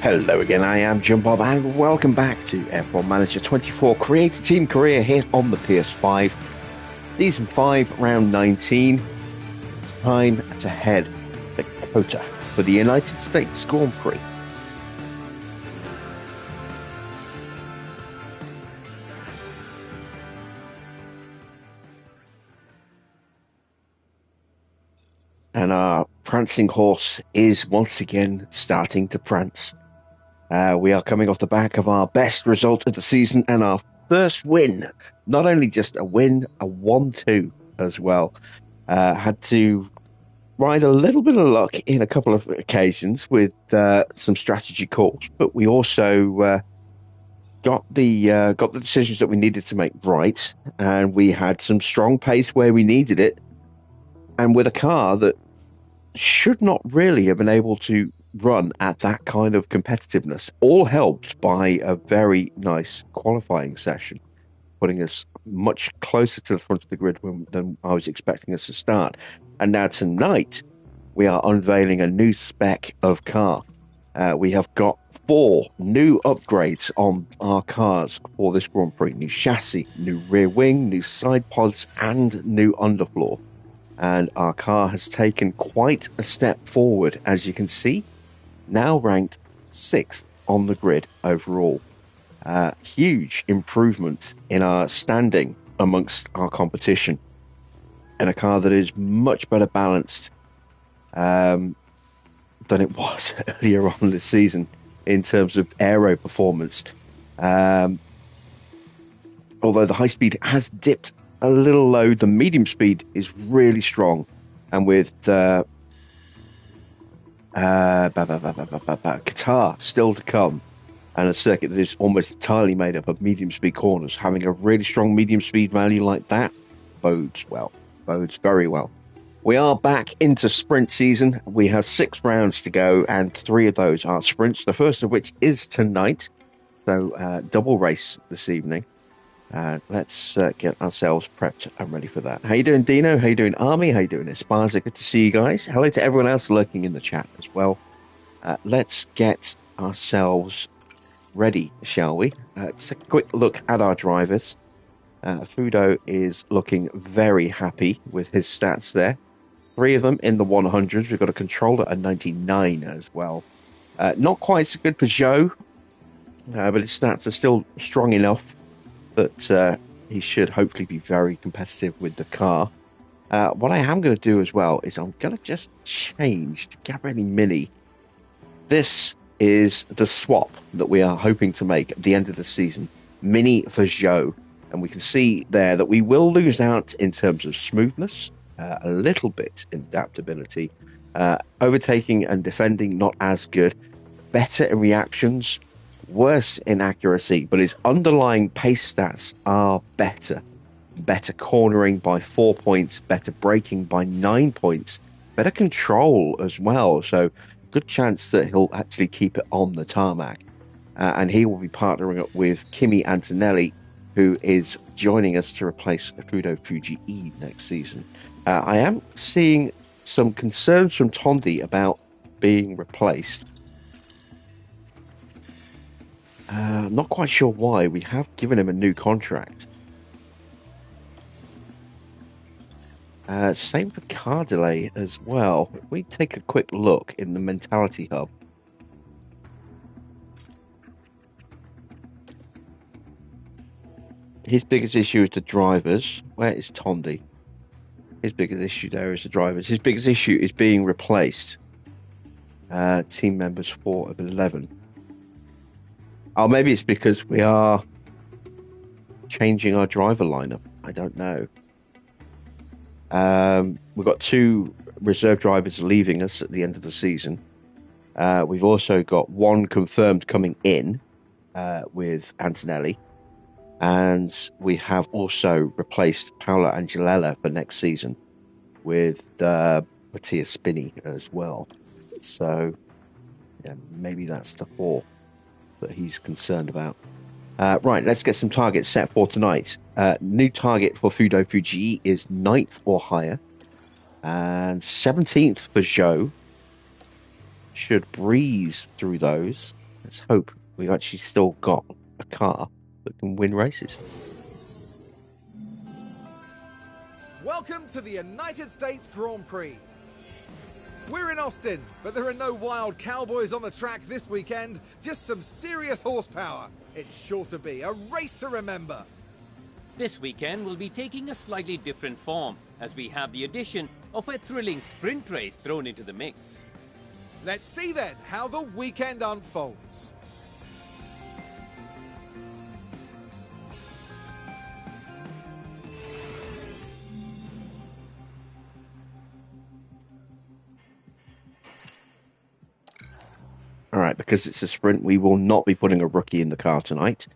Hello again, I am Jim Bob and welcome back to F1 Manager 24 Create a Team Career here on the PS5. Season 5, Round 19. It's time to head to COTA for the United States Grand Prix. And our prancing horse is once again starting to prance. We are coming off the back of our best result of the season and our first win. Not only just a win, a 1-2 as well. Had to ride a little bit of luck in a couple of occasions with some strategy calls, but we also got the decisions that we needed to make right, and we had some strong pace where we needed it, and with a car that should not really have been able to run at that kind of competitiveness, all helped by a very nice qualifying session, putting us much closer to the front of the grid than I was expecting us to start. And now tonight, we are unveiling a new spec of car. We have got 4 new upgrades on our cars for this Grand Prix. New chassis, new rear wing, new side pods, and new underfloor. And our car has taken quite a step forward, as you can see, now ranked 6th on the grid overall. Huge improvement in our standing amongst our competition, and a car that is much better balanced than it was earlier on this season in terms of aero performance. Although the high speed has dipped a little low, the medium speed is really strong, and with Qatar still to come, and a circuit that is almost entirely made up of medium speed corners, having a really strong medium speed value like that bodes very well. We are back into sprint season. We have 6 rounds to go, and 3 of those are sprints, the first of which is tonight, so double race this evening. Let's get ourselves prepped and ready for that. How you doing, Dino? How you doing, Army? How you doing, Esparza? Good to see you guys. Hello to everyone else lurking in the chat as well. Let's get ourselves ready, shall we? Let's take a quick look at our drivers. Fudo is looking very happy with his stats there. 3 of them in the 100s. We've got a controller at 99 as well. Not quite so good for Joe, but his stats are still strong enough that he should hopefully be very competitive with the car. What I am going to do as well is I'm going to just change to Gabriele Mini. This is the swap that we are hoping to make at the end of the season. Mini for Joe. And we can see there that we will lose out in terms of smoothness, a little bit in adaptability. Overtaking and defending, not as good. Better in reactions, worse in accuracy, but his underlying pace stats are better. Better cornering by 4 points, better braking by 9 points, better control as well. So good chance that he'll actually keep it on the tarmac. And he will be partnering up with Kimi Antonelli, who is joining us to replace Fudo Fuji-E next season. I am seeing some concerns from Tondi about being replaced. I'm not quite sure why. We have given him a new contract. Same for car delay as well. If we take a quick look in the mentality hub. His biggest issue is the drivers. Where is Tondi? His biggest issue there is the drivers. His biggest issue is being replaced. Team members 4 of 11. Oh, maybe it's because we are changing our driver lineup. I don't know. We've got 2 reserve drivers leaving us at the end of the season. We've also got 1 confirmed coming in with Antonelli. And we have also replaced Paolo Angelella for next season with Mattia Spini as well. So, yeah, maybe that's the 4 that he's concerned about. Right, let's get some targets set for tonight. New target for Fudo Fuji is 9th or higher. And 17th for Zhou. Should breeze through those. let's hope we've actually still got a car that can win races. Welcome to the United States Grand Prix. We're in Austin, but there are no wild cowboys on the track this weekend, just some serious horsepower. It's sure to be a race to remember. This weekend will be taking a slightly different form, as we have the addition of a thrilling sprint race thrown into the mix. Let's see then how the weekend unfolds. All right, because it's a sprint, we will not be putting a rookie in the car tonight.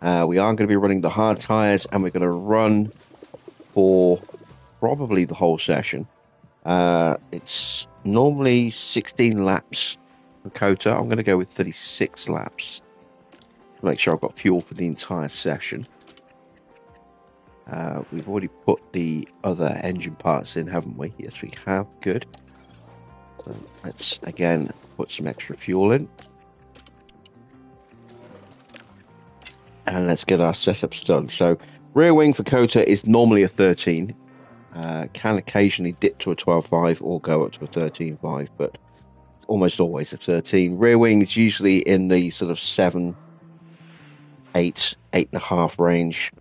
We are going to be running the hard tyres, and we're going to run for probably the whole session. It's normally 16 laps for COTA. I'm going to go with 36 laps to make sure I've got fuel for the entire session. We've already put the other engine parts in, haven't we? Yes, we have. Good. So let's, again, put some extra fuel in. And let's get our setups done. So rear wing for COTA is normally a 13. Can occasionally dip to a 12.5 or go up to a 13.5, but almost always a 13. Rear wing is usually in the sort of 7, 8, 8.5 range.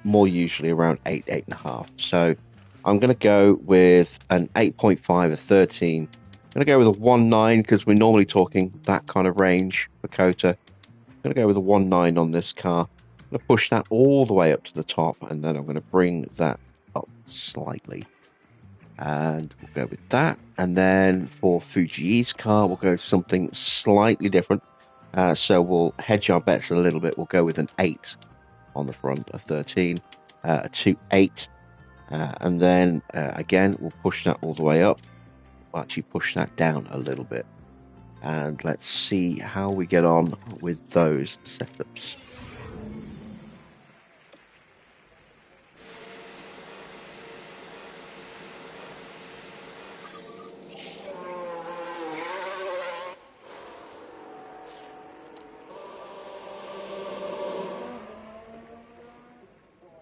More usually around 8, 8.5. So I'm going to go with an 8.5, a 13. I'm going to go with a 1.9 because we're normally talking that kind of range for COTA. I'm going to go with a 1.9 on this car. I'm going to push that all the way up to the top, and then I'm going to bring that up slightly. And we'll go with that. And then for Fujii's car, we'll go with something slightly different. So we'll hedge our bets a little bit. We'll go with an 8 on the front, a 13, a 2.8. And then, again, we'll push that all the way up. We'll actually push that down a little bit. And let's see how we get on with those setups.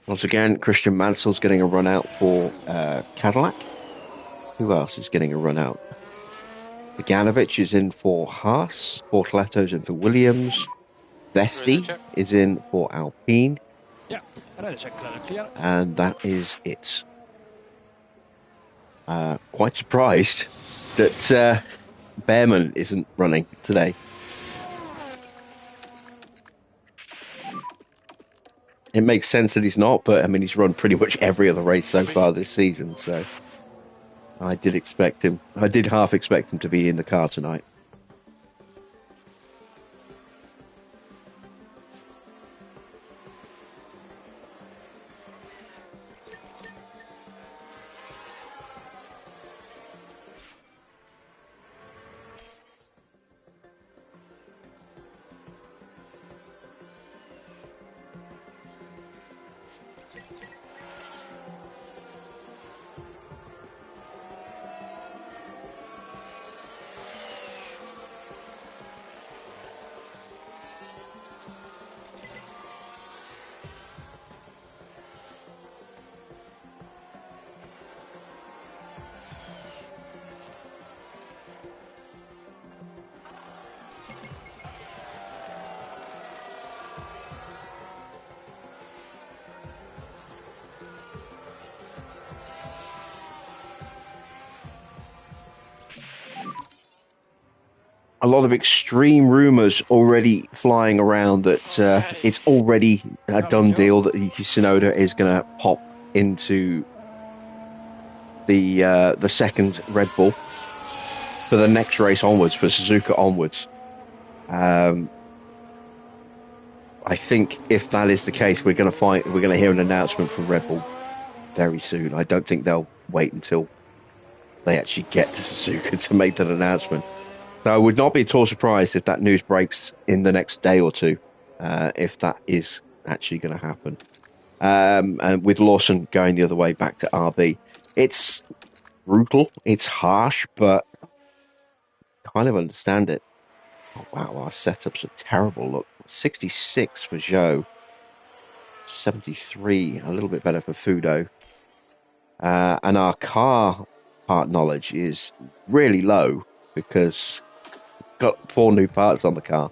Once again, Christian Mansell's getting a run out for Cadillac. Who else is getting a run out? Bogdanovich is in for Haas. Bortoletto's in for Williams. Vesti is in for Alpine. Yeah, and that is it. Quite surprised that Behrman isn't running today. It makes sense that he's not, but I mean, he's run pretty much every other race so far this season, so I did expect him. I did half expect him to be in the car tonight. A lot of extreme rumours already flying around that it's already a done deal that Yuki Tsunoda is going to pop into the second Red Bull for the next race onwards, for Suzuka onwards. I think if that is the case, we're going to hear an announcement from Red Bull very soon. I don't think they'll wait until they actually get to Suzuka to make that announcement. So I would not be at all surprised if that news breaks in the next day or two, if that is actually going to happen. And with Lawson going the other way back to RB, it's brutal, it's harsh, but I kind of understand it. Oh, wow, our setups are terrible. Look, 66 for Zhou, 73, a little bit better for Fudo. And our car part knowledge is really low because we've got 4 new parts on the car.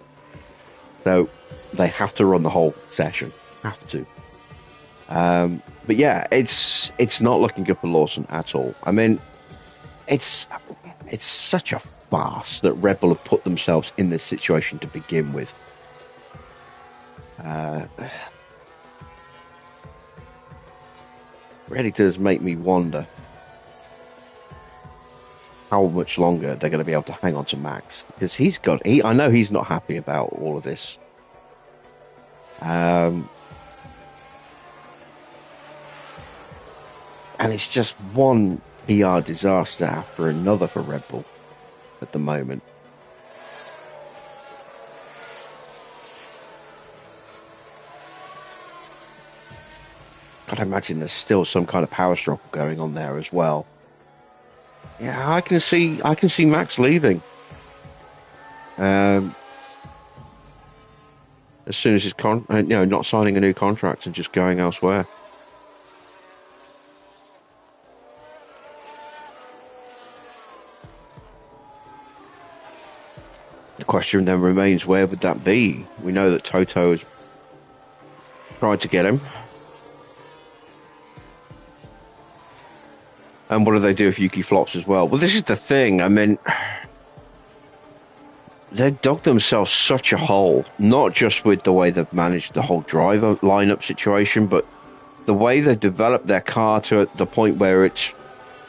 So they have to run the whole session. Have to. But yeah, it's not looking good for Lawson at all. I mean, it's such a farce that Red Bull have put themselves in this situation to begin with. Really does make me wonder how much longer they're going to be able to hang on to Max, because I know he's not happy about all of this. And it's just one PR disaster after another for Red Bull at the moment. I'd imagine there's still some kind of power struggle going on there as well. Yeah, I can see Max leaving. As soon as he's not signing a new contract and just going elsewhere. The question then remains, where would that be? We know that Toto has tried to get him. And what do they do if Yuki flops as well? Well, this is the thing. I mean, they've dug themselves such a hole, not just with the way they've managed the whole driver lineup situation, but the way they've developed their car to the point where it's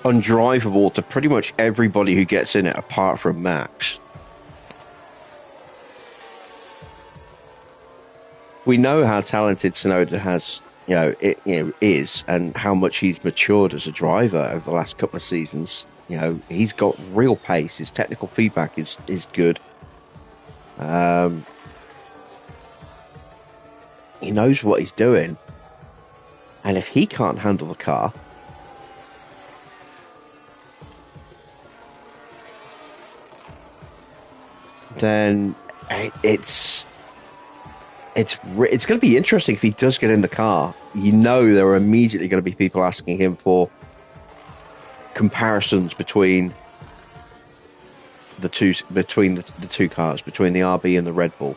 undrivable to pretty much everybody who gets in it, apart from Max. We know how talented Tsunoda is, and how much he's matured as a driver over the last couple of seasons. He's got real pace. His technical feedback is good. He knows what he's doing, and if he can't handle the car, then it's going to be interesting if he does get in the car. There are immediately going to be people asking him for comparisons between the two cars, between the RB and the Red Bull,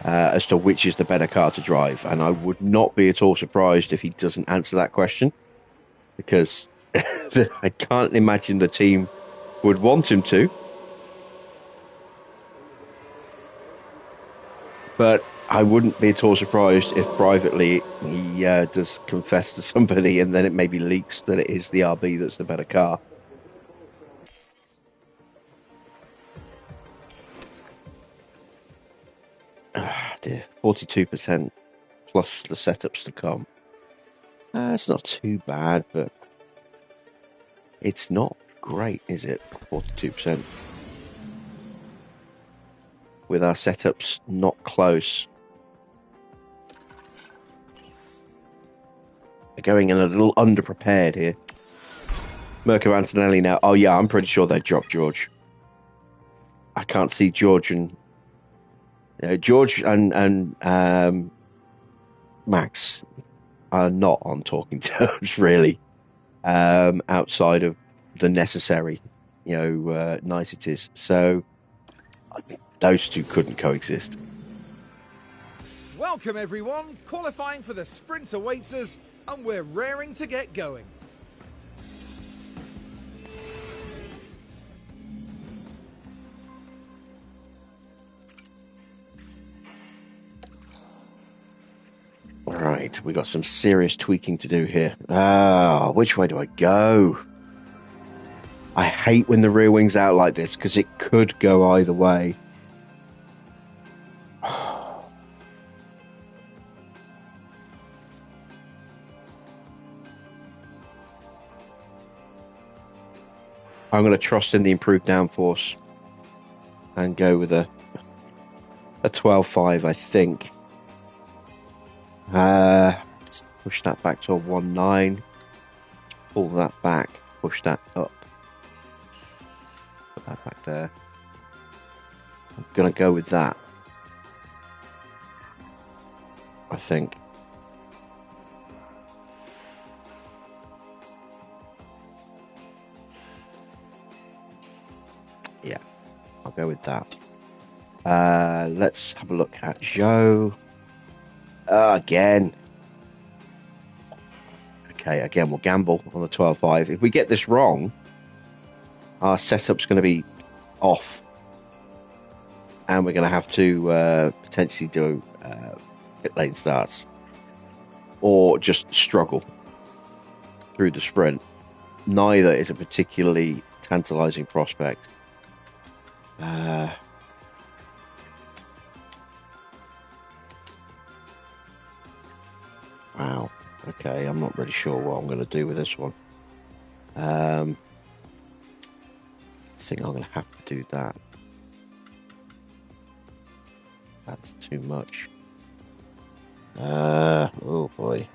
as to which is the better car to drive. And I would not be at all surprised if he doesn't answer that question, because I can't imagine the team would want him to. But I wouldn't be at all surprised if privately he does confess to somebody, and then it maybe leaks that it is the RB that's the better car. Ah, dear. 42% plus the setups to come. It's not too bad, but it's not great, is it? 42%. With our setups not close. They're going in a little underprepared here. Mirko Antonelli now. Oh yeah, I'm pretty sure they dropped George. I can't see George and Max are not on talking terms really, outside of the necessary, niceties. So those two couldn't coexist. Welcome everyone, qualifying for the sprint awaits us, and we're raring to get going. Right, we got some serious tweaking to do here. Which way do I go? I hate when the rear wing's out like this, because it could go either way. I'm going to trust in the improved downforce and go with a 12.5, I think. Let's push that back to a 1.9. Pull that back, push that up. Put that back there. I'm going to go with that. I think. Yeah, I'll go with that. Let's have a look at Joe. Again. Okay, again, we'll gamble on the 12.5. If we get this wrong, our setup's going to be off. And we're going to have to potentially do pit lane starts. Or just struggle through the sprint. Neither is a particularly tantalizing prospect. Wow. Okay, I'm not really sure what I'm going to do with this one. I think I'm going to have to do that. That's too much. Oh boy.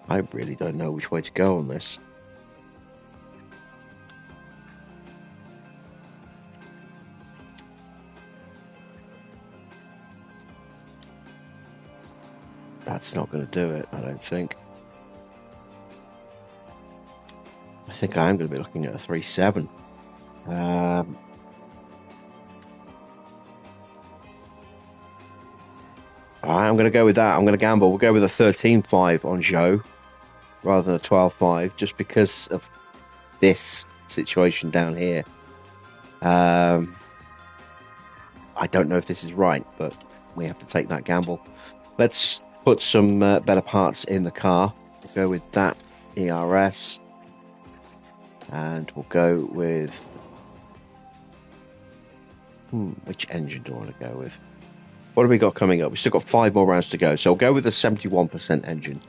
I really don't know which way to go on this. That's not going to do it, I don't think. I think I am going to be looking at a 3.7. I'm going to go with that. I'm going to gamble. We'll go with a 13.5 on Joe rather than a 12.5, just because of this situation down here. I don't know if this is right, but we have to take that gamble. Let's put some better parts in the car. We'll go with that ERS. And we'll go with... which engine do I want to go with? What have we got coming up? We've still got 5 more rounds to go. So we'll go with the 71% engine.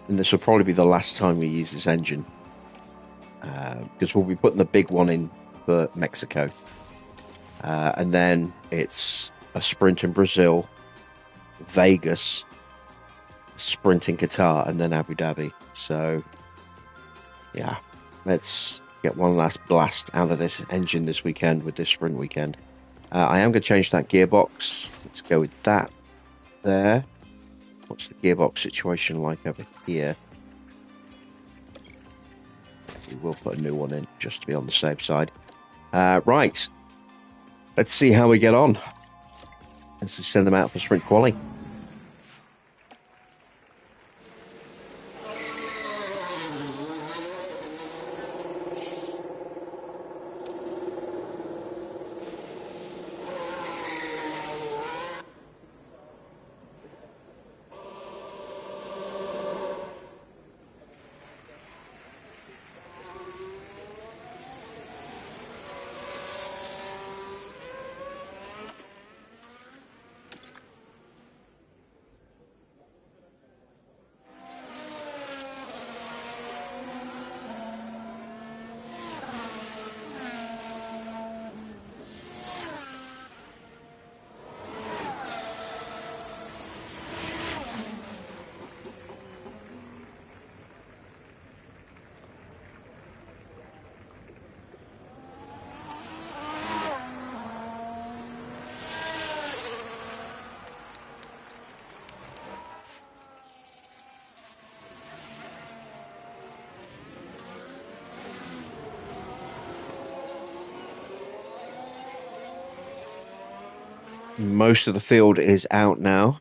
And this will probably be the last time we use this engine. Because we'll be putting the big one in for Mexico. And then it's a sprint in Brazil, Vegas, sprint in Qatar, and then Abu Dhabi. So, yeah, let's get one last blast out of this engine this weekend with this sprint weekend. I am going to change that gearbox. Let's go with that there. What's the gearbox situation like over here? We will put a new one in just to be on the safe side. Right. Let's see how we get on. Let's send them out for sprint quali. Most of the field is out now.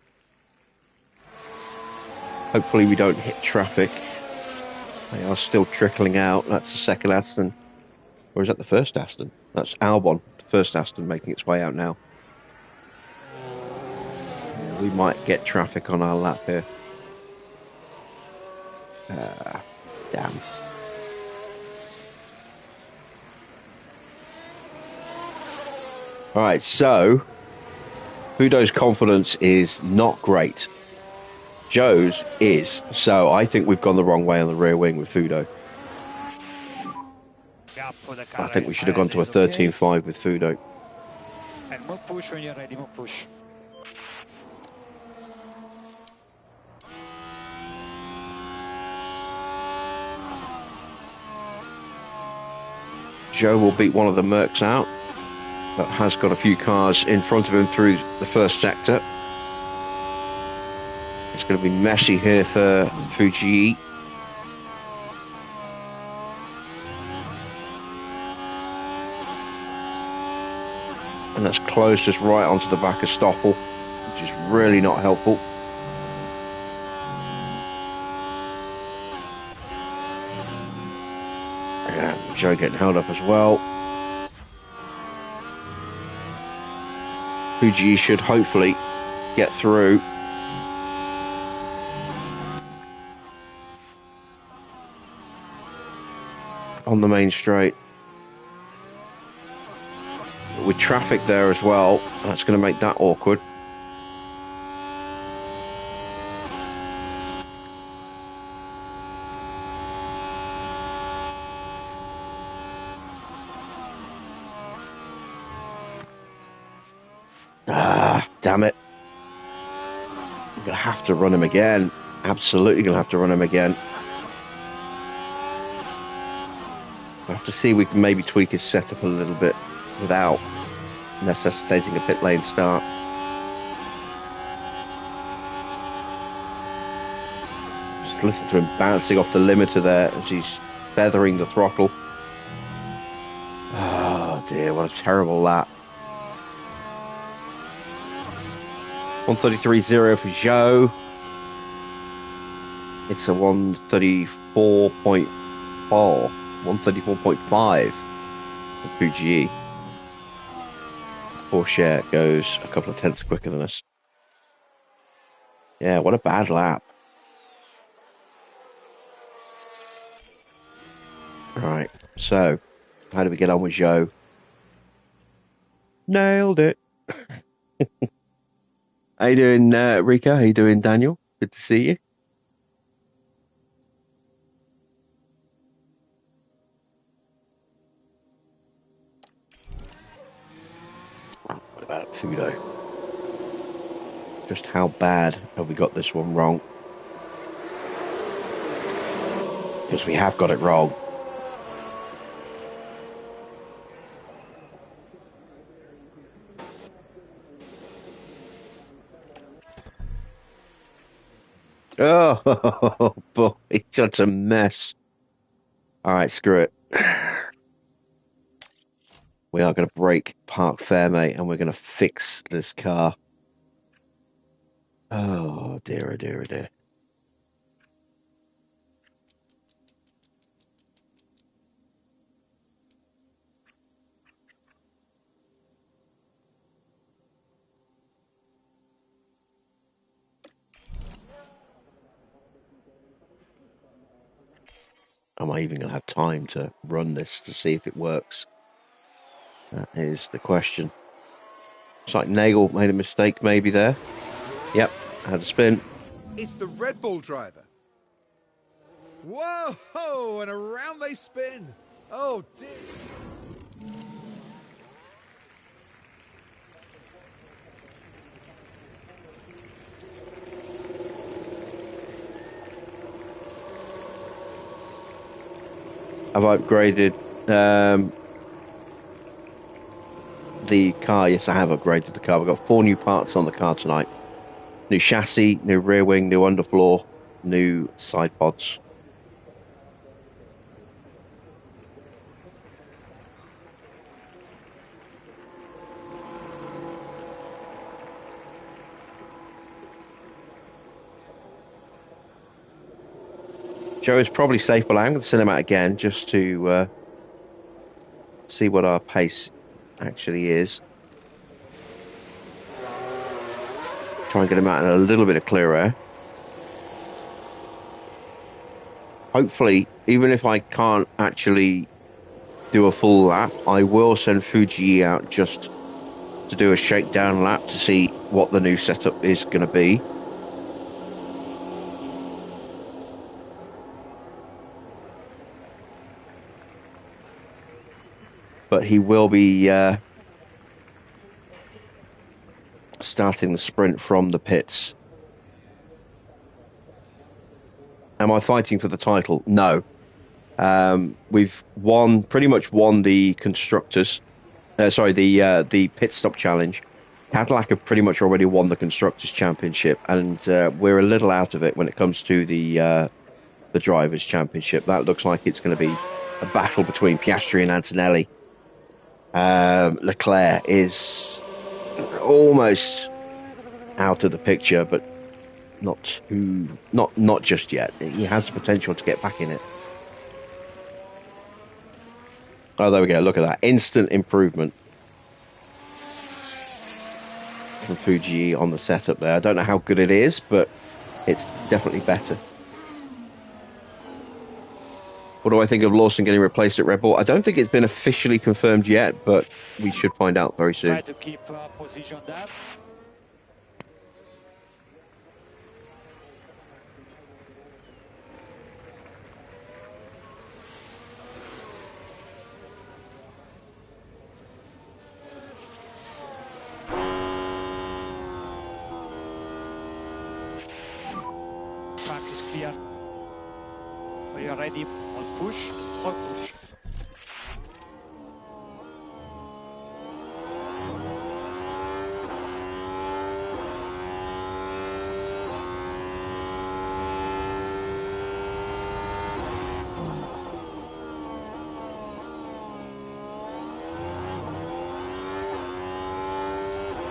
Hopefully we don't hit traffic. They are still trickling out. That's the second Aston. Or is that the first Aston? That's Albon, the first Aston, making its way out now. Yeah, we might get traffic on our lap here. Damn. All right, so Fudo's confidence is not great. Joe's is. So I think we've gone the wrong way on the rear wing with Fudo. Gap for the I car think we should have gone to a is okay. 13.5 with Fudo. And move push when you're ready, move push. Joe will beat one of the Mercs out, but has got a few cars in front of him through the first sector. It's going to be messy here for Fuji. And that's closed us right onto the back of Stoffel, which is really not helpful. And Joe getting held up as well. Fuji should hopefully get through. On the main straight. With traffic there as well, that's going to make that awkward. Ah, damn it. I'm going to have to run him again. Absolutely going to have to run him again. I have to see if we can maybe tweak his setup a little bit without necessitating a pit lane start. Just listen to him bouncing off the limiter there as he's feathering the throttle. Oh dear, what a terrible lap. 133.0 for Joe. It's a 134.4. 134.5 for Fuji. Porsche goes a couple of tenths quicker than us. Yeah, what a bad lap. Right, so how do we get on with Joe? Nailed it. How you doing, Rika? How you doing, Daniel? Good to see you. What about Fudo? Just how bad have we got this one wrong? Because we have got it wrong. Oh, boy, it's such a mess. All right, screw it. We are going to break Park Fairmate and we're going to fix this car. Oh, dear, oh, dear, oh, dear. Am I even going to have time to run this to see if it works? That is the question. Looks like Nagel made a mistake maybe there. Yep, had a spin. It's the Red Bull driver. Whoa, and around they spin. Oh, dear. I've upgraded the car. Yes, I have upgraded the car. We've got 4 new parts on the car tonight. New chassis, new rear wing, new underfloor, new side pods. Joe is probably safe, but I'm going to send him out again just to see what our pace actually is. Try and get him out in a little bit of clear air. Hopefully, even if I can't actually do a full lap, I will send Fuji out just to do a shakedown lap to see what the new setup is going to be. But he will be starting the sprint from the pits. Am I fighting for the title? No. We've pretty much won the constructors. The pit stop challenge. Cadillac have pretty much already won the constructors championship, and we're a little out of it when it comes to the drivers championship. That looks like it's going to be a battle between Piastri and Antonelli. Leclerc is almost out of the picture, but not just yet. He has the potential to get back in it. Oh, there we go. Look at that. Instant improvement from Fuji on the setup there. I don't know how good it is, but it's definitely better. What do I think of Lawson getting replaced at Red Bull? I don't think it's been officially confirmed yet, but we should find out very soon. Try to keep position there. Track is clear. Are you ready? All push, all push.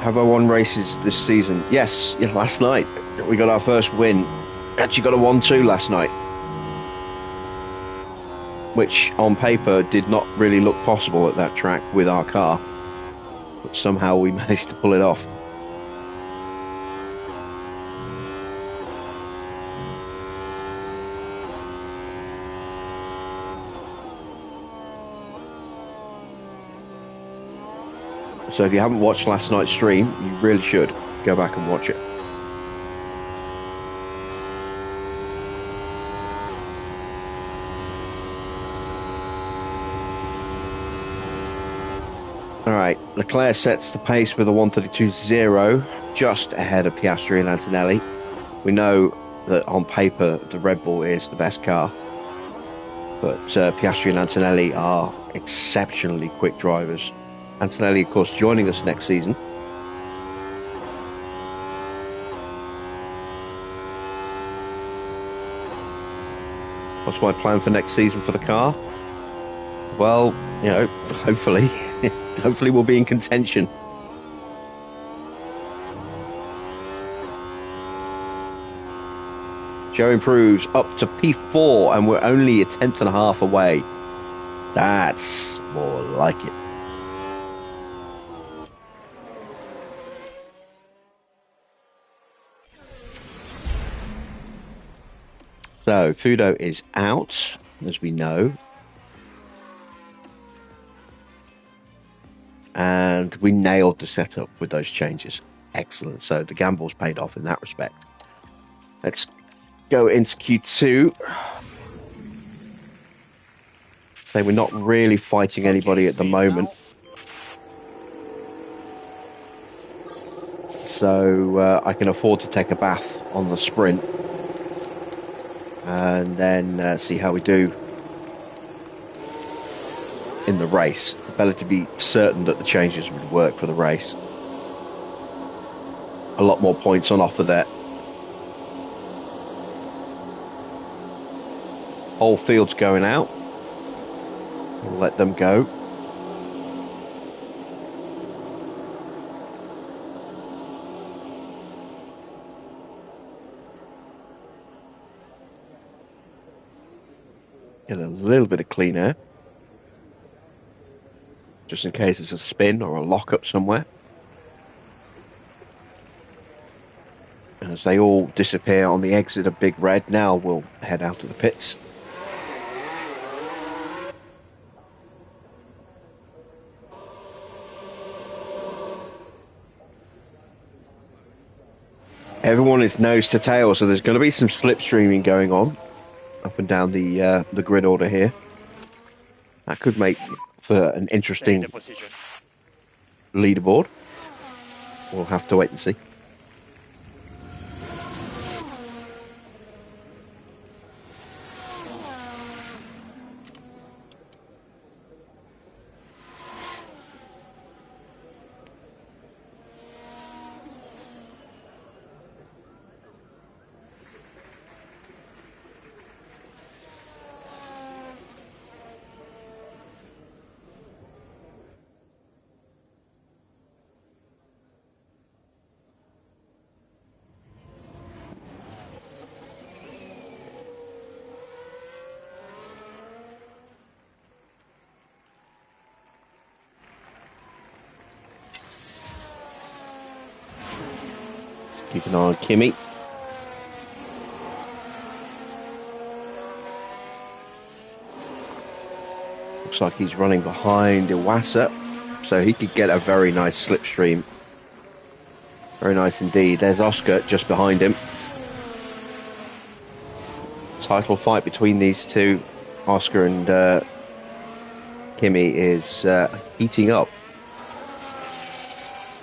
Have I won races this season? Yes, last night we got our first win. Actually got a 1-2 last night, which on paper did not really look possible at that track with our car, but somehow we managed to pull it off. So if you haven't watched last night's stream, you really should go back and watch it. Alright, Leclerc sets the pace with a 1:32.0, just ahead of Piastri and Antonelli. We know that on paper the Red Bull is the best car, but Piastri and Antonelli are exceptionally quick drivers. Antonelli, of course, joining us next season. What's my plan for next season for the car? Well, you know, hopefully we'll be in contention. Joe improves up to P4, and we're only a 10.5 away. That's more like it. So, Fudo is out, as we know. And we nailed the setup with those changes. Excellent. So, the gamble's paid off in that respect. Let's go into Q2. So, we're not really fighting anybody at the moment. So, I can afford to take a bath on the sprint. And then see how we do in the race. Better to be certain that the changes would work for the race. A lot more points on offer there. Whole field's going out. We'll let them go. Get a little bit of clean air, just in case there's a spin or a lockup somewhere. And as they all disappear on the exit of Big Red, now we'll head out of the pits. Everyone is nose to tail, so there's going to be some slipstreaming going on up and down the grid order here. That could make for an Stay in interesting the position. leaderboard. We'll have to wait and see. Keep an eye on Kimi. Looks like he's running behind Iwasa, so he could get a very nice slipstream. Very nice indeed. There's Oscar just behind him. Title fight between these two, Oscar and Kimi, is heating up.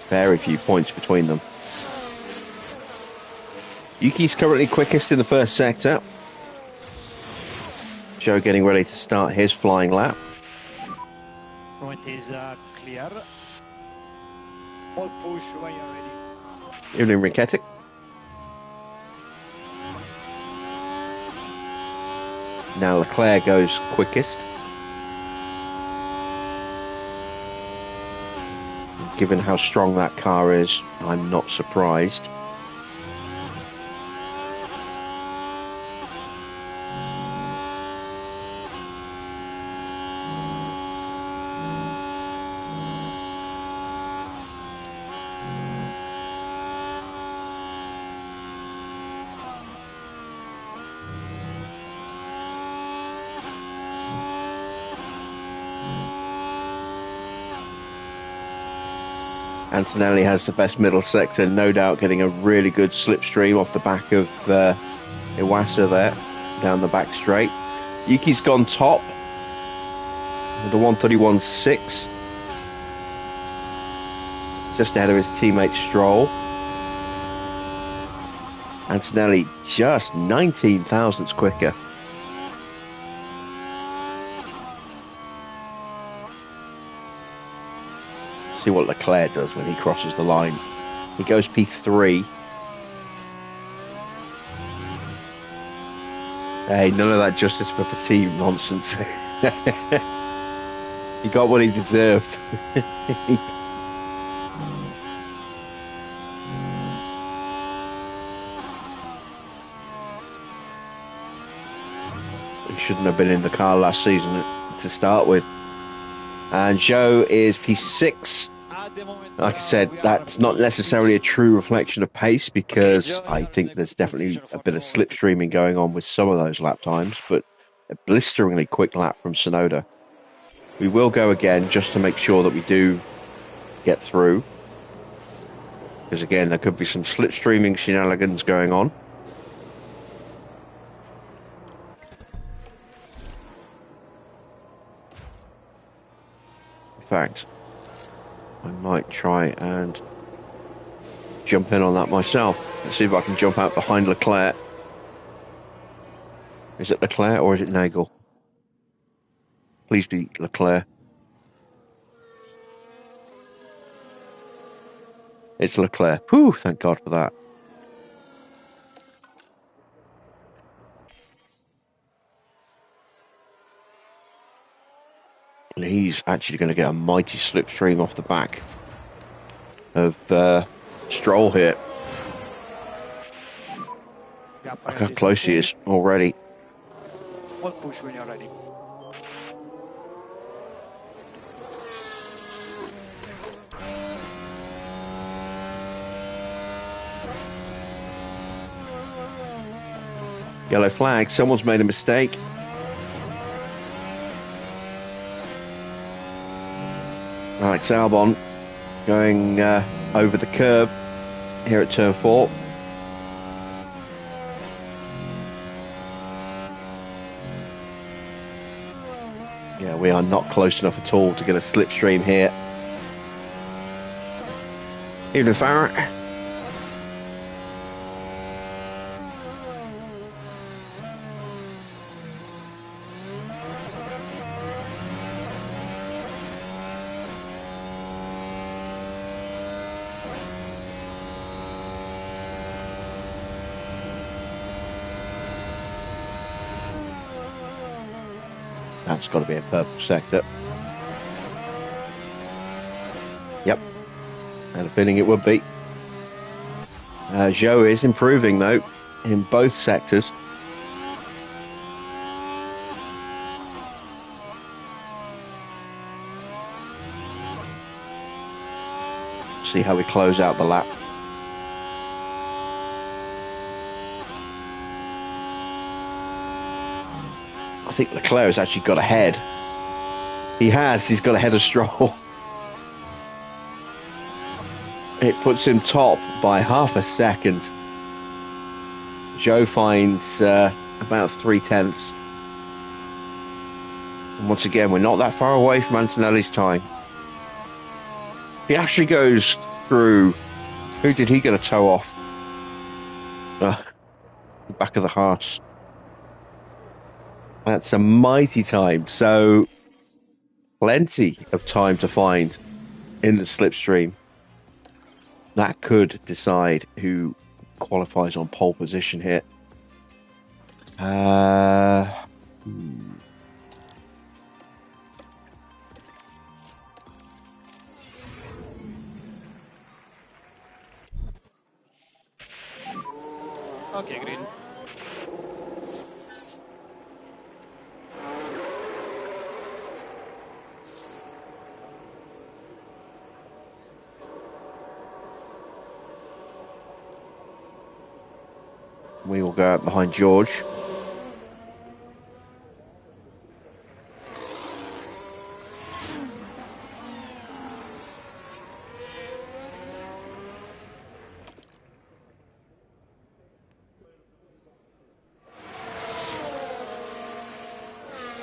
Very few points between them. Yuki's currently quickest in the first sector. Joe getting ready to start his flying lap. Point is clear. All push when you're ready. Evelyn Riketic. Now Leclerc goes quickest. Given how strong that car is, I'm not surprised. Antonelli has the best middle sector, no doubt getting a really good slipstream off the back of Iwasa there, down the back straight. Yuki's gone top with a 131.6, just ahead of his teammate Stroll. Antonelli just 19 thousandths quicker. See what Leclerc does when he crosses the line. He goes P3. Hey, none of that justice for fatigue nonsense. He got what he deserved. He shouldn't have been in the car last season to start with. And Joe is P6. Like I said, that's not necessarily a true reflection of pace, because I think there's definitely a bit of slipstreaming going on with some of those lap times, but a blisteringly quick lap from Tsunoda. We will go again just to make sure that we do get through, because again, there could be some slipstreaming shenanigans going on. In fact, I might try and jump in on that myself. Let's see if I can jump out behind Leclerc. Is it Leclerc or is it Nagel? Please be Leclerc. It's Leclerc. Whew, thank God for that. And he's actually going to get a mighty slipstream off the back of Stroll here. Look how close he is already. All push when you're ready. Yellow flag. Someone's made a mistake. Alex Albon going over the curb here at turn 4. Yeah, we are not close enough at all to get a slipstream here. Evening, Farrah. That's got to be a purple sector. Yep. I had a feeling it would be. Joe is improving, though, in both sectors. See how we close out the lap. I think Leclerc has actually got ahead. He has. He's got ahead of Stroll. It puts him top by half a second. Joe finds about 3/10. And once again, we're not that far away from Antonelli's time. He actually goes through. Who did he get a toe off? The back of the Haas. That's a mighty time. So plenty of time to find in the slipstream. That could decide who qualifies on pole position here. Okay, green. We will go out behind George.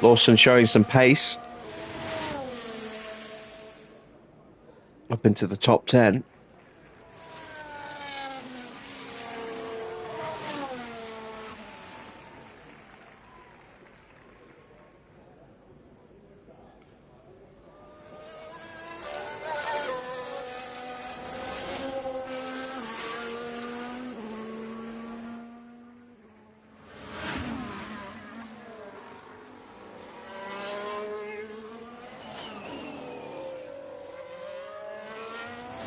Lawson showing some pace. Up into the top 10.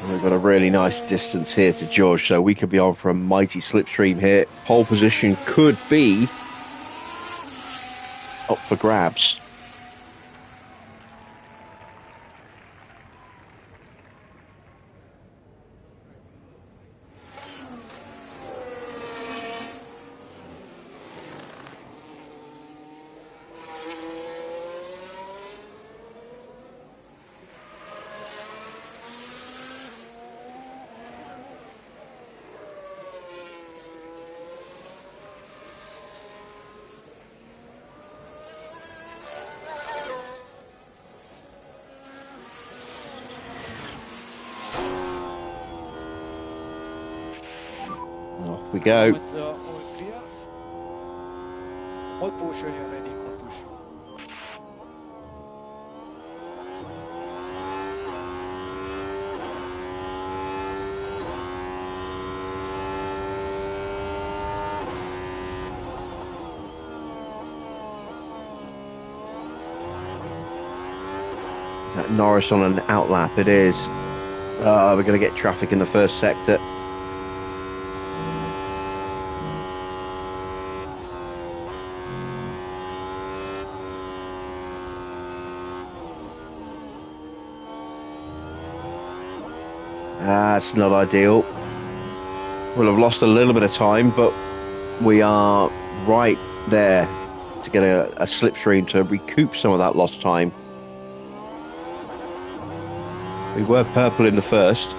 We've got a really nice distance here to George, so we could be on for a mighty slipstream here. Pole position could be up for grabs. Off we go. With, all clear. All push when you're ready. All push. Is that Norris on an outlap? It is. We're going to get traffic in the first sector. That's not ideal. We'll have lost a little bit of time, but we are right there to get a slipstream to recoup some of that lost time. We were purple in the first,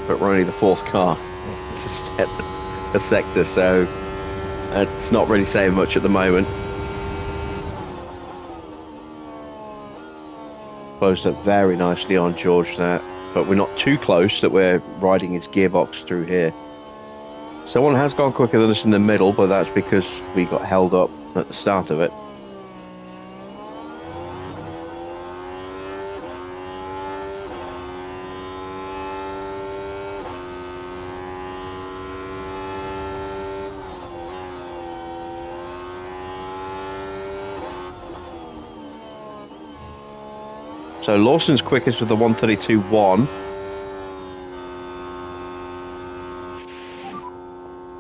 but we're only the fourth car to set a sector, so it's not really saying much at the moment. Closed up very nicely on George there, but we're not too close that we're riding his gearbox through here. Someone has gone quicker than us in the middle, but that's because we got held up at the start of it. So Lawson's quickest with the 132.1.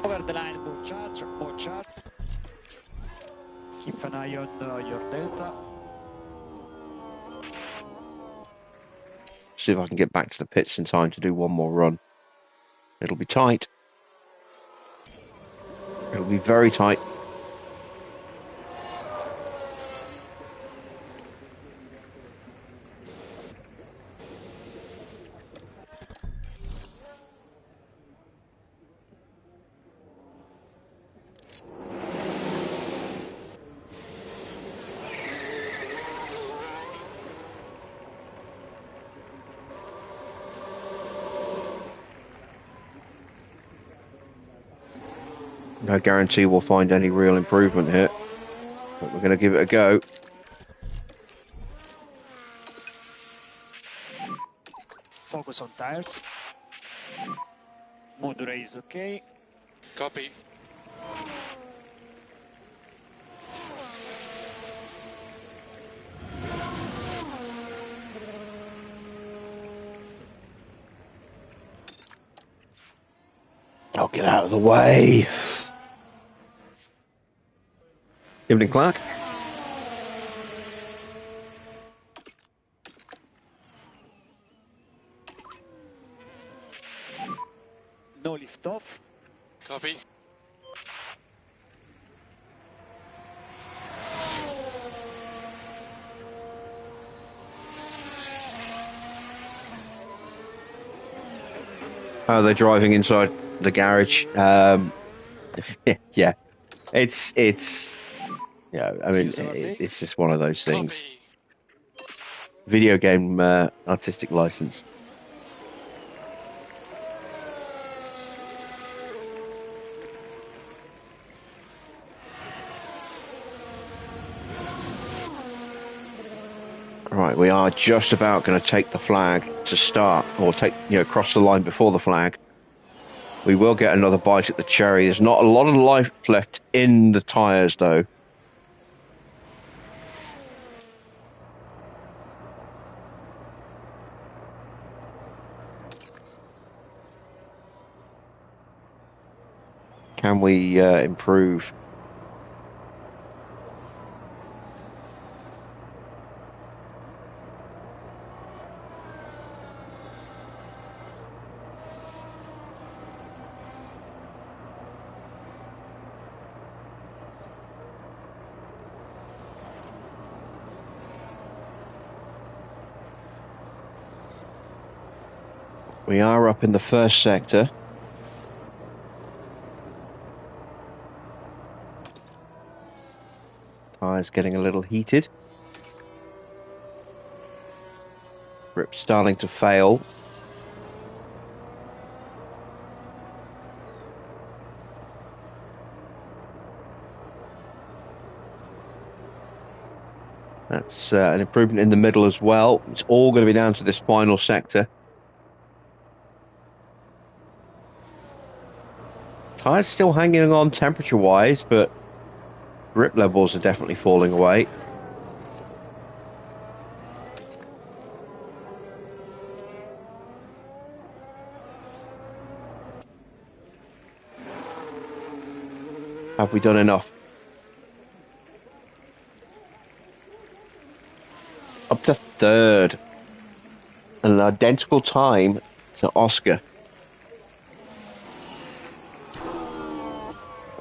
Over the line, more charge, more charge. Keep an eye on your delta. See if I can get back to the pits in time to do one more run. It'll be tight. It'll be very tight. No guarantee we'll find any real improvement here, but we're going to give it a go. Focus on tires. Modulate is okay. Copy. Oh, get out of the way. Evening, Clark. No lift off. Copy. Oh, they're driving inside the garage. Yeah, it's yeah. I mean, it's just one of those things. Copy. Video game artistic license. Right, we are just about going to take the flag to start, or cross the line before the flag. We will get another bite at the cherry. There's not a lot of life left in the tyres, though. Can we improve? We are up in the first sector. Tyres getting a little heated. Grip starting to fail. That's an improvement in the middle as well. It's all going to be down to this final sector. Tyres still hanging on temperature-wise, but grip levels are definitely falling away. Have we done enough? Up to third. An identical time to Oscar.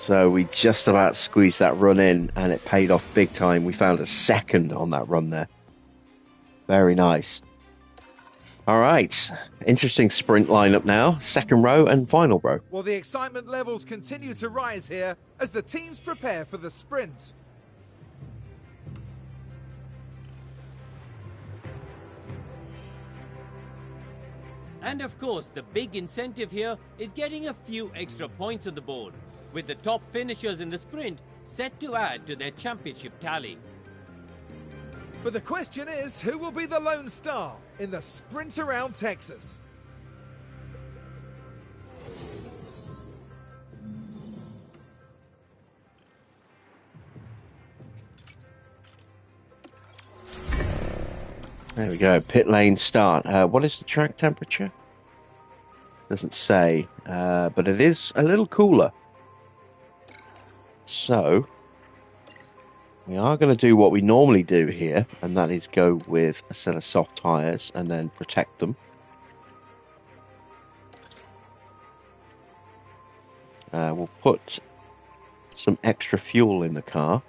So we just about squeezed that run in, and it paid off big time. We found a second on that run there. Very nice. All right. Interesting sprint lineup now. Second row and final row. Well, the excitement levels continue to rise here as the teams prepare for the sprint. And of course, the big incentive here is getting a few extra points on the board, with the top finishers in the sprint set to add to their championship tally. But the question is, who will be the lone star in the sprint around Texas? There we go. Pit lane start. What is the track temperature? Doesn't say, but it is a little cooler. So we are going to do what we normally do here, and that is go with a set of soft tyres and then protect them. We'll put some extra fuel in the car.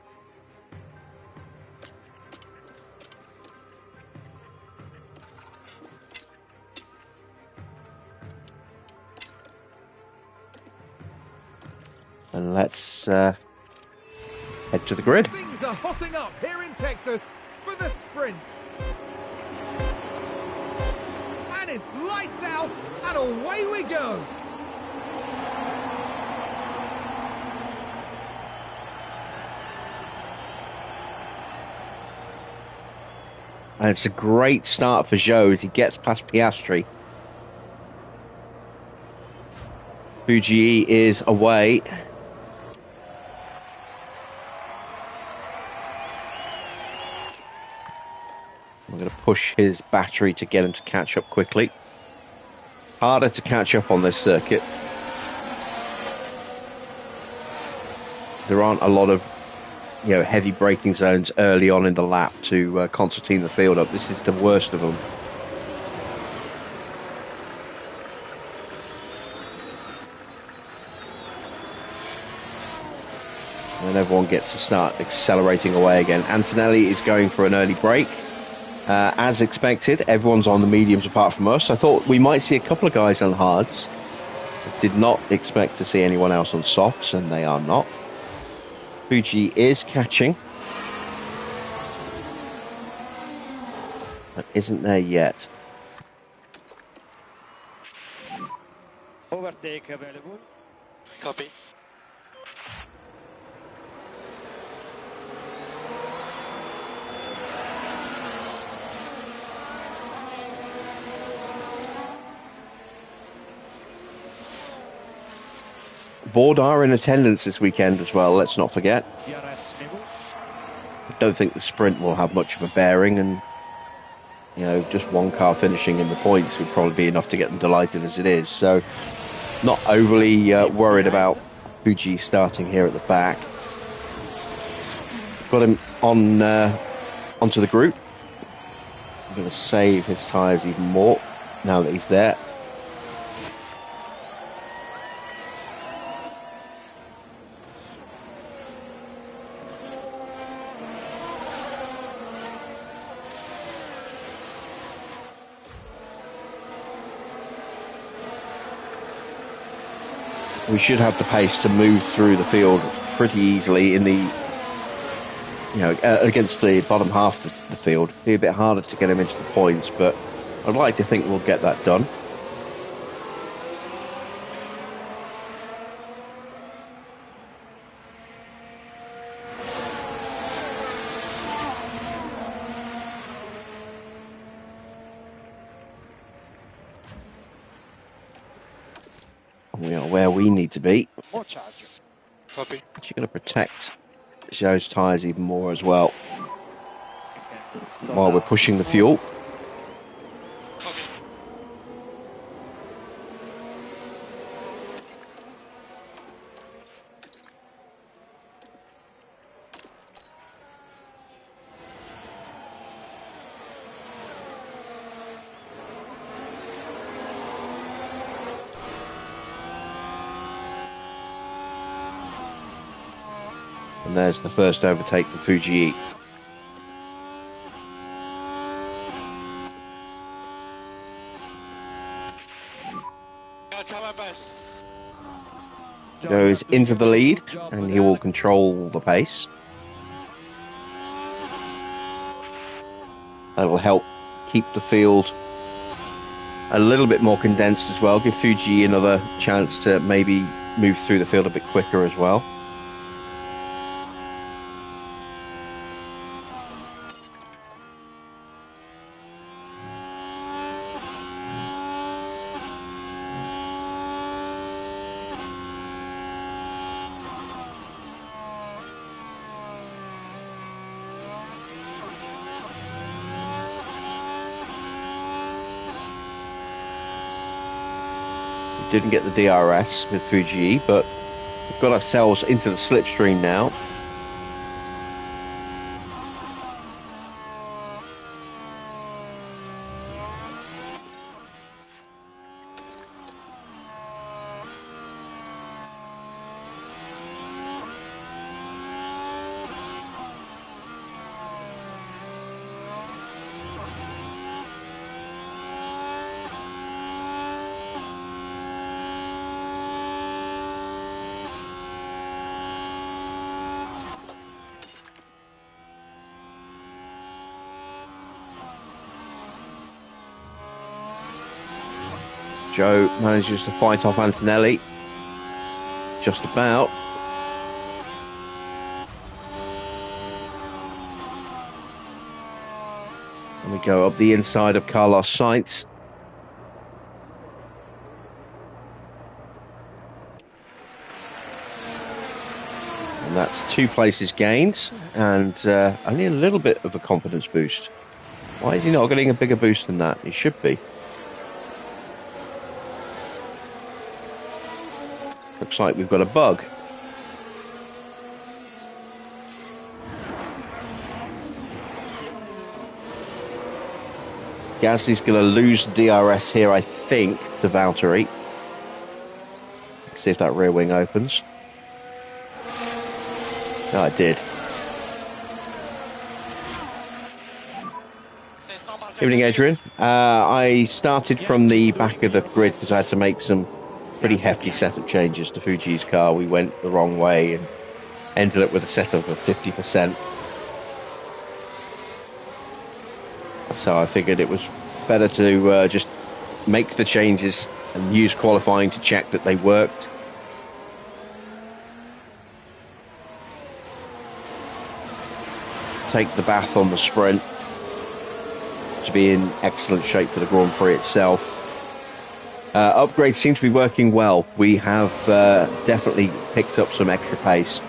And let's head to the grid. Things are hotting up here in Texas for the sprint. And it's lights out and away we go. And it's a great start for Zhou as he gets past Piastri. Fuji is away. I'm going to push his battery to get him to catch up quickly. Harder to catch up on this circuit. There aren't a lot of, heavy braking zones early on in the lap to concertina the field up. This is the worst of them. And everyone gets to start accelerating away again. Antonelli is going for an early break. As expected, everyone's on the mediums apart from us. I thought we might see a couple of guys on hards. Did not expect to see anyone else on softs, and they are not. Fuji is catching, but isn't there yet. Overtake available. Copy. Board are in attendance this weekend as well, let's not forget. DRS level. I don't think the sprint will have much of a bearing, and just one car finishing in the points would probably be enough to get them delighted as it is. So not overly worried about Fuji starting here at the back. Got him on onto the group. I'm going to save his tyres even more now that he's there. We should have the pace to move through the field pretty easily in the, against the bottom half of the field. Be a bit harder to get him into the points, but I'd like to think we'll get that done. We are where we need to be. More charge. Copy. You're going to protect Zhou's tyres even more as well while we're pushing the fuel. Copy. And there's the first overtake for Fuji. I'll try my best. Goes into the lead, and he will control the pace. That will help keep the field a little bit more condensed as well. Give Fuji another chance to maybe move through the field a bit quicker as well. Didn't get the DRS with Fuji, but we've got ourselves into the slipstream now. Joe manages to fight off Antonelli. Just about. And we go up the inside of Carlos Sainz. And that's 2 places gained and only a little bit of a confidence boost. Why is he not getting a bigger boost than that? He should be. Looks like we've got a bug. Gasly's going to lose the DRS here, I think, to Valtteri. Let's see if that rear wing opens. No, it did. Evening, Adrian. I started from the back of the grid because I had to make some pretty hefty setup changes to Fuji's car. We went the wrong way and ended up with a setup of 50%. So I figured it was better to just make the changes and use qualifying to check that they worked. Take the bath on the sprint to be in excellent shape for the Grand Prix itself. Upgrades seem to be working well. We have definitely picked up some extra pace.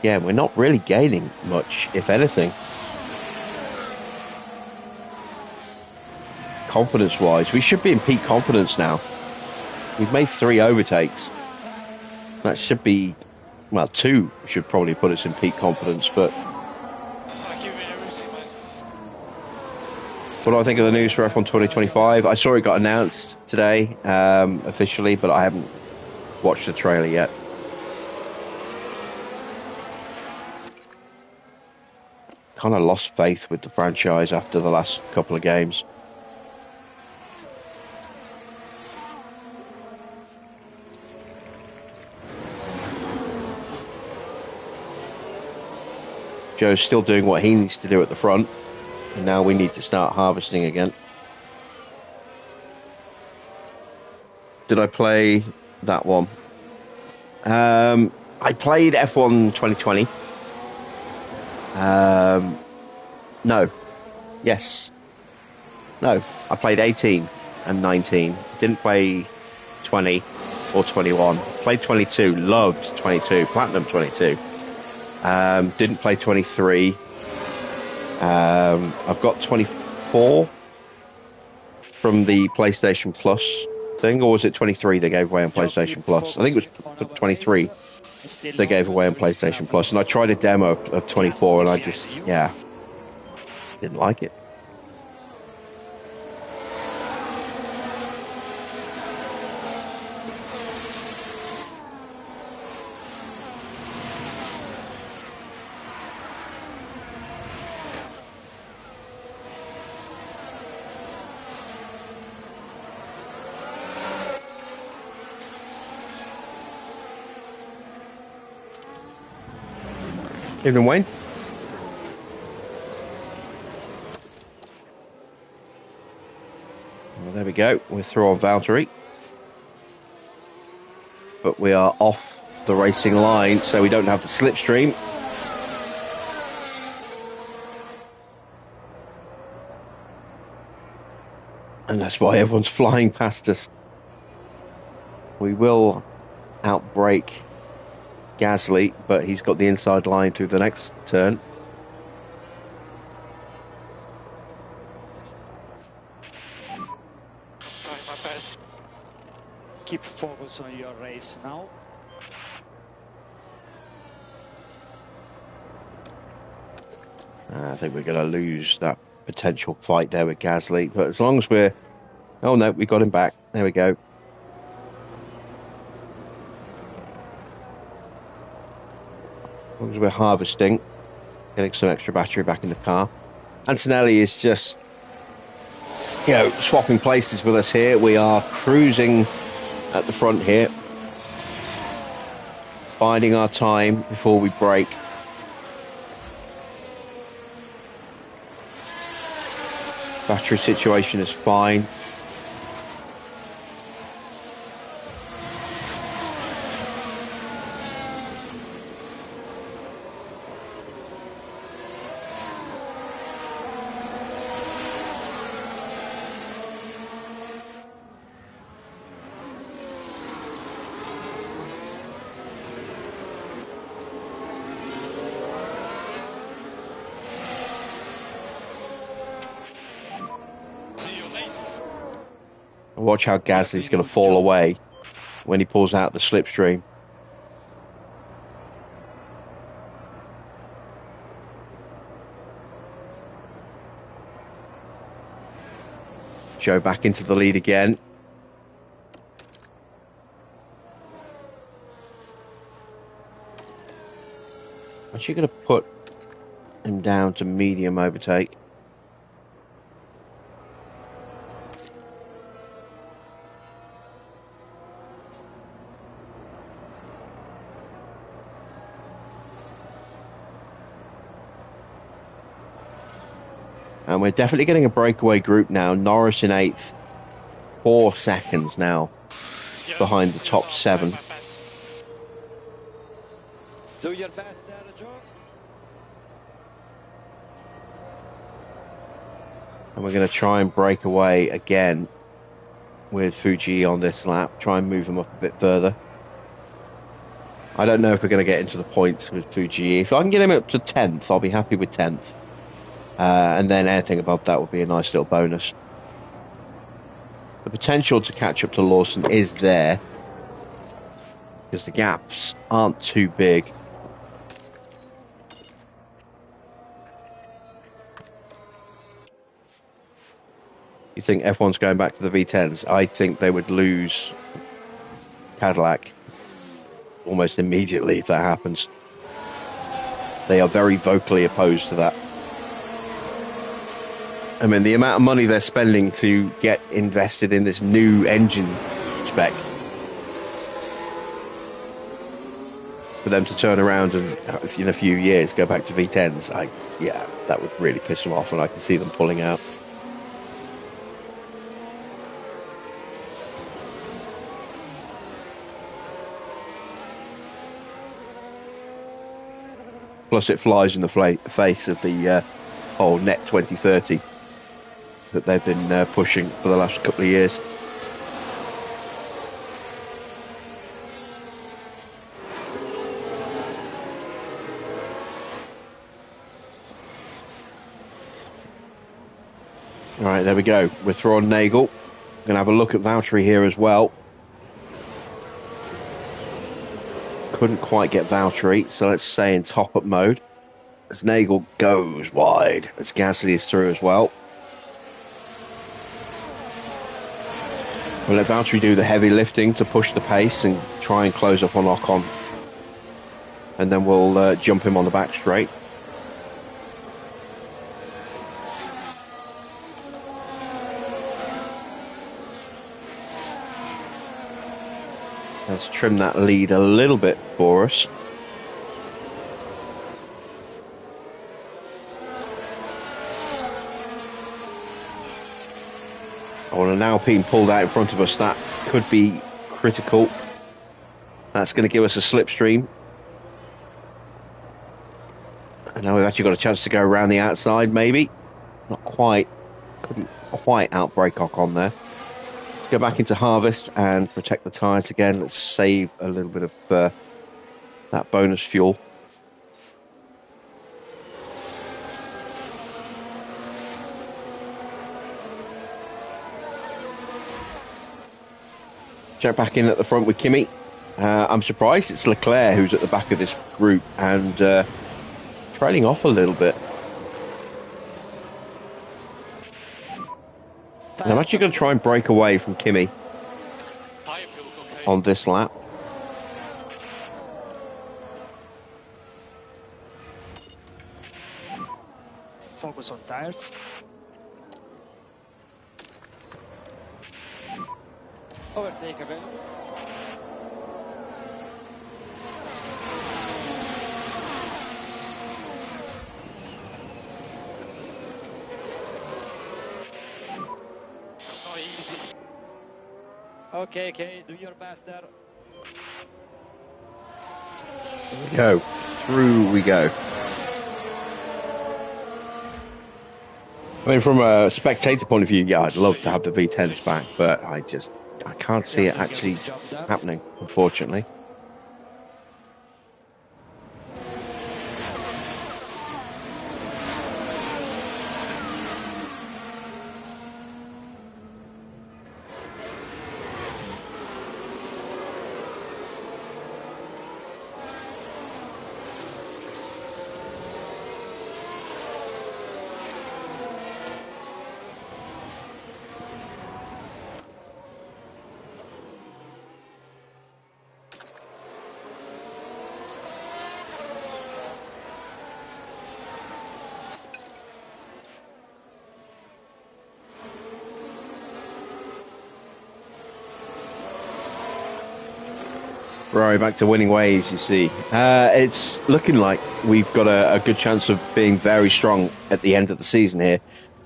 Yeah, we're not really gaining much, if anything. Confidence-wise, we should be in peak confidence now. We've made 3 overtakes. That should be, well, 2 should probably put us in peak confidence, but... What do I think of the news for F1 2025? I saw it got announced today, officially, but I haven't watched the trailer yet. Kind of lost faith with the franchise after the last couple of games. Joe's still doing what he needs to do at the front, and now we need to start harvesting again. Did I play that one? I played F1 2020. No. Yes. No. I played 18 and 19. Didn't play 20 or 21. Played 22. Loved 22. Platinum 22. Didn't play 23. I've got 24 from the PlayStation Plus thing, or was it 23 they gave away on PlayStation Plus? I think it was 23 they gave away on PlayStation Plus, and I tried a demo of 24 and I just didn't like it. Evening, Wayne. Well, there we go. We're through on Valtteri. But we are off the racing line, so we don't have the slipstream. And that's why everyone's flying past us. We will outbrake Gasly, but he's got the inside line through the next turn. Try my best. Keep focus on your race now. I think we're going to lose that potential fight there with Gasly, but as long as we're... Oh no, we got him back. There we go. As long as we're harvesting, getting some extra battery back in the car. Antonelli is just, you know, swapping places with us here. We are cruising at the front here, biding our time before we brake. Battery situation is fine. Watch how Gasly's going to fall away when he pulls out the slipstream. Joe back into the lead again. I'm actually going to put him down to medium overtake. And we're definitely getting a breakaway group now. Norris in 8th. 4 seconds now behind the top 7. Do your best there, Joe. And we're going to try and break away again with Fuji on this lap. Try and move him up a bit further. I don't know if we're going to get into the points with Fuji. If I can get him up to 10th, I'll be happy with 10th. And then anything above that would be a nice little bonus. The potential to catch up to Lawson is there, because the gaps aren't too big. You think F1's going back to the V10s? I think they would lose Cadillac almost immediately if that happens. They are very vocally opposed to that. I mean, the amount of money they're spending to get invested in this new engine spec, for them to turn around and in a few years go back to V10s, yeah, that would really piss them off, and I can see them pulling out. Plus, it flies in the face of the whole net 2030 that they've been pushing for the last couple of years. All right, there we go. We're through on Nagel. We're going to have a look at Valtteri here as well. Couldn't quite get Valtteri, so let's stay in top-up mode. As Nagel goes wide, as Gasly is through as well. We'll let Valtteri do the heavy lifting to push the pace and try and close up on Ocon. And then we'll jump him on the back straight. Let's trim that lead a little bit for us. Oh, and an Alpine pulled out in front of us. That could be critical. That's going to give us a slipstream. And now we've actually got a chance to go around the outside, maybe. Not quite. Couldn't quite outbrake Ocon there. Let's go back into harvest and protect the tyres again. Let's save a little bit of that bonus fuel. Check back in at the front with Kimi. I'm surprised it's Leclerc who's at the back of this group and trailing off a little bit. And I'm actually going to try and break away from Kimi on this lap. Focus on tires. Overtake available. It's not easy. Okay, do your best there. There we go. Through we go. I mean, from a spectator point of view, yeah, I'd love to have the V10s back, but I can't see it actually happening, unfortunately. Ferrari back to winning ways, you see. It's looking like we've got a good chance of being very strong at the end of the season here.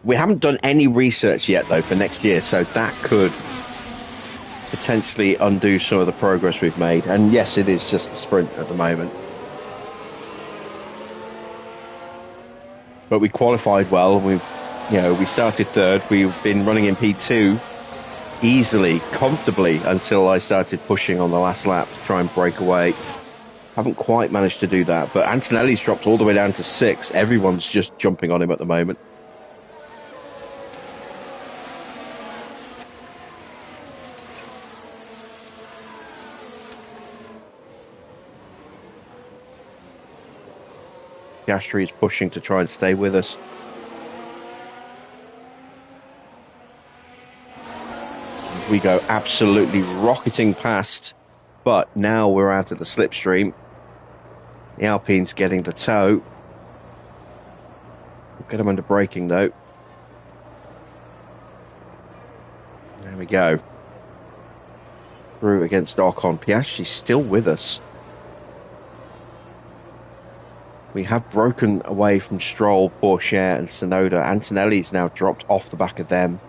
We haven't done any research yet, though, for next year, so that could potentially undo some of the progress we've made. And yes, it is just the sprint at the moment. But we qualified well. We started third. We've been running in P2 easily, comfortably, until I started pushing on the last lap to try and break away. Haven't quite managed to do that, but Antonelli's dropped all the way down to 6. Everyone's just jumping on him at the moment. Piastri is pushing to try and stay with us. We go absolutely rocketing past, but now we're out of the slipstream. The Alpine's getting the tow. We'll get them under braking though. There we go. Through against Ocon. Piastri's still with us. We have broken away from Stroll, Pourchaire and Tsunoda. Antonelli's now dropped off the back of them.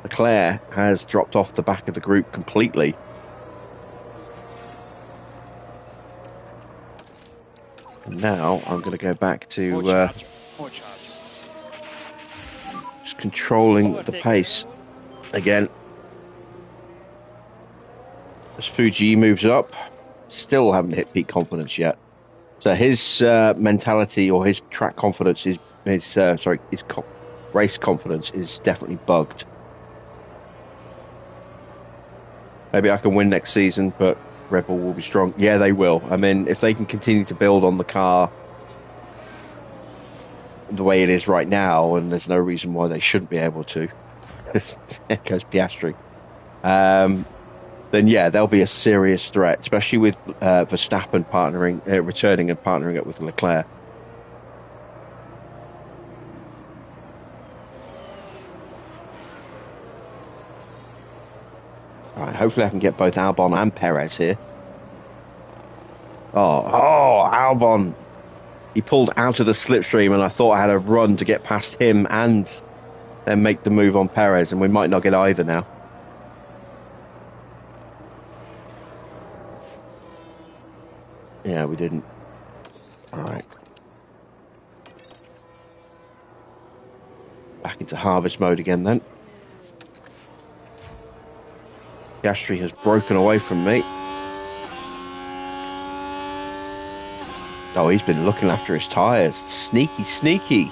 Leclerc has dropped off the back of the group completely. And now I'm going to go back to just controlling the pace again. As Fuji moves up, still haven't hit peak confidence yet. So his mentality or his track confidence is his race confidence is definitely bugged. Maybe I can win next season, but Red Bull will be strong. Yeah, they will. I mean, if they can continue to build on the car the way it is right now, and there's no reason why they shouldn't be able to. There goes Piastri. Then yeah, they'll be a serious threat, especially with Verstappen returning and partnering up with Leclerc. Right, hopefully I can get both Albon and Perez here. Oh, Albon. He pulled out of the slipstream and I thought I had a run to get past him and then make the move on Perez, and we might not get either now. Yeah, we didn't. All right. Back into harvest mode again then. Piastri has broken away from me. Oh, he's been looking after his tyres. Sneaky, sneaky.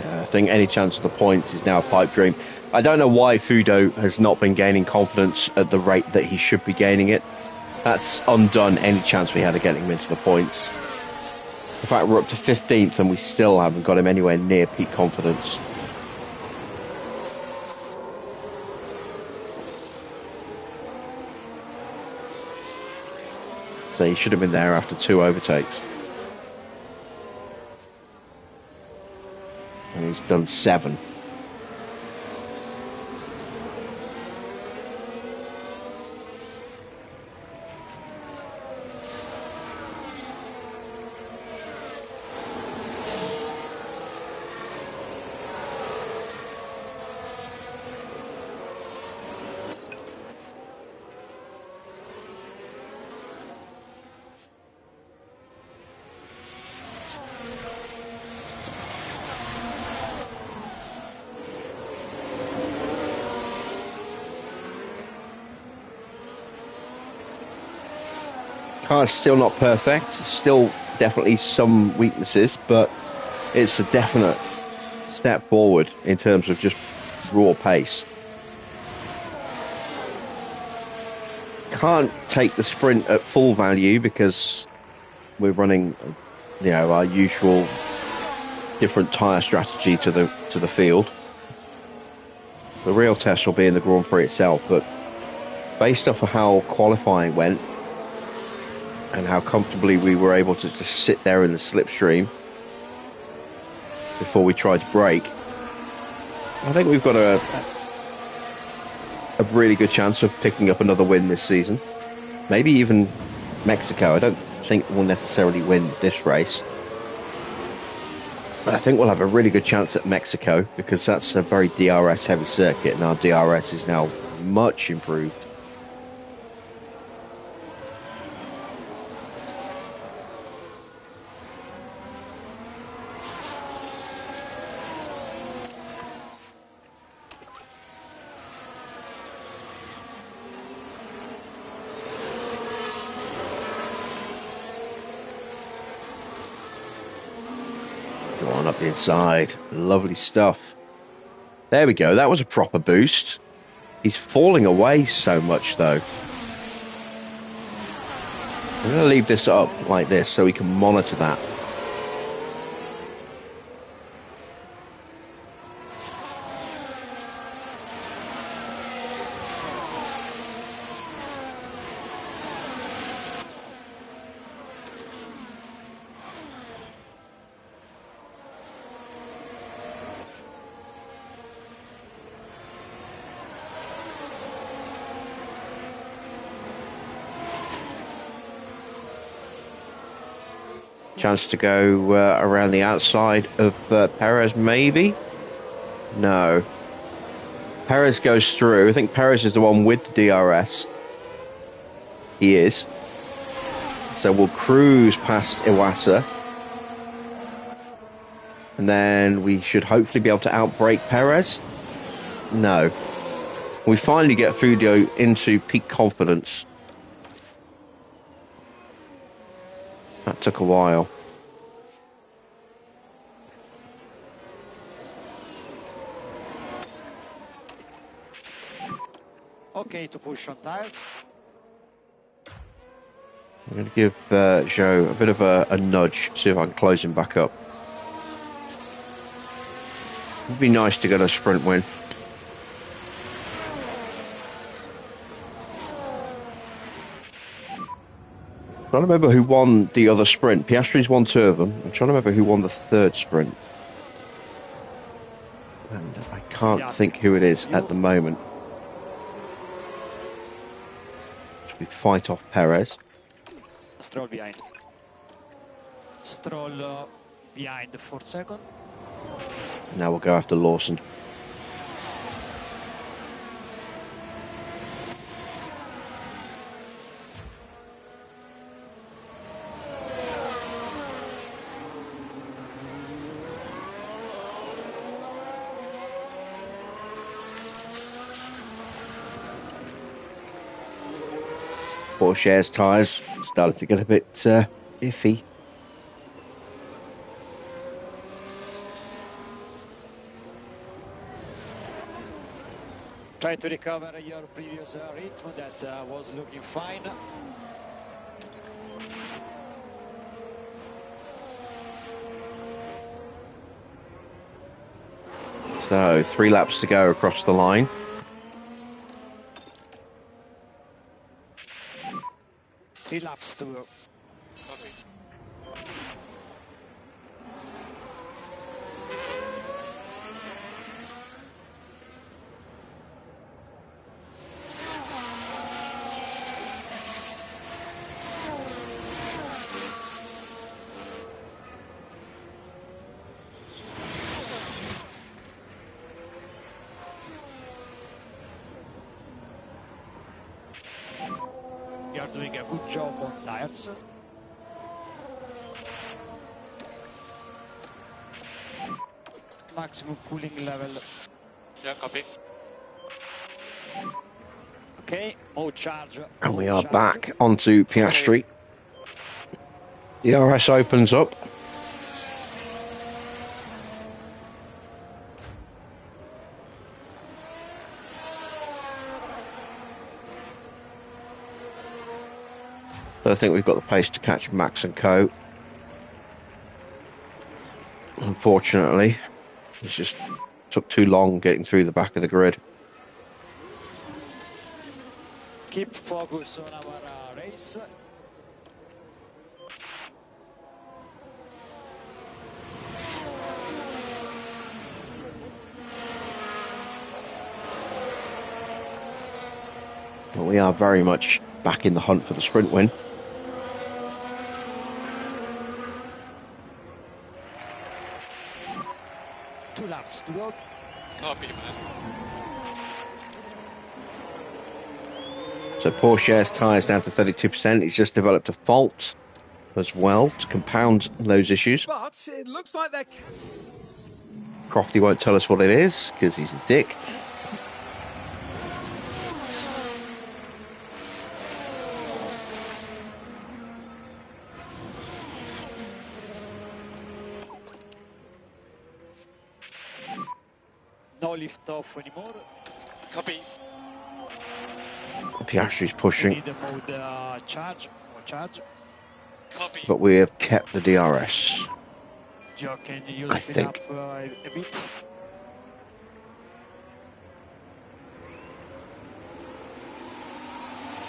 I think any chance of the points is now a pipe dream. I don't know why Fudo has not been gaining confidence at the rate that he should be gaining it. That's undone any chance we had of getting him into the points. In fact, we're up to 15th and we still haven't got him anywhere near peak confidence. So he should have been there after 2 overtakes. And he's done 7. Car's still not perfect, still definitely some weaknesses, but it's a definite step forward in terms of just raw pace. Can't take the sprint at full value because we're running, you know, our usual different tyre strategy to the field. The real test will be in the Grand Prix itself, but based off of how qualifying went and how comfortably we were able to just sit there in the slipstream before we tried to brake, I think we've got a really good chance of picking up another win this season. Maybe even Mexico. I don't think we'll necessarily win this race, but I think we'll have a really good chance at Mexico because that's a very DRS heavy circuit and our DRS is now much improved. Up the inside, lovely stuff. There we go, that was a proper boost. He's falling away so much though. I'm going to leave this up like this so we can monitor that. Chance to go around the outside of Perez, maybe? No. Perez goes through. I think Perez is the one with the DRS. He is. So we'll cruise past Iwasa. And then we should hopefully be able to outbrake Perez. No. We finally get Fudio into peak confidence. That took a while. Okay to push on tires. I'm going to give Zhou a bit of a nudge, see if I can close him back up. It'd be nice to get a sprint win. I'm trying to remember who won the other sprint. Piastri's won 2 of them. I'm trying to remember who won the 3rd sprint. And I can't think who it is at the moment. Should we fight off Perez? Stroll behind. Stroll behind for second. Now we'll go after Lawson. Porsche's tyres started to get a bit iffy. Try to recover your previous rhythm that was looking fine. So 3 laps to go across the line. Three laps to go. You are doing a good job on tires. Maximum cooling level. Yeah, copy. Okay, mode charge. And we are back onto Piastri. The RS opens up. So I think we've got the pace to catch Max and Co. Unfortunately, it just took too long getting through the back of the grid. Keep focus on our race. But we are very much back in the hunt for the sprint win. Two laps to go. Copy, man. So Porsche's tyres down to 32%. He's just developed a fault as well to compound those issues. But it looks like they're... Crofty won't tell us what it is because he's a dick. No lift off anymore. Copy. Piastri's We pushing, need a mode charge. Mode charge. Copy. but we have kept the DRS. Joe, can you I speed think. up a bit?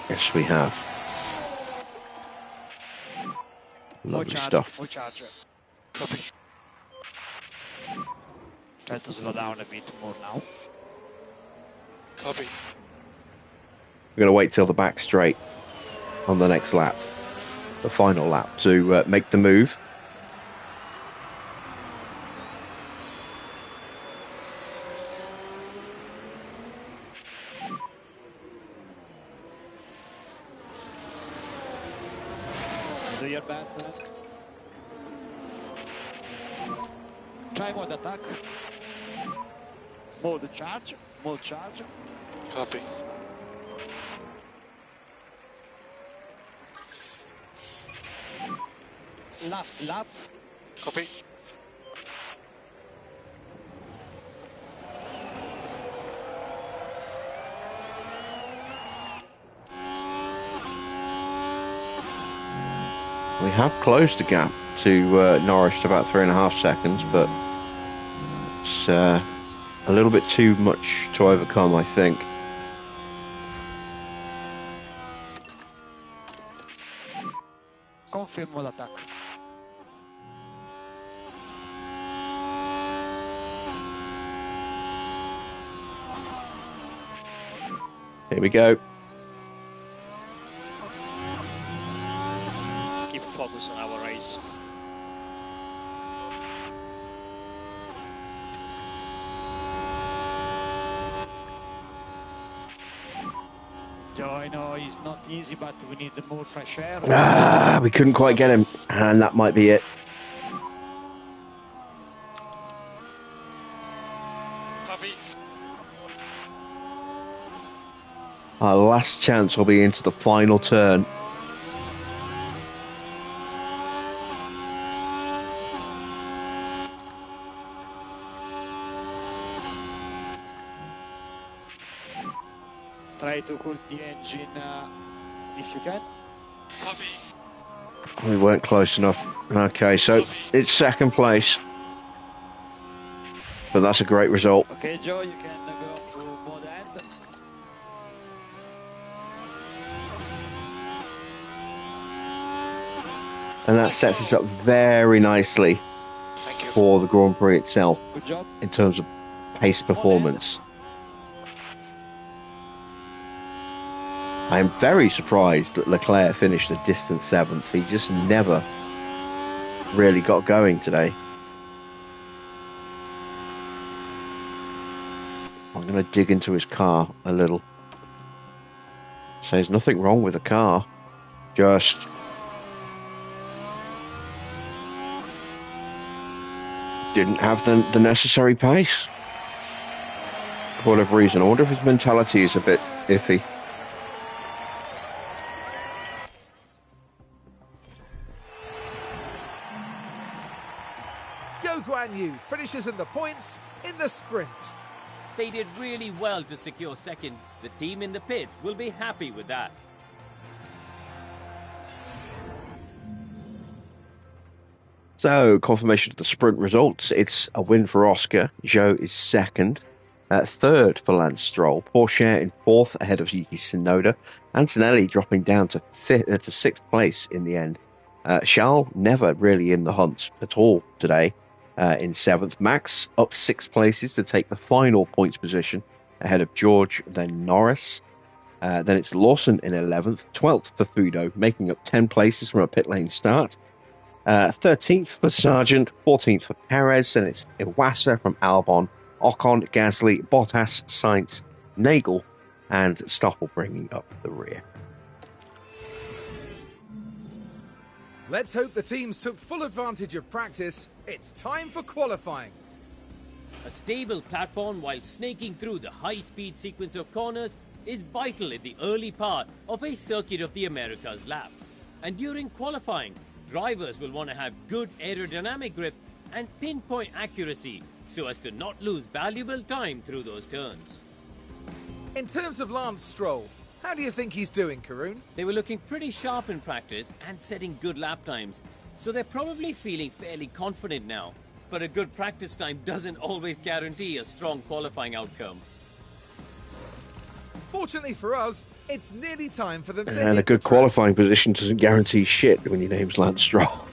Yes, we have. Mode Lovely charge. stuff. Mode charge. Copy. Try to slow down a bit more now. Copy. We're going to wait till the back straight on the next lap, the final lap, to make the move. Do your best, man. Try mode attack. Mode charge. Small charge. Copy. Last lap. Copy. We have closed the gap to Norris to about 3.5 seconds, but it's a little bit too much to overcome, I think. Confirmo l'attacco. Here we go. Keep focus on our race. Joe, I know it's not easy, but we need more fresh air. Ah, we couldn't quite get him, and that might be it. Copy. Our last chance will be into the final turn. Try to cool the engine if you can. Copy. We weren't close enough. Okay, so it's second place, but that's a great result. Okay, Joe, you can go to mode end. And that sets us up very nicely Thank you. for the Grand Prix itself Good job. in terms of pace performance. I am very surprised that Leclerc finished a distant 7th. He just never really got going today. I'm going to dig into his car a little. So there's nothing wrong with the car. Just didn't have the necessary pace. For whatever reason. I wonder if his mentality is a bit iffy. Guan Yu finishes in the points in the sprint. They did really well to secure second. The team in the pits will be happy with that. So, confirmation of the sprint results. It's a win for Oscar. Zhou is second. Third for Lance Stroll. Pourchaire in fourth ahead of Yuki Tsunoda. Antonelli dropping down to sixth place in the end. Charles never really in the hunt at all today. In seventh, Max up 6 places to take the final points position ahead of George, then Norris. Then it's Lawson in 11th, 12th for Fudo, making up 10 places from a pit lane start. 13th for Sargent, 14th for Perez, then it's Iwasa from Albon, Ocon, Gasly, Bottas, Sainz, Nagel, and Stoffel bringing up the rear. Let's hope the teams took full advantage of practice. It's time for qualifying. A stable platform while snaking through the high-speed sequence of corners is vital in the early part of a Circuit of the Americas lap. And during qualifying, drivers will want to have good aerodynamic grip and pinpoint accuracy so as to not lose valuable time through those turns. In terms of Lance Stroll, how do you think he's doing, Karun? They were looking pretty sharp in practice and setting good lap times, so they're probably feeling fairly confident now. But a good practice time doesn't always guarantee a strong qualifying outcome. Fortunately for us, it's nearly time for them to And a good qualifying position doesn't guarantee shit when your name's Lance Stroll.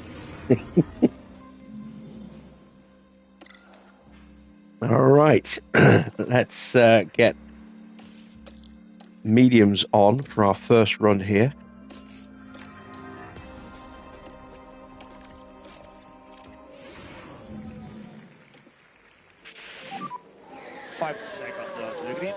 All right, let's get mediums on for our first run here. Five seconds to the green.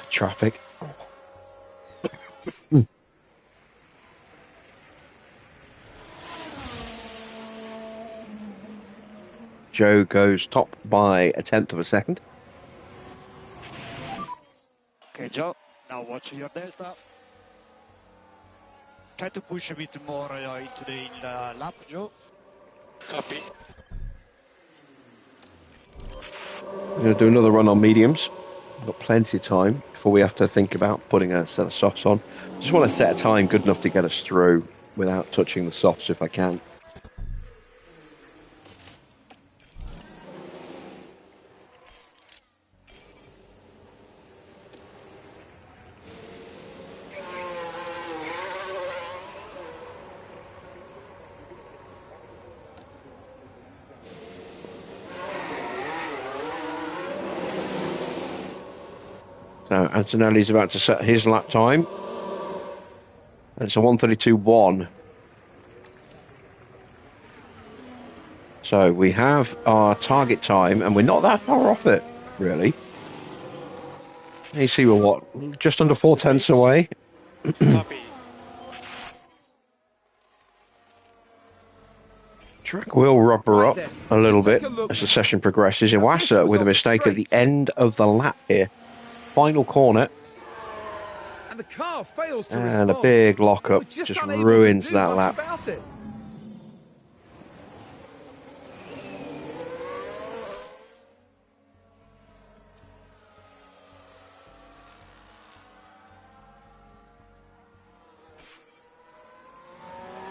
Traffic. Joe goes top by 1/10 of a second. Okay, Joe, now watch your delta. Try to push a bit more into the lap, Joe. Copy. We're going to do another run on mediums. We've got plenty of time before we have to think about putting a set of softs on. Just want to set a time good enough to get us through without touching the softs if I can. So Antonelli's about to set his lap time. And it's a 1:32.1. So we have our target time, and we're not that far off it, really. You see, we're what? Just under 4/10 away. Copy. Track will rubber Right up then, a little let's bit take a look as the now. session progresses. Now, this Iwasa was with a on the mistake at the straight. end of the lap here. Final corner. And the car fails to And respond. a big They lockup were just just unable ruins to do that much lap. about it.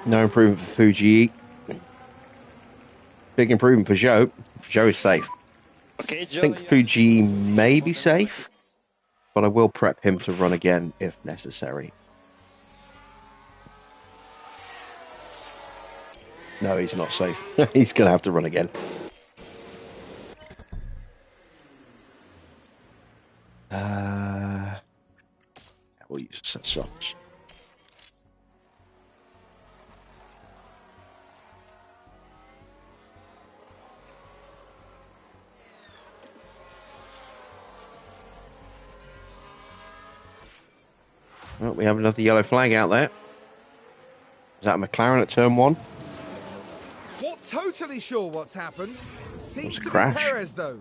No improvement for Fuji. Big improvement for Zhou. Zhou is safe. Okay, Joe. I think Fuji may be safe, but I will prep him to run again if necessary. No, he's not safe. He's going to have to run again. We'll use set softs. Well, we have another yellow flag out there. Is that a McLaren at turn 1? Not totally sure what's happened. It seems a to crash. be Perez, though.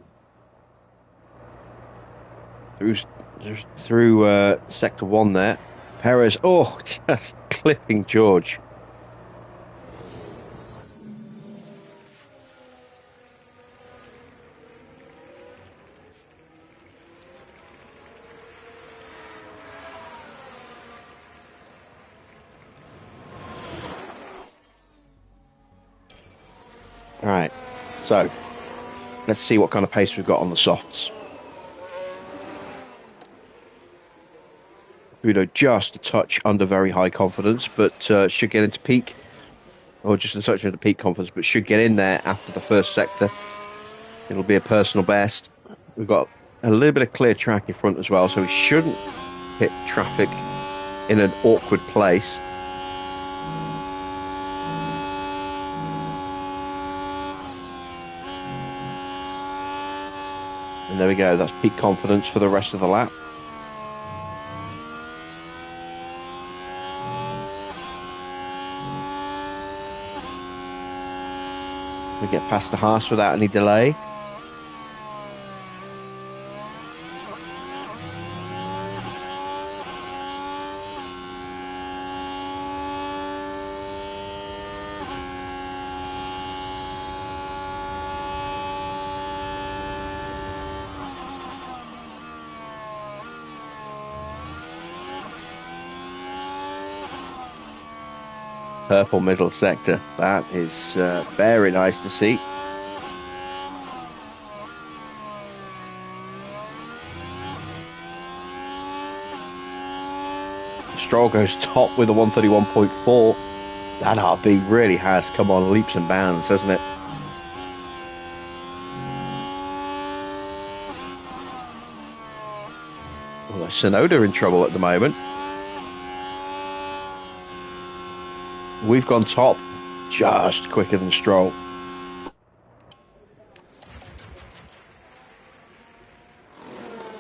Through sector 1 there. Perez, just clipping George. All right, so let's see what kind of pace we've got on the softs. Udo just a touch under very high confidence, but should get into peak, or just a touch under peak confidence, but should get in there after the first sector. It'll be a personal best. We've got a little bit of clear track in front as well, so we shouldn't hit traffic in an awkward place. And there we go, that's peak confidence for the rest of the lap. We get past the Haas without any delay. Purple middle sector. That is very nice to see. Stroll goes top with a 131.4. That RB really has come on leaps and bounds, hasn't it? Well, Sonoda in trouble at the moment. We've gone top just quicker than Stroll.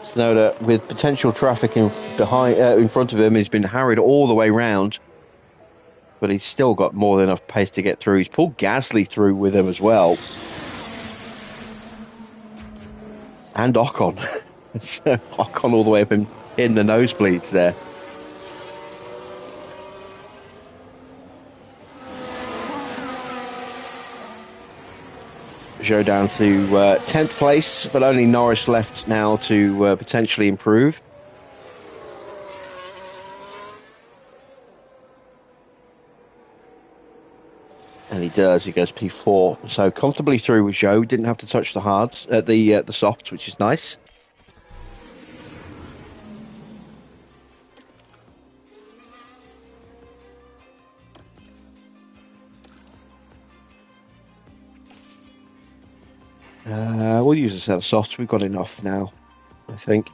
Tsunoda, with potential traffic in front of him, he's been harried all the way round, but he's still got more than enough pace to get through. He's pulled Gasly through with him as well, and Ocon. So Ocon all the way up in the nosebleeds there. Zhou down to 10th place, but only Norris left now to potentially improve. And he does. He goes P4, so comfortably through with Zhou. Didn't have to touch the hards, the softs, which is nice. We'll use a set of softs. We've got enough now, I think.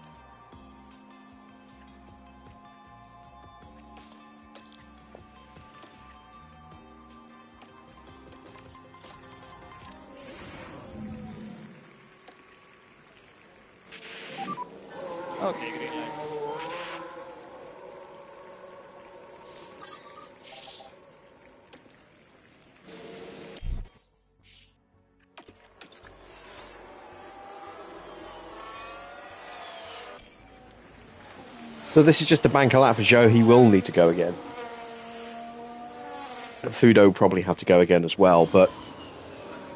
Okay, green light. So this is just a bank a lap for Zhou. He will need to go again. Fudo probably have to go again as well, but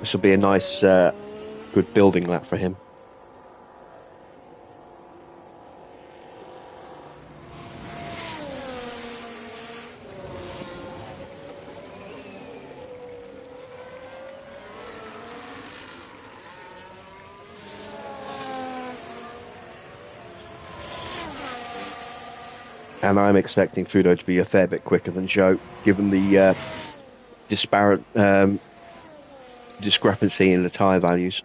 this will be a nice, good building lap for him. And I'm expecting Fudo to be a fair bit quicker than Zhou, given the disparate discrepancy in the tyre values.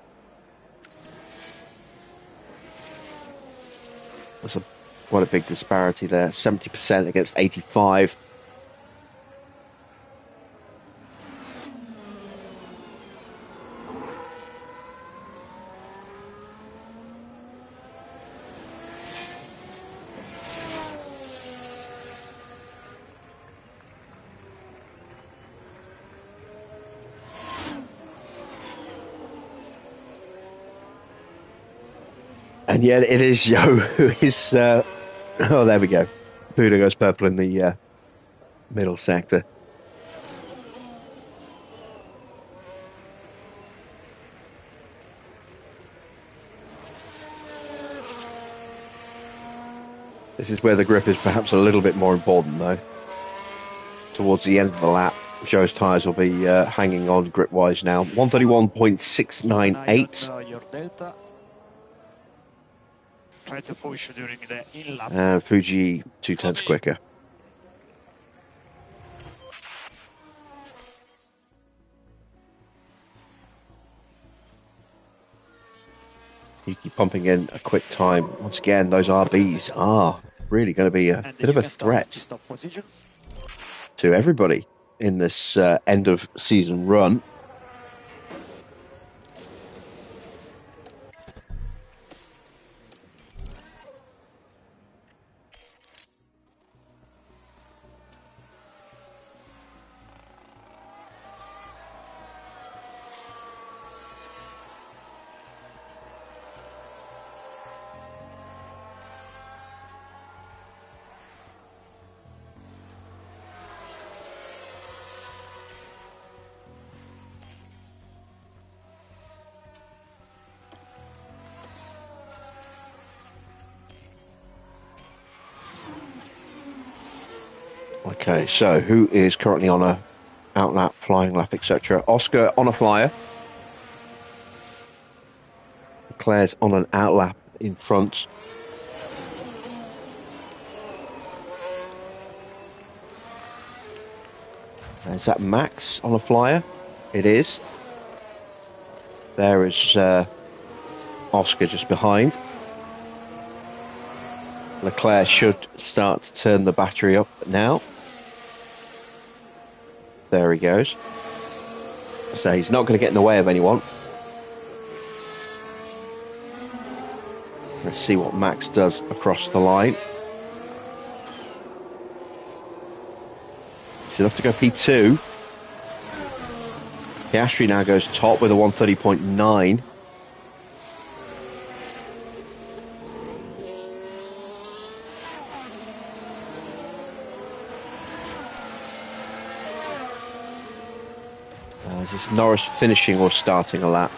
That's quite a big disparity there. 70% against 85%. And yet it is Zhou who is... oh, there we go. Fudo goes purple in the middle sector. This is where the grip is perhaps a little bit more important, though. Towards the end of the lap, Zhou's tyres will be hanging on grip-wise now. 131.698. Your delta. Try to push during the in-lap. And Fuji 2/10 quicker. Yuki pumping in a quick time. Once again, those RBs are really going to be a bit of a threat to everybody in this end of season run. Okay, so who is currently on a outlap, flying lap, etc.? Oscar on a flyer. Claire's on an outlap in front. Is that Max on a flyer? It is. There is Oscar just behind. Leclerc should start to turn the battery up now. There he goes. So he's not going to get in the way of anyone. Let's see what Max does across the line. It's enough to go P2. Piastri now goes top with a 130.9. Is this Norris finishing or starting a lap?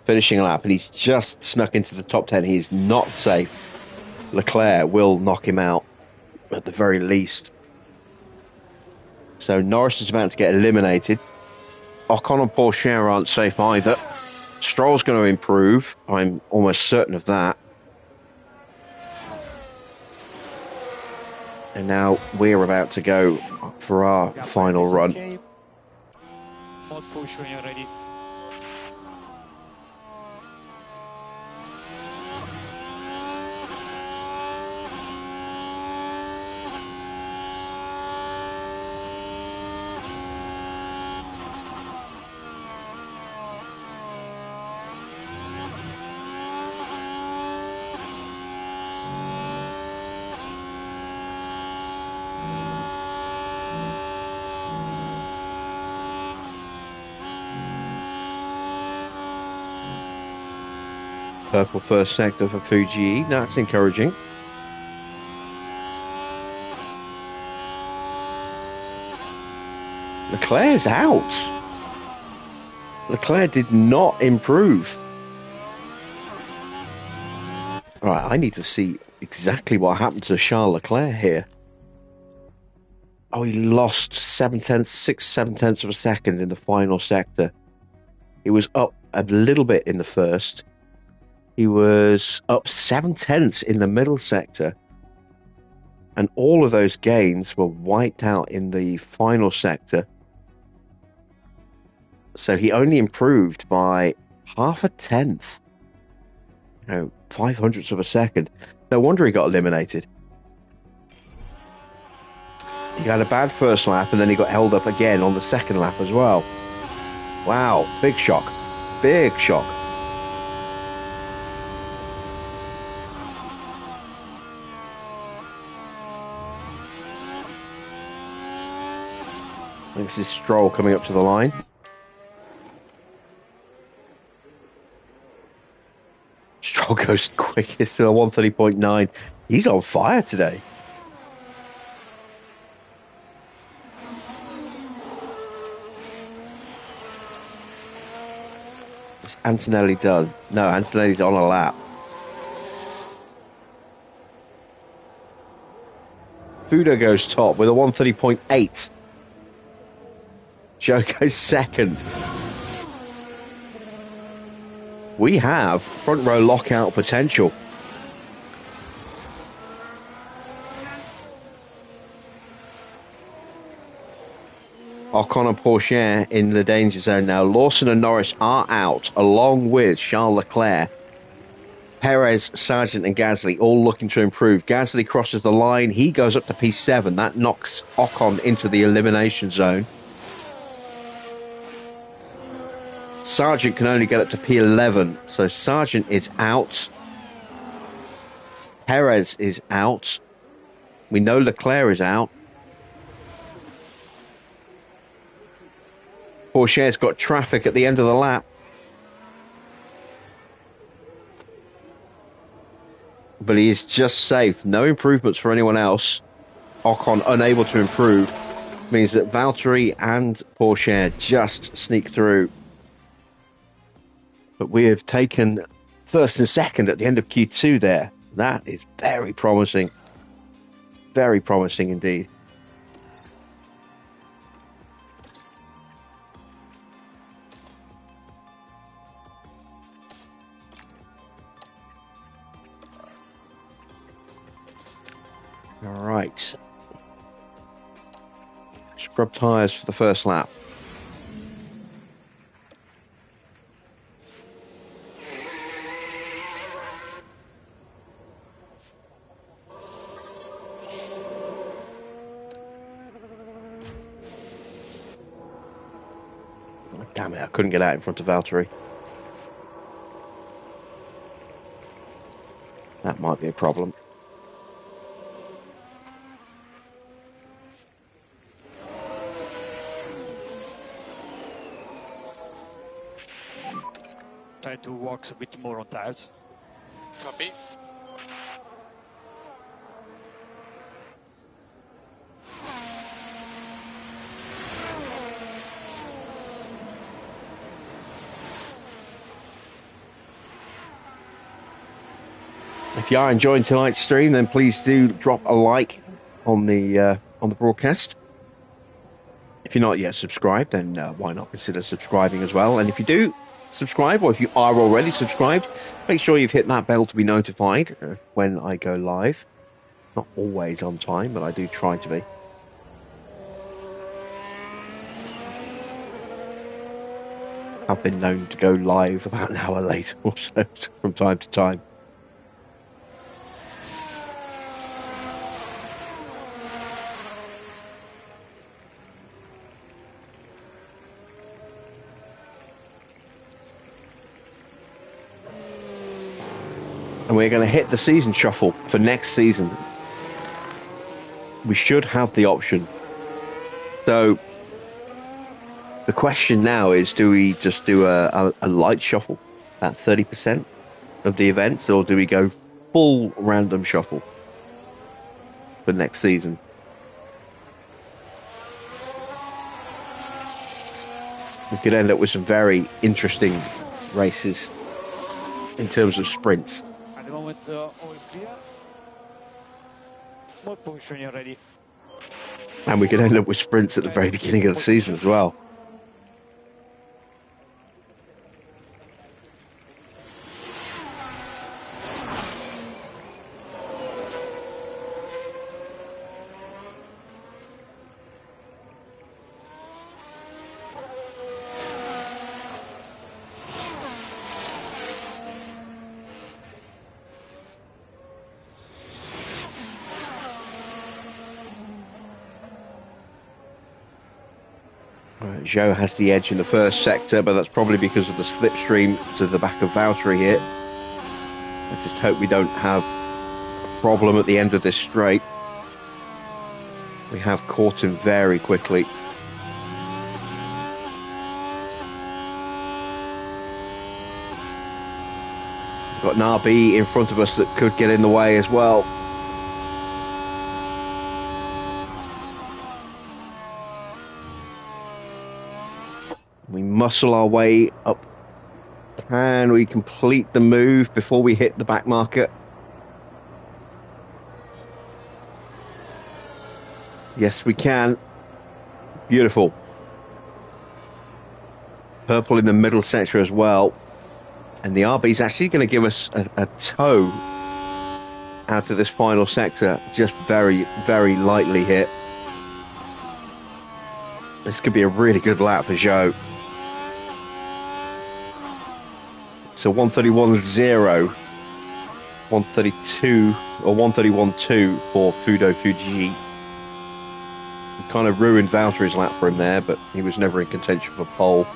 Finishing a lap, and he's just snuck into the top 10. He is not safe. Leclerc will knock him out at the very least. So Norris is about to get eliminated. Ocon and Pourchaire aren't safe either. Stroll's going to improve. I'm almost certain of that. And now we're about to go for our final run. Okay. More push when you're ready. Purple first sector for Fuji. That's encouraging. Leclerc's out. Leclerc did not improve. All right, I need to see exactly what happened to Charles Leclerc here. Oh, he lost 6, 7 tenths of a second in the final sector. He was up a little bit in the first. He was up 7 tenths in the middle sector. And all of those gains were wiped out in the final sector. So he only improved by half a tenth. 5/100ths of a second. No wonder he got eliminated. He had a bad first lap and then he got held up again on the second lap as well. Wow, big shock. Big shock. This is Stroll coming up to the line. Stroll goes quickest to a 130.9. He's on fire today. Is Antonelli done? No, Antonelli's on a lap. Fuda goes top with a 130.8. Joe goes second. We have front row lockout potential. Ocon and Pourchaire in the danger zone now. Lawson and Norris are out, along with Charles Leclerc. Perez, Sargent and Gasly all looking to improve. Gasly crosses the line. He goes up to P7. That knocks Ocon into the elimination zone. Sargent can only get up to P11, so Sargent is out. Perez is out. We know Leclerc is out. Pourchaire's got traffic at the end of the lap. But he is just safe. No improvements for anyone else. Ocon unable to improve. Means that Valtteri and Pourchaire just sneak through. But we have taken first and second at the end of Q2 there. That is very promising. Very promising indeed. All right. Scrub tyres for the first lap. Damn it, I couldn't get out in front of Valtteri. That might be a problem. Try to walk a bit more on tires. Copy. If you are enjoying tonight's stream, then please do drop a like on the broadcast. If you're not yet subscribed, then why not consider subscribing as well? And if you do subscribe, or if you are already subscribed, make sure you've hit that bell to be notified when I go live. Not always on time, but I do try to be. I've been known to go live about an hour late or so from time to time. And we're going to hit the season shuffle for next season. We should have the option. So the question now is, do we just do a light shuffle at 30% of the events, or do we go full random shuffle for next season? We could end up with some very interesting races in terms of sprints. At the moment, all clear. More push when you're ready. And we could end up with sprints at the very beginning of the season as well. Joe has the edge in the first sector, but that's probably because of the slipstream to the back of Valtteri here. Let's just hope we don't have a problem at the end of this straight. We have caught him very quickly. We've got an RB in front of us that could get in the way as well. We muscle our way up. Can we complete the move before we hit the back marker? Yes, we can. Beautiful. Purple in the middle sector as well. And the RB is actually going to give us a toe out of this final sector. Just very, very lightly hit. This could be a really good lap for Joe. So 131.0, 132 or 131.2 for Fudo Fuji. We kind of ruined Valtteri's lap for him there, but he was never in contention for pole.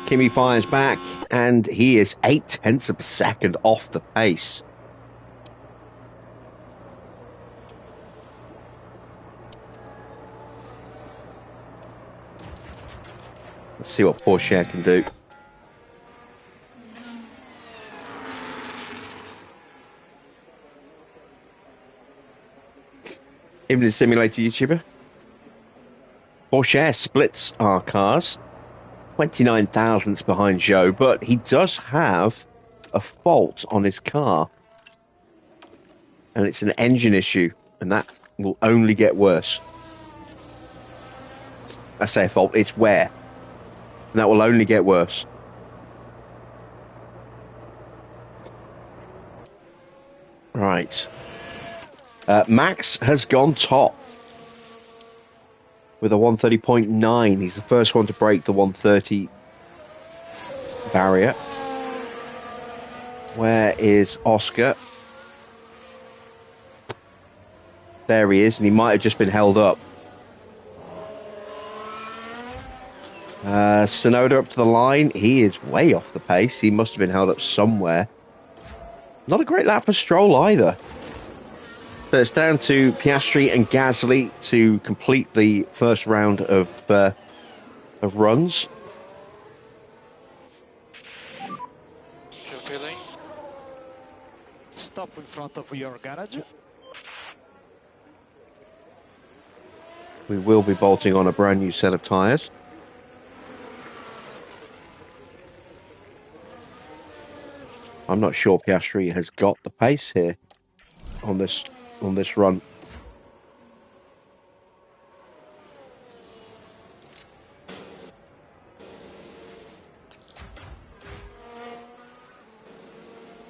Kimi fires back, and he is 0.8 of a second off the pace. Let's see what Porsche can do. Evening Simulator YouTuber. Porsche splits our cars. 29 thousandths behind Joe, but he does have a fault on his car. And it's an engine issue, and that will only get worse. I say a fault, it's wear. And that will only get worse. Right. Max has gone top with a 130.9. He's the first one to break the 130 barrier. Where is Oscar? There he is, and he might have just been held up. Sonoda up to the line. He is way off the pace. He must have been held up somewhere. Not a great lap for Stroll either. So it's down to Piastri and Gasly to complete the first round of runs. Fulfilling. Stop in front of your garage. We will be bolting on a brand new set of tyres. I'm not sure Piastri has got the pace here on this run.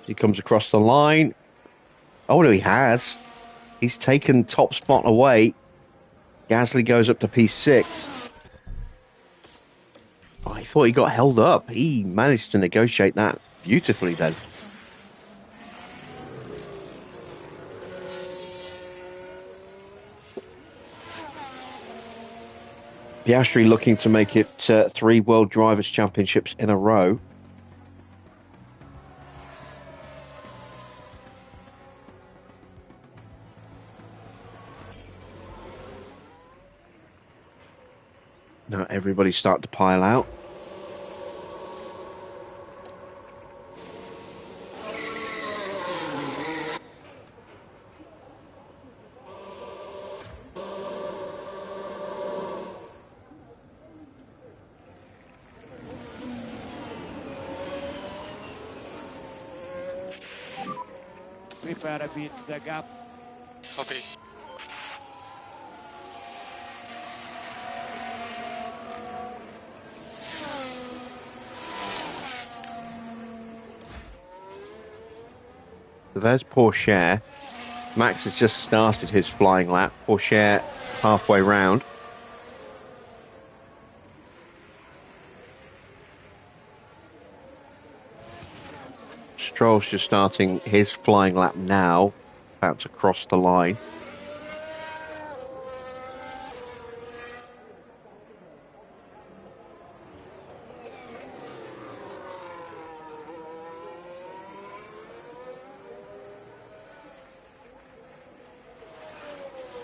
He comes across the line. Oh no, he has. He's taken top spot away. Gasly goes up to P6. Oh, I thought he got held up. He managed to negotiate that beautifully then. Piastri looking to make it 3 World Drivers' Championships in a row. Now everybody's starting to pile out. Prepare a bit the gap. Copy. So there's Porsche. Max has just started his flying lap. Porsche halfway round. Stroll's just starting his flying lap now. About to cross the line.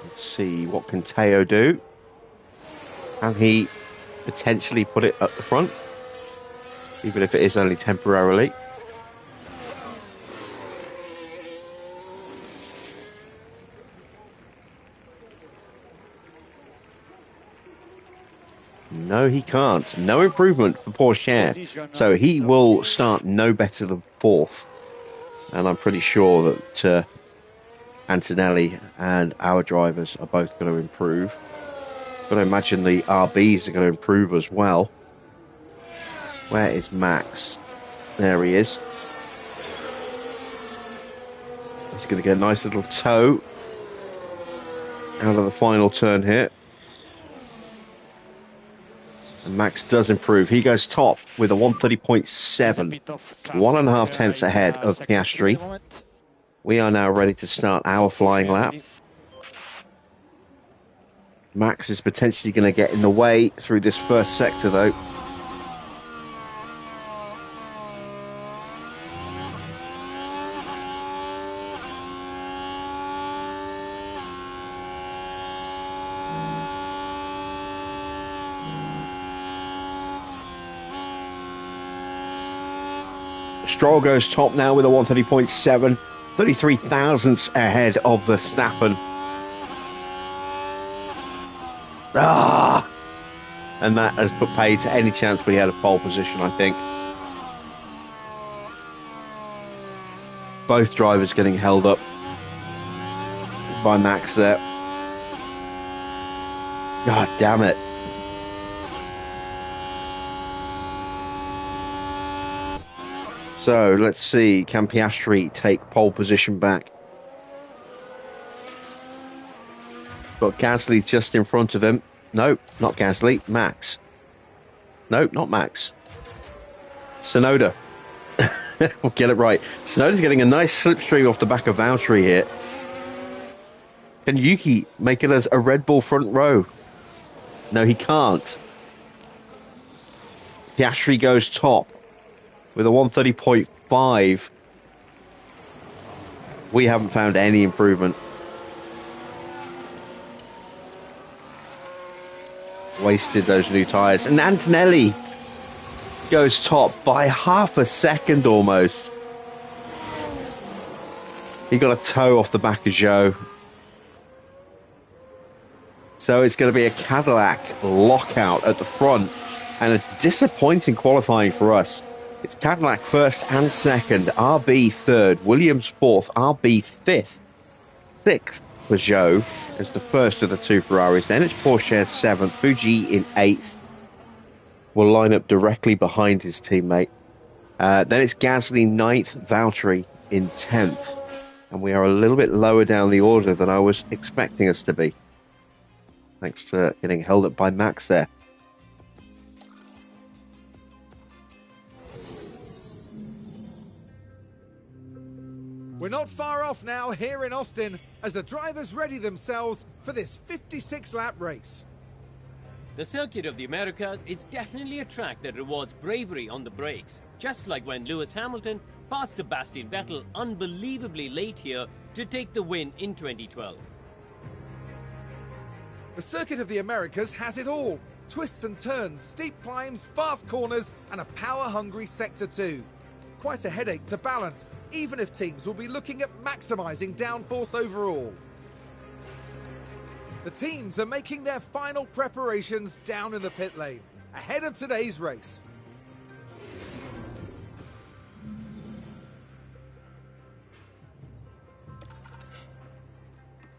Let's see, what can Teo do? Can he potentially put it up the front? Even if it is only temporarily. No, he can't. No improvement for Porsche. So he will start no better than 4th. And I'm pretty sure that Antonelli and our drivers are both going to improve. But I imagine the RBs are going to improve as well. Where is Max? There he is. He's going to get a nice little toe out of the final turn here. And Max does improve. He goes top with a 130.7. 1.5 tenths ahead of Piastri. We are now ready to start our flying lap. Max is potentially going to get in the way through this first sector though. Stroll goes top now with a 130.7, 33 thousandths ahead of Verstappen. And that has put paid to any chance we had a pole position, I think. Both drivers getting held up by Max there. God damn it. So let's see, can Piastri take pole position back? Got Gasly just in front of him. No, not Gasly, Max. No, not Max. Sonoda. We'll get it right. Sonoda's getting a nice slipstream off the back of Valtteri here. Can Yuki make it as a Red Bull front row? No, he can't. Piastri goes top with a 130.5. We haven't found any improvement. Wasted those new tyres. And Antonelli goes top by half a second almost. He got a toe off the back of Joe. So it's going to be a Cadillac lockout at the front and a disappointing qualifying for us. It's Cadillac first and second, RB third, Williams fourth, RB fifth, sixth for Joe as the first of the two Ferraris. Then it's Porsche seventh, Fuji in eighth. Will line up directly behind his teammate. Then it's Gasly ninth, Valtteri in 10th. And we are a little bit lower down the order than I was expecting us to be. Thanks to getting held up by Max there. We're not far off now here in Austin as the drivers ready themselves for this 56-lap race. The Circuit of the Americas is definitely a track that rewards bravery on the brakes, just like when Lewis Hamilton passed Sebastian Vettel unbelievably late here to take the win in 2012. The Circuit of the Americas has it all. Twists and turns, steep climbs, fast corners, and a power-hungry Sector 2. Quite a headache to balance, even if teams will be looking at maximising downforce overall. The teams are making their final preparations down in the pit lane, ahead of today's race.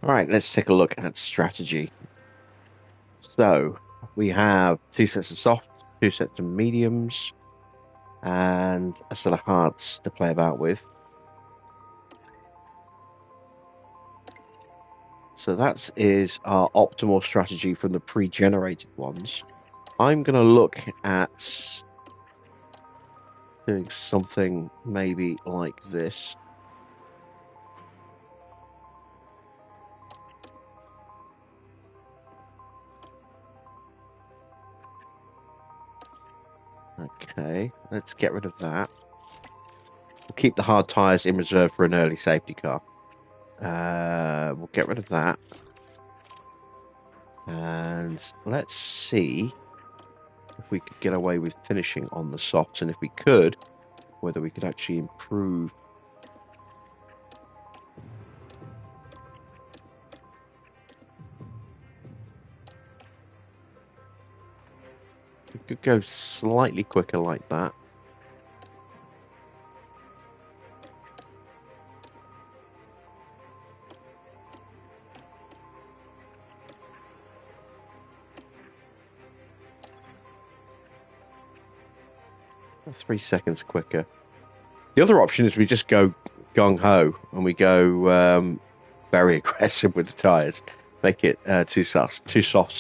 All right, let's take a look at strategy. So we have 2 sets of softs, 2 sets of mediums, and a set of hards to play about with. So that is our optimal strategy from the pre-generated ones. I'm going to look at doing something maybe like this. Okay, let's get rid of that. We'll keep the hard tyres in reserve for an early safety car. We'll get rid of that. And let's see if we could get away with finishing on the softs, and if we could, whether we could actually improve. We could go slightly quicker like that. About 3 seconds quicker. The other option is we just go gung-ho and we go very aggressive with the tyres. Make it 2 softs,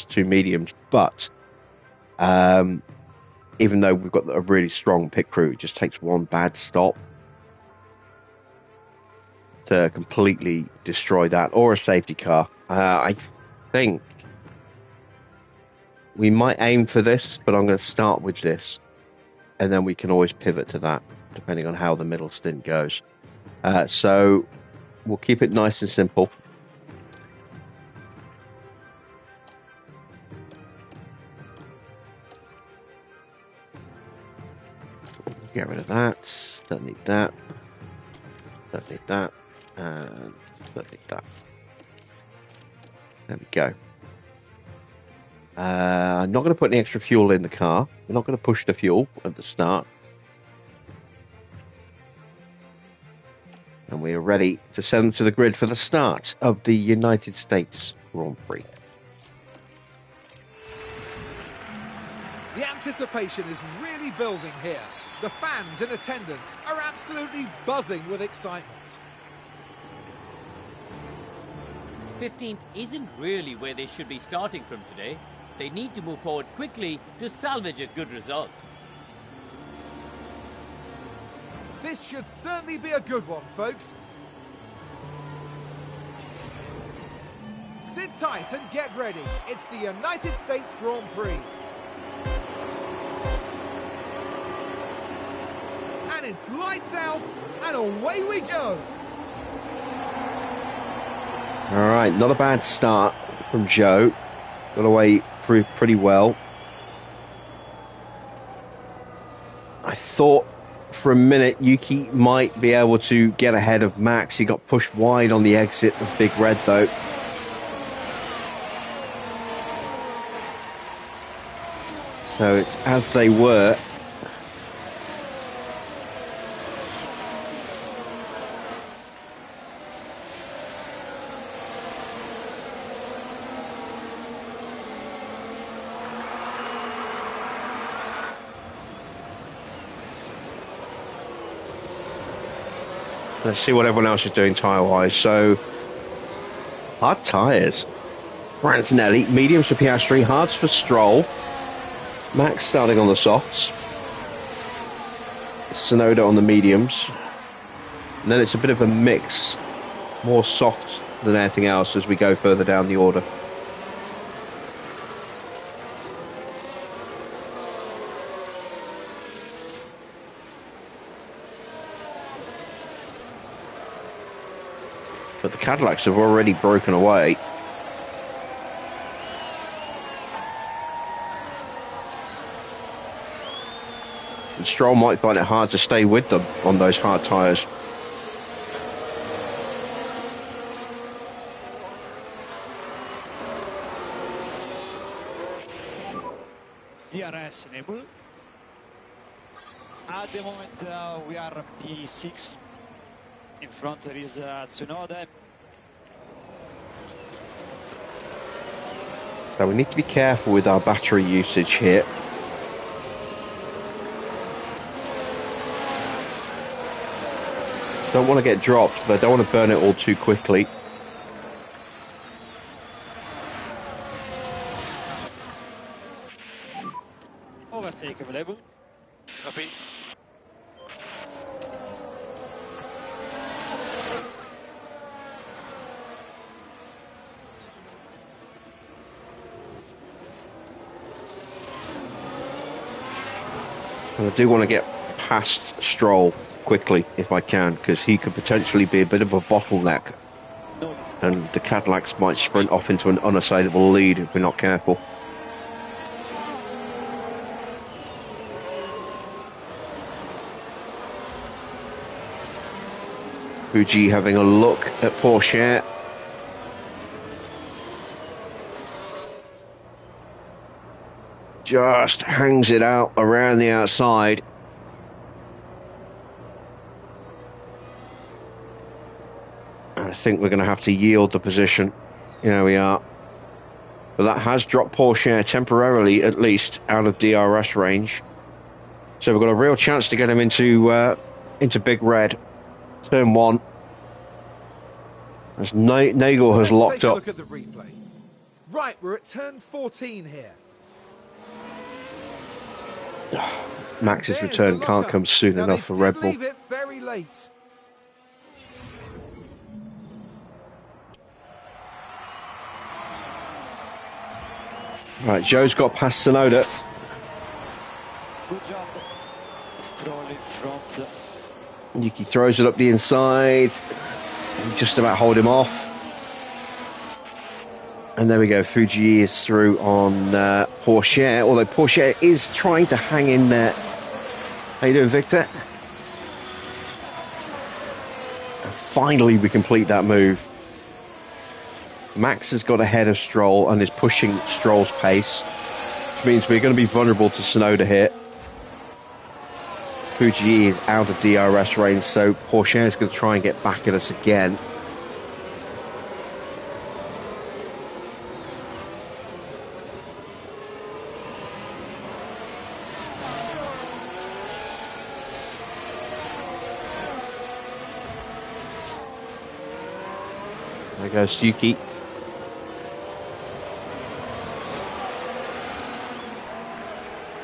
2 mediums, but even though we've got a really strong pit crew, it just takes one bad stop to completely destroy that, or a safety car. I think we might aim for this, but I'm going to start with this, and then we can always pivot to that, depending on how the middle stint goes. So we'll keep it nice and simple. Get rid of that. Don't need that. Don't need that. And don't need that. There we go. I'm not going to put any extra fuel in the car. We're not going to push the fuel at the start. And we are ready to send them to the grid for the start of the United States Grand Prix. The anticipation is really building here. The fans in attendance are absolutely buzzing with excitement. 15th isn't really where they should be starting from today. They need to move forward quickly to salvage a good result. This should certainly be a good one, folks. Sit tight and get ready. It's the United States Grand Prix. And it's lights out and away we go. All right, not a bad start from Joe. Got away pretty well. I thought for a minute Yuki might be able to get ahead of Max. He got pushed wide on the exit of Big Red though. So it's as they were. Let's see what everyone else is doing tyre-wise. So, hard tyres. Rantinelli, mediums for Piastri, hards for Stroll. Max starting on the softs. Tsunoda on the mediums. And then it's a bit of a mix. More soft than anything else as we go further down the order. But the Cadillacs have already broken away. And Stroll might find it hard to stay with them on those hard tyres. DRS enable. At the moment we are P6. In front there is Tsunoda. So we need to be careful with our battery usage here. Don't want to get dropped, but I don't want to burn it all too quickly. Overtake available. Copy. And I do want to get past Stroll quickly if I can, because he could potentially be a bit of a bottleneck. And the Cadillacs might sprint off into an unassailable lead if we're not careful. Fuji having a look at Porsche. Just hangs it out around the outside. I think we're going to have to yield the position. Here we are. But that has dropped Porsche temporarily, at least, out of DRS range. So we've got a real chance to get him into Big Red. Turn 1. As Nagel has locked take a up. look at the replay. Right, we're at turn 14 here. Max's There's return the can't lockup. come soon Now, enough they for did Red Bull. leave it very late. Right, Joe's got past Tsunoda. Good job. Stroll in front. Yuki throws it up the inside. And just about hold him off. And there we go. Fuji is through on Porsche. Although Porsche is trying to hang in there. How you doing, Victor? And finally, we complete that move. Max has got ahead of Stroll and is pushing Stroll's pace, which means we're going to be vulnerable to Tsunoda here. Fuji is out of DRS range, so Porsche is going to try and get back at us again. There goes Yuki.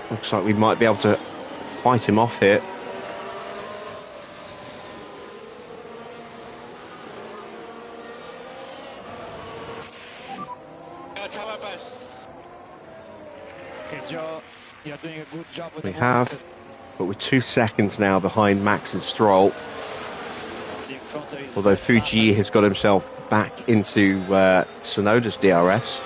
Looks like we might be able to fight him off here. good job with We the have, movement. but we're 2 seconds now behind Max and Stroll. In front of his Although first lap, Fuji has got himself back into Tsunoda's DRS.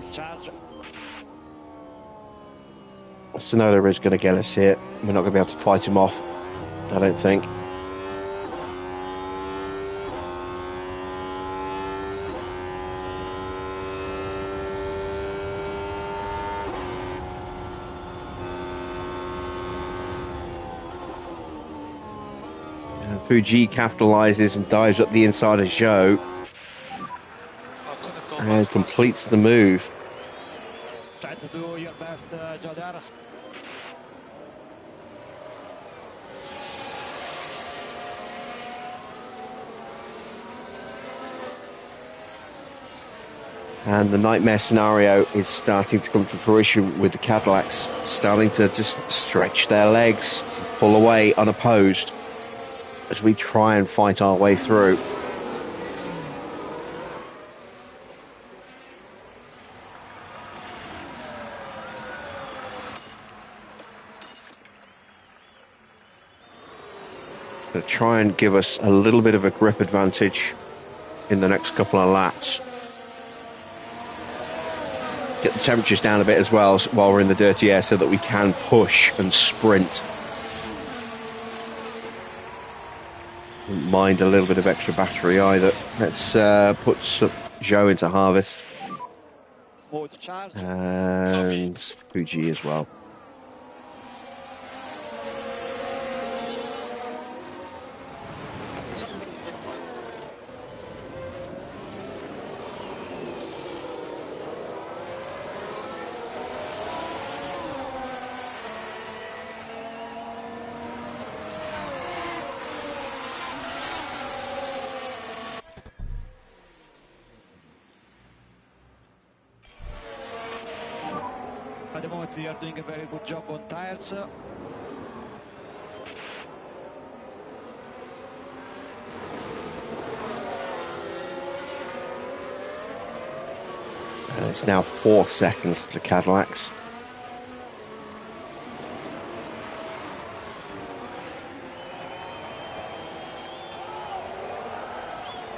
more charge. Tsunoda is going to get us here. We're not going to be able to fight him off, I don't think. And Fuji capitalizes and dives up the inside of Zhou I'm gonna go and back completes the move. Try to do your best, Jodar. And the nightmare scenario is starting to come to fruition with the Cadillacs starting to just stretch their legs, pull away unopposed as we try and fight our way through. To try and give us a little bit of a grip advantage in the next couple of laps. Get the temperatures down a bit as well while we're in the dirty air so that we can push and sprint. Wouldn't mind a little bit of extra battery either. Let's put Zhou into harvest Mode charge. and Fuji as well. At the moment, we are doing a very good job on tires. And it's now 4 seconds to the Cadillacs.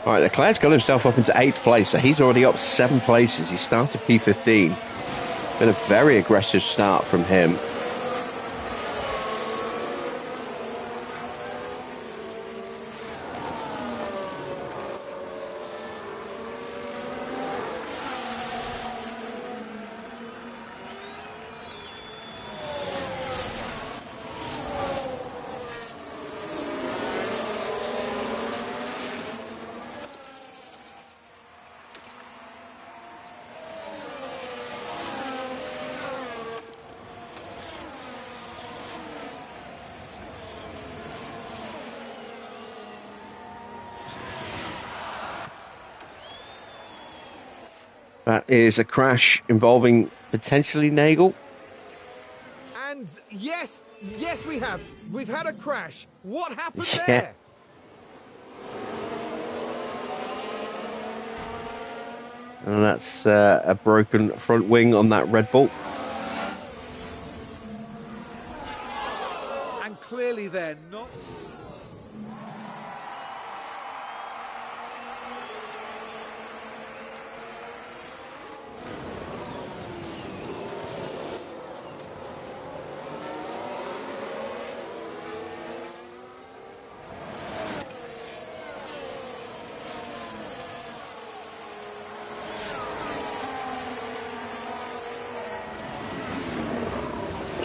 All right, Leclerc's got himself up into 8th place, so he's already up 7 places. He started P15. Been a very aggressive start from him. That is a crash involving potentially Nagel. And yes, we have. We've had a crash. What happened Yeah. there? And that's a broken front wing on that Red Bull. And clearly they're not.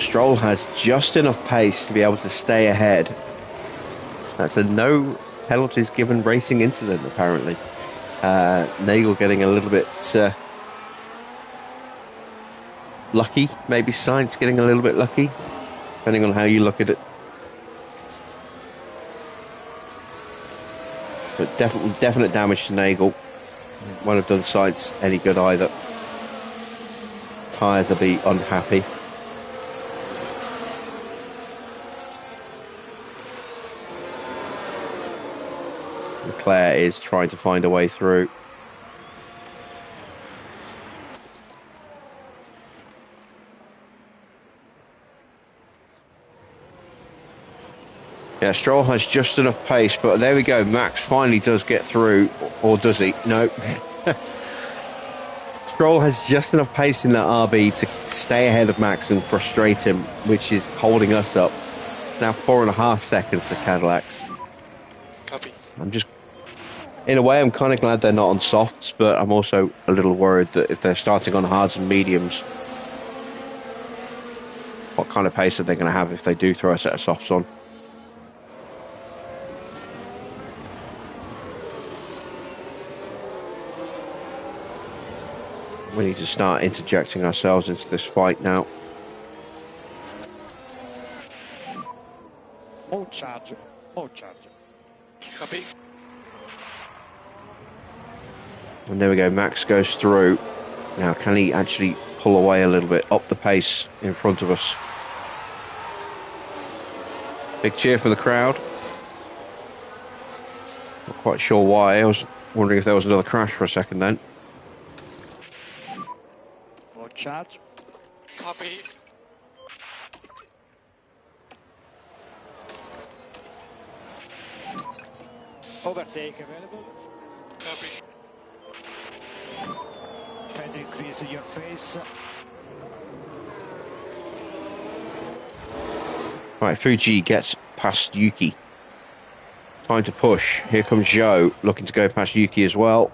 Stroll has just enough pace to be able to stay ahead. That's a no penalties given racing incident, apparently. Nagel getting a little bit lucky. Maybe Sainz getting a little bit lucky, depending on how you look at it. But definite damage to Nagel. Won't have done Sainz any good either. His tyres will be unhappy. Leclerc is trying to find a way through. Yeah, Stroll has just enough pace, but there we go. Max finally does get through, or does he? No. Stroll has just enough pace in that RB to stay ahead of Max and frustrate him, which is holding us up. Now 4.5 seconds to Cadillacs. Copy. In a way, I'm kind of glad they're not on softs, but I'm also a little worried that if they're starting on hards and mediums, what kind of pace are they going to have if they do throw a set of softs on? We need to start interjecting ourselves into this fight now. More charge. More charge. Copy. And there we go, Max goes through. Now, can he actually pull away a little bit, up the pace in front of us? Big cheer for the crowd. Not quite sure why. I was wondering if there was another crash for a second then. More charge. Copy. Overtake available. Copy. Try to increase your pace. Right, Fuji gets past Yuki. Time to push. Here comes Zhou, looking to go past Yuki as well.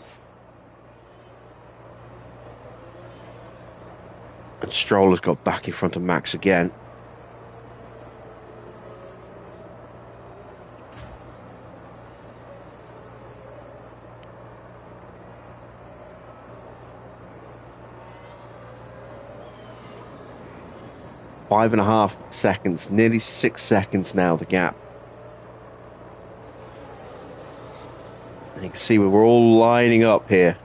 And Stroll has got back in front of Max again. Five and a half seconds, nearly 6 seconds now, the gap. And you can see we're all lining up here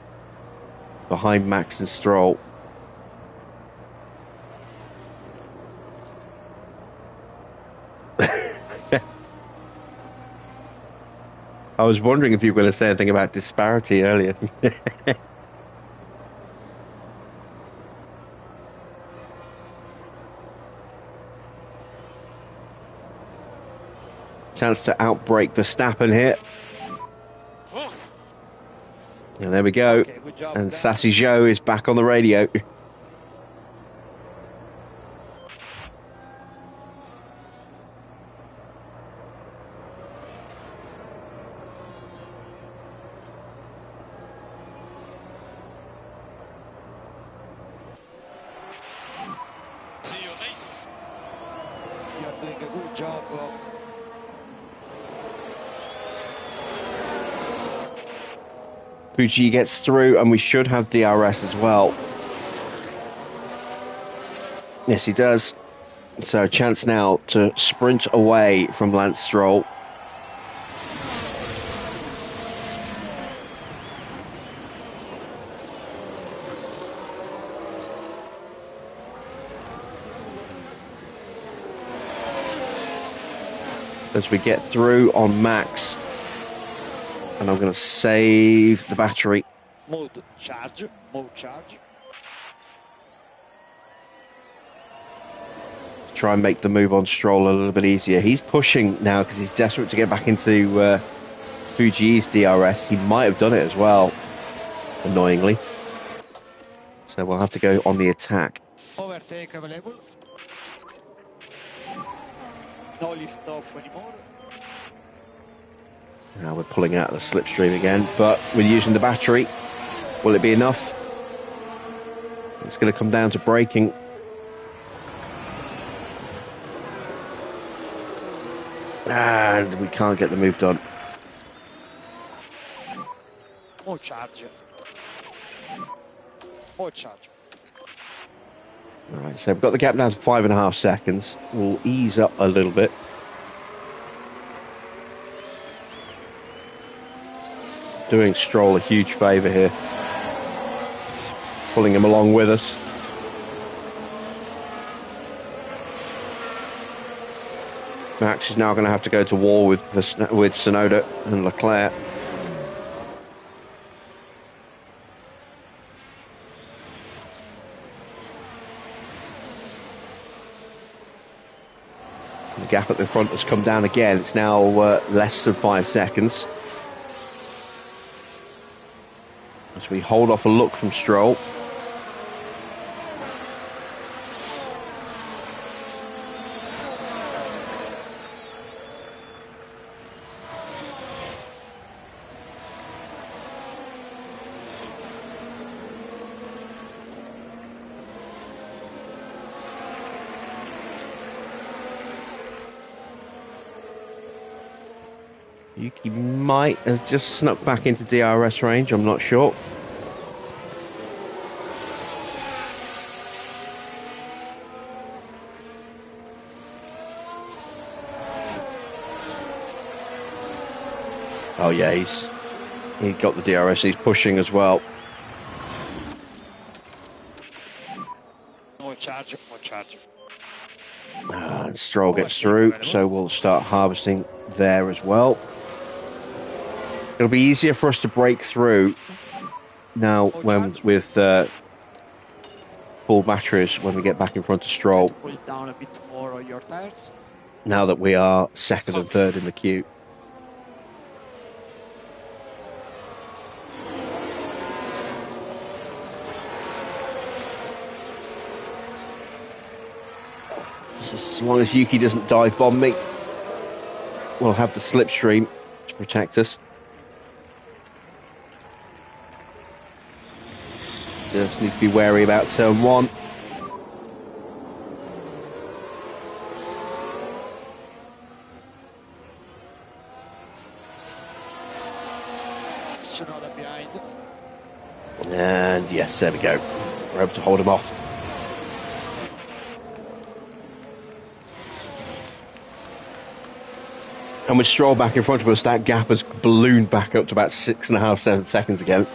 behind Max and Stroll. I was wondering if you were going to say anything about disparity earlier. Chance to outbrake Verstappen here. Oh, And there we go. Okay, good job. And Sassy Joe is back on the radio. see you later. You're doing a good job. Fuji gets through, and we should have DRS as well. Yes, he does. So, chance now to sprint away from Lance Stroll. As we get through on Max. And I'm going to save the battery. Mode charge. Mode charge. Try and make the move on Stroll a little bit easier. He's pushing now because he's desperate to get back into Fuji's DRS. He might have done it as well, annoyingly. So we'll have to go on the attack. Overtake available. No lift off anymore. Now we're pulling out of the slipstream again, but we're using the battery. Will it be enough? It's going to come down to braking. And we can't get the move done. More charge. More charge. All right, so we've got the gap down to 5.5 seconds. We'll ease up a little bit. Doing Stroll a huge favour here. Pulling him along with us. Max is now going to have to go to war with Tsunoda and Leclerc. The gap at the front has come down again. It's now less than 5 seconds. As we hold off a look from Stroll. Yuki might have just snuck back into DRS range, I'm not sure. Oh yeah, he got the DRS, he's pushing as well. More charge, more charge. And Stroll gets through, so we'll start harvesting there as well. It'll be easier for us to break through now when with full batteries when we get back in front of Stroll. Pull down a bit more on your tires. Now that we are second and third in the queue. As long as Yuki doesn't dive bomb me, we'll have the slipstream to protect us. Just need to be wary about turn 1. Tsunoda behind. And yes, there we go. We're able to hold him off. And with Stroll back in front of us, that gap has ballooned back up to about 6.5, 7 seconds again.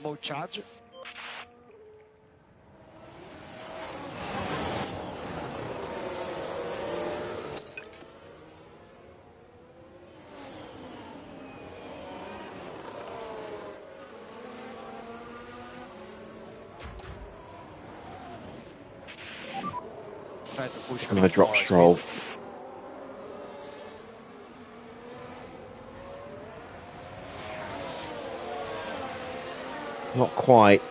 More charge. Try to push. And I drop Stroll. Not quite.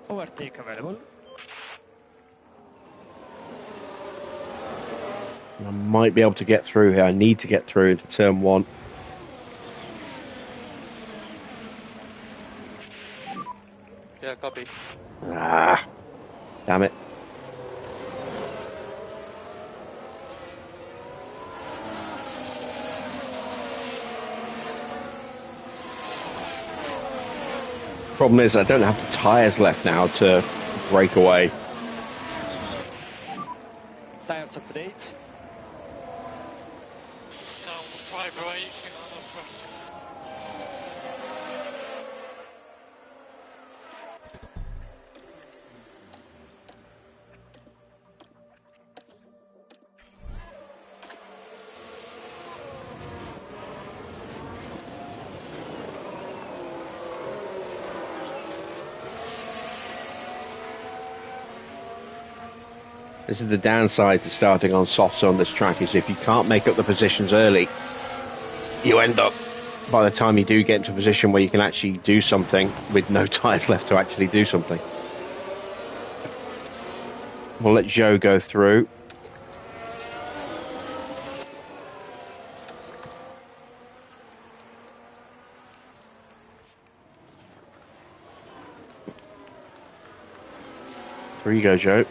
Overtake available. I might be able to get through here. I need to get through into turn 1. Yeah, copy. Ah, damn it. Problem is, I don't have the tyres left now to break away. Tires update. Some vibration on the front. This is the downside to starting on softs on this track, is if you can't make up the positions early, you end up by the time you do get into a position where you can actually do something with no tyres left to actually do something. We'll let Joe go through. Through you go, Joe.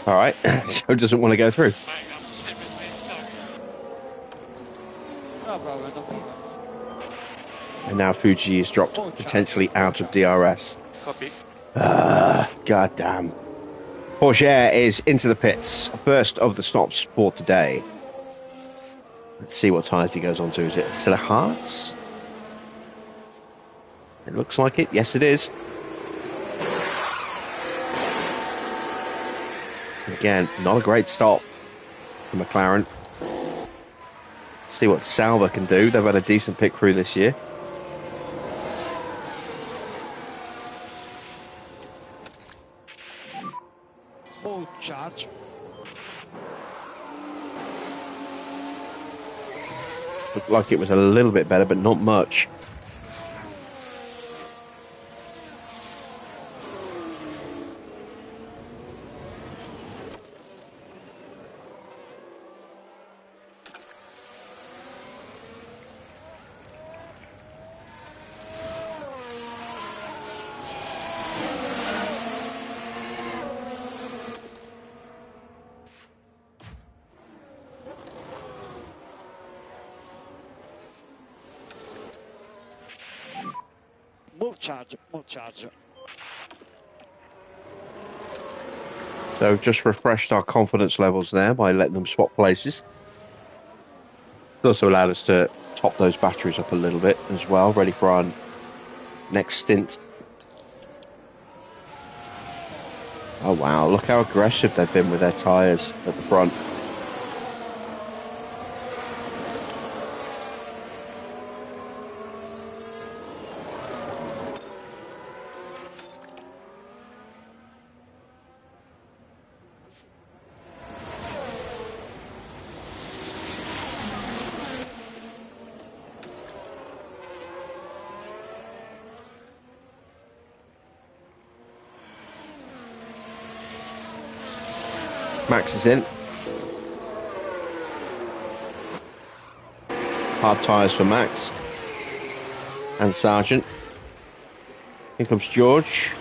All right, Joe doesn't want to go through. Mate, I'm seriously stuck. No problem, no problem. And now Fuji is dropped potentially out of DRS. Copy. God damn. Porsche is into the pits. First of the stops for today. Let's see what tyres he goes on to. Is it still a Hearts? It looks like it. Yes, it is. Again, not a great stop for McLaren. Let's see what Sauber can do. They've had a decent pit crew this year. Full charge. Looked like it was a little bit better, but not much. Move charge, move charge. So just refreshed our confidence levels there by letting them swap places. It also allowed us to top those batteries up a little bit as well, ready for our next stint. Oh wow, look how aggressive they've been with their tyres at the front. Max is in. Hard tyres for Max and Sargent. Here comes George.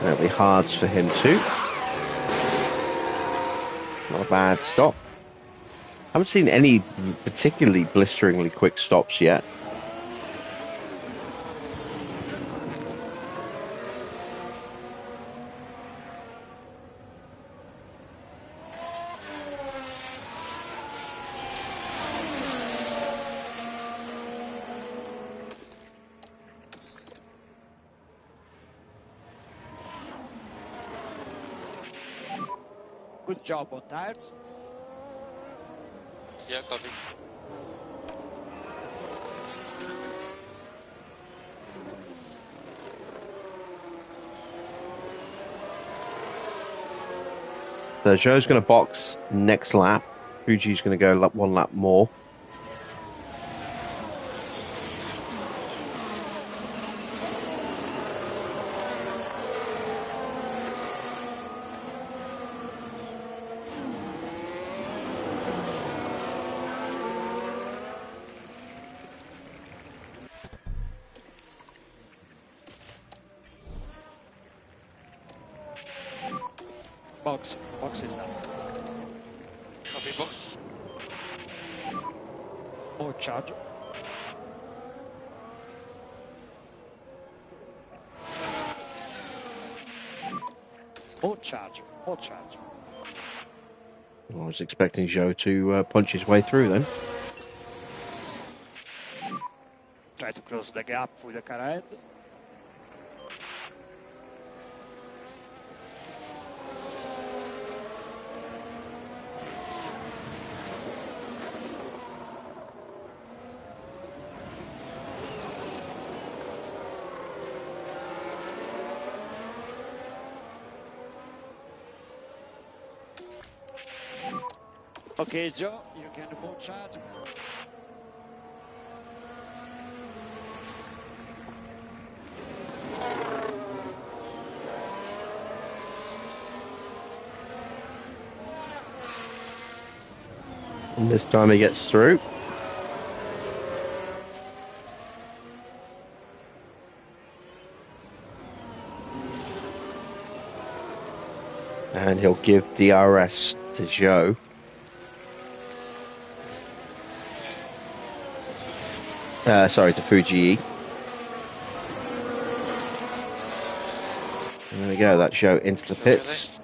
That'll be hards for him too. Not a bad stop. Haven't seen any particularly blisteringly quick stops yet. Good job on tires. Yeah, copy. So Joe's going to box next lap. Fuji's going to go one lap more. Box is done. Copy box. More charge. More charge, more charge. I was expecting Joe to punch his way through then. Try to close the gap with the car ahead. Okay, Joe, you can move charge. And this time he gets through. And he'll give DRS to Joe. Sorry, to Fuji. And there we go, that's Joe into the pits.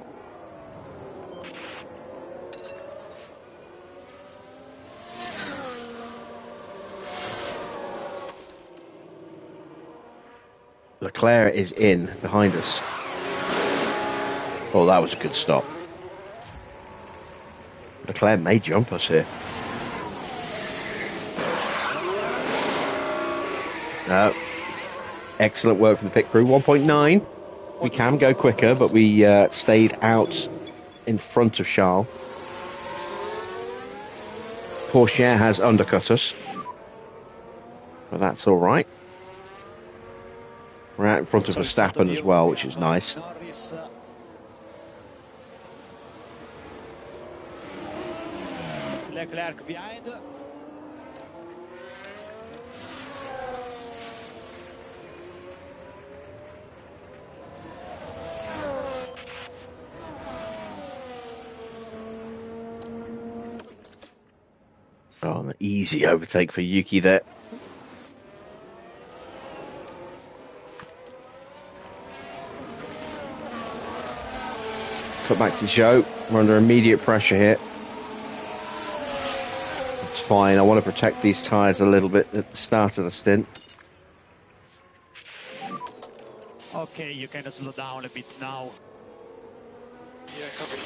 Leclerc is in behind us. Oh, that was a good stop. Leclerc may jump us here. No. Excellent work from the pit crew. 1.9. We can go quicker, but we stayed out in front of Charles. Porsche has undercut us. But that's all right. We're out in front of Verstappen as well, which is nice. Leclerc behind. Oh, an easy overtake for Yuki there. Cut back to Joe. We're under immediate pressure here. It's fine. I want to protect these tyres a little bit at the start of the stint. Okay, you can slow down a bit now. Yeah, copy.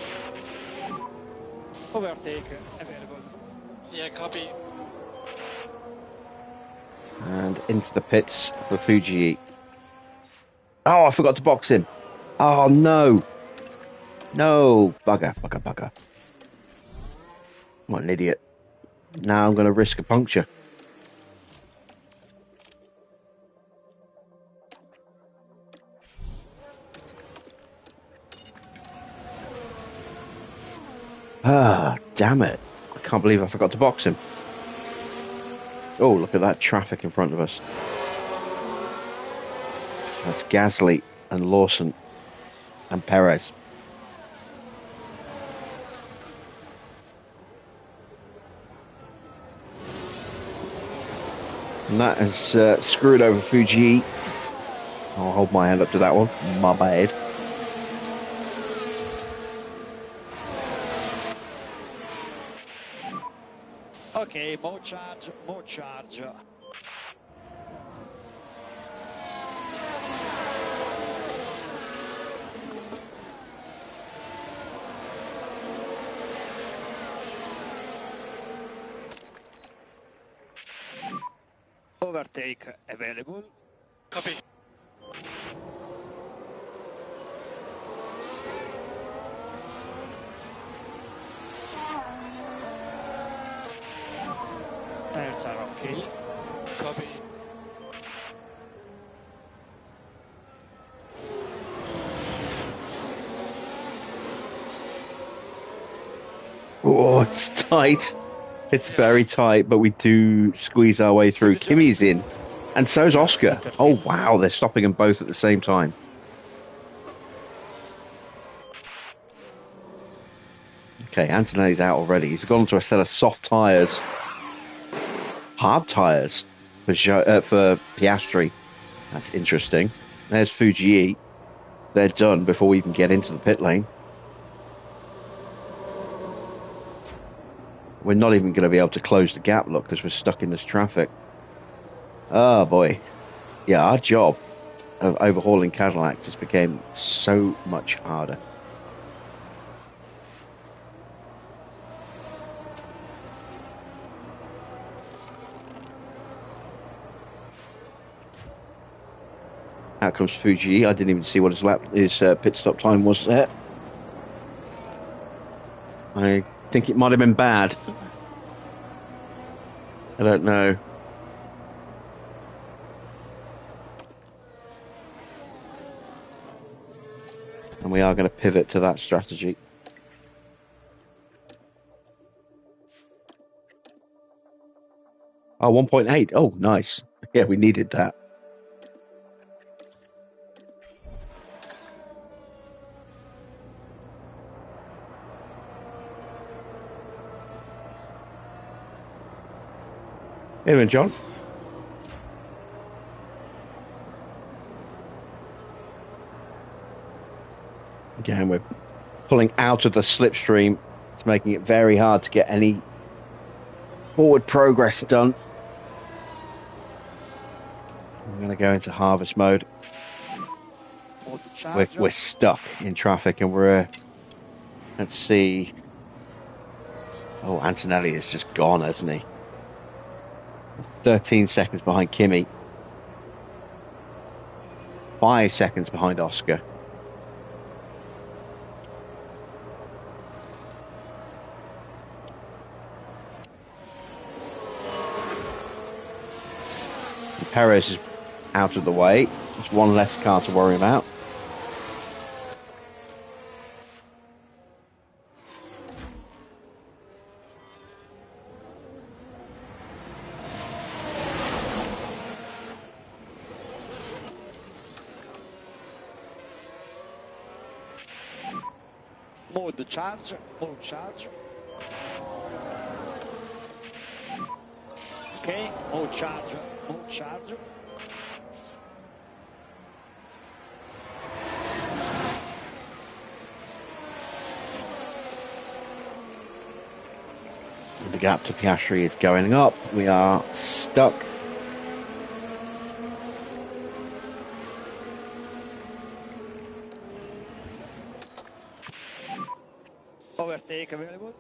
Overtake available. Yeah, copy. And into the pits for Fuji. Oh, I forgot to box him. Oh, no. No. Bugger, bugger, bugger. What an idiot. Now I'm going to risk a puncture. Ah, damn it. I can't believe I forgot to box him. Oh, look at that traffic in front of us. That's Gasly and Lawson and Perez. And that has screwed over Fuji. I'll hold my hand up to that one. My bad. Okay, more charge, more charge. Overtake available. Copy. Tires are okay. Copy. Oh, it's tight. It's very tight, but we do squeeze our way through. Kimi's in, and so's Oscar. Oh, wow, they're stopping them both at the same time. Okay, Antonelli's out already. He's gone to a set of soft tyres. Hard tyres for Piastri. That's interesting. There's Fuji. They're done before we even get into the pit lane. We're not even going to be able to close the gap, look, because we're stuck in this traffic. Oh, boy. Yeah, our job of overhauling Cadillac just became so much harder. Out comes Fuji. I didn't even see what his pit stop time was there. I think it might have been bad. I don't know. And we are going to pivot to that strategy. Oh, 1.8. Oh, nice. Yeah, we needed that. Here, John. Again, we're pulling out of the slipstream. It's making it very hard to get any forward progress done. I'm going to go into harvest mode. We're stuck in traffic and we're... let's see. Oh, Antonelli is just gone, hasn't he? 13 seconds behind Kimi. 5 seconds behind Oscar. Perez is out of the way. Just one less car to worry about. Mode charge, mode charge. Okay, mode charge, mode charge. The gap to Piastri is going up. We are stuck. Overtake available.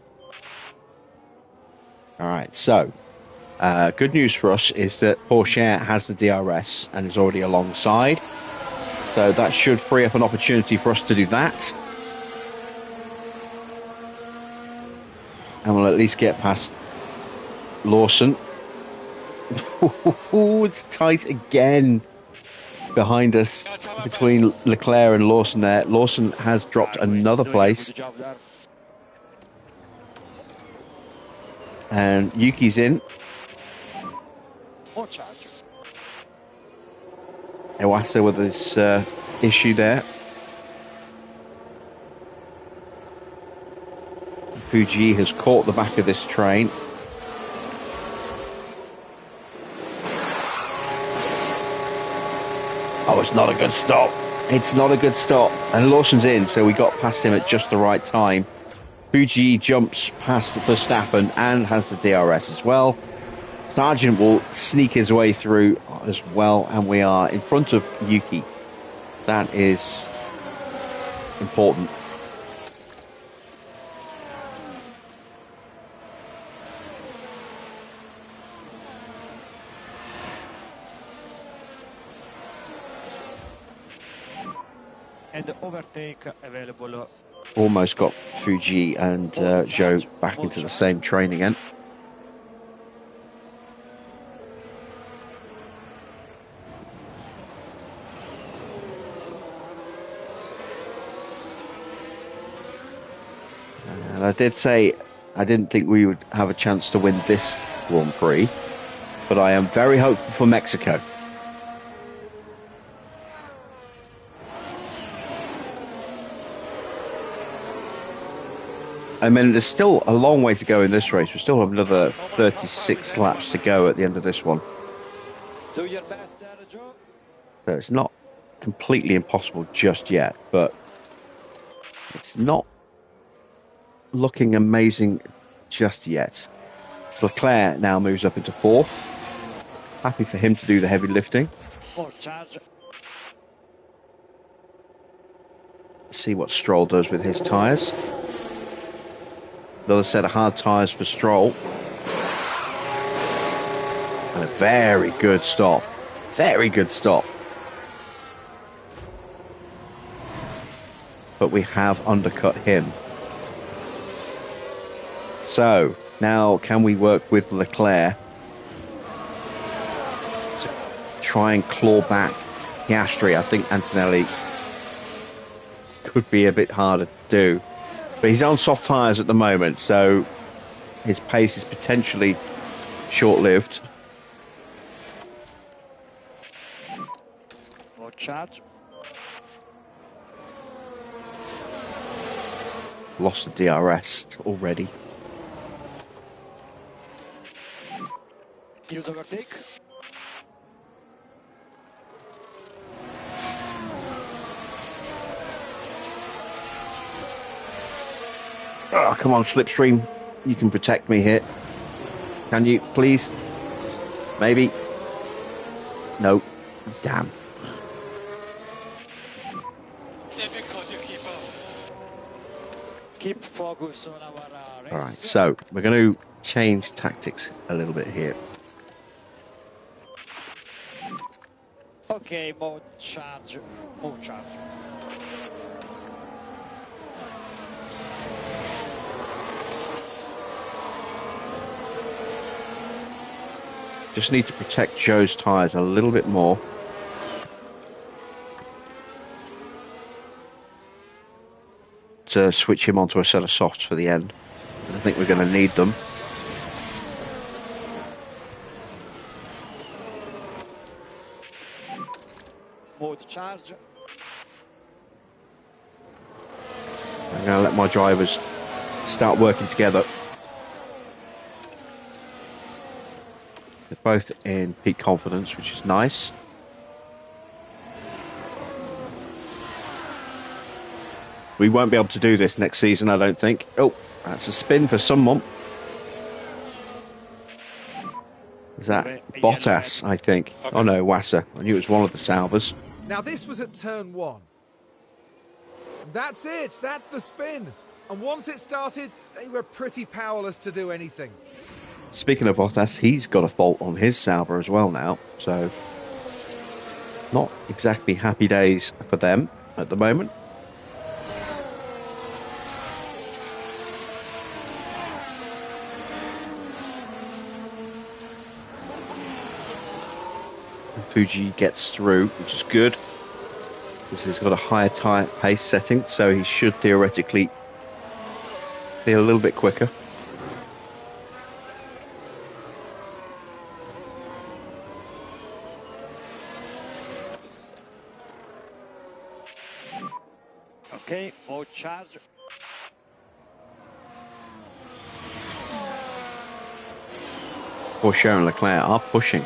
All right, so good news for us is that Porsche has the DRS and is already alongside. So that should free up an opportunity for us to do that. And we'll at least get past Lawson. It's tight again behind us between Leclerc and Lawson there. Lawson has dropped another place. And Yuki's in. Iwasa with his issue there. Fuji has caught the back of this train. Oh, it's not a good stop. It's not a good stop. And Lawson's in, so we got past him at just the right time. Fuji jumps past Verstappen and has the DRS as well. Sargent will sneak his way through as well, and we are in front of Yuki. That is important. And the overtake available. Almost got Fuji and Zhou back into the same train again. And I did say I didn't think we would have a chance to win this Grand Prix, but I am very hopeful for Mexico. I mean, there's still a long way to go in this race. We still have another 36 laps to go at the end of this one. Do your best there, Joe. So it's not completely impossible just yet, but it's not looking amazing just yet. So Leclerc now moves up into fourth. Happy for him to do the heavy lifting. See what Stroll does with his tyres. Another set of hard tyres for Stroll. And a very good stop. Very good stop. But we have undercut him. So now, can we work with Leclerc to try and claw back Piastri? I think Antonelli could be a bit harder to do, but he's on soft tyres at the moment, so his pace is potentially short-lived. More charge. Lost the DRS already. Use overtake. Oh, come on, Slipstream. You can protect me here. Can you, please? Maybe. No. Damn. Difficult to keep up. Keep focus on our race. All right, so we're going to change tactics a little bit here. Okay, mode charge. Mode charge. Just need to protect Joe's tyres a little bit more. To switch him onto a set of softs for the end, because I think we're going to need them. Mode charge. I'm going to let my drivers start working together. They're both in peak confidence, which is nice. We won't be able to do this next season, I don't think. Oh, that's a spin for someone. Is that Bottas, I think? Okay. Oh no, Wasser. I knew it was one of the Salvers. Now this was at turn 1. That's it, that's the spin. And once it started, they were pretty powerless to do anything. Speaking of Bottas, he's got a fault on his Salver as well now. So, not exactly happy days for them at the moment. Fuji gets through, which is good. This has got a higher tyre pace setting, so he should theoretically be a little bit quicker. Okay, mode charge. Porsche and Leclerc are pushing.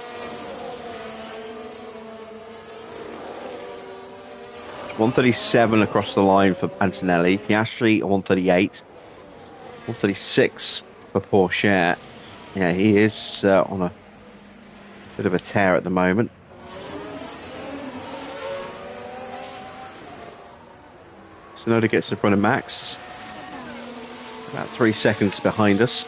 137 across the line for Antonelli. Piastri 138. 136 for Porsche. Yeah, he is on a bit of a tear at the moment. Tsunoda gets in front of Max. About 3 seconds behind us.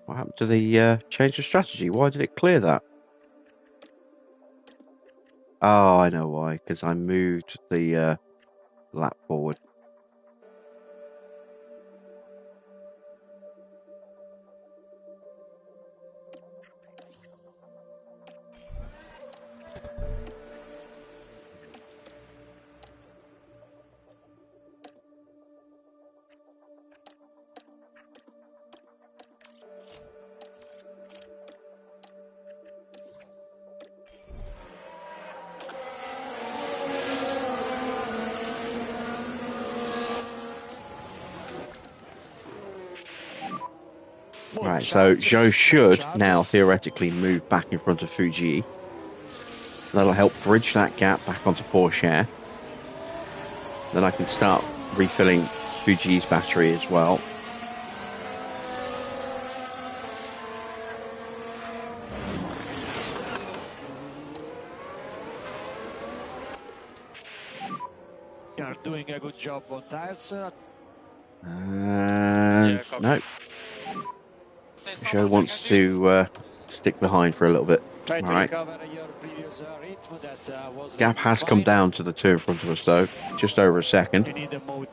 What happened to the change of strategy? Why did it clear that? Oh, I know why. Because I moved the lap forward. Right, so Zhou should now theoretically move back in front of Fuji. That'll help bridge that gap back onto Porsche. Then I can start refilling Fuji's battery as well. You're doing a good job on tires. Yeah, No. Joe wants to stick behind for a little bit. Try to All right. recover your previous rhythm that was Gap has come down to the two in front of us, though. Just over a second. You need a mode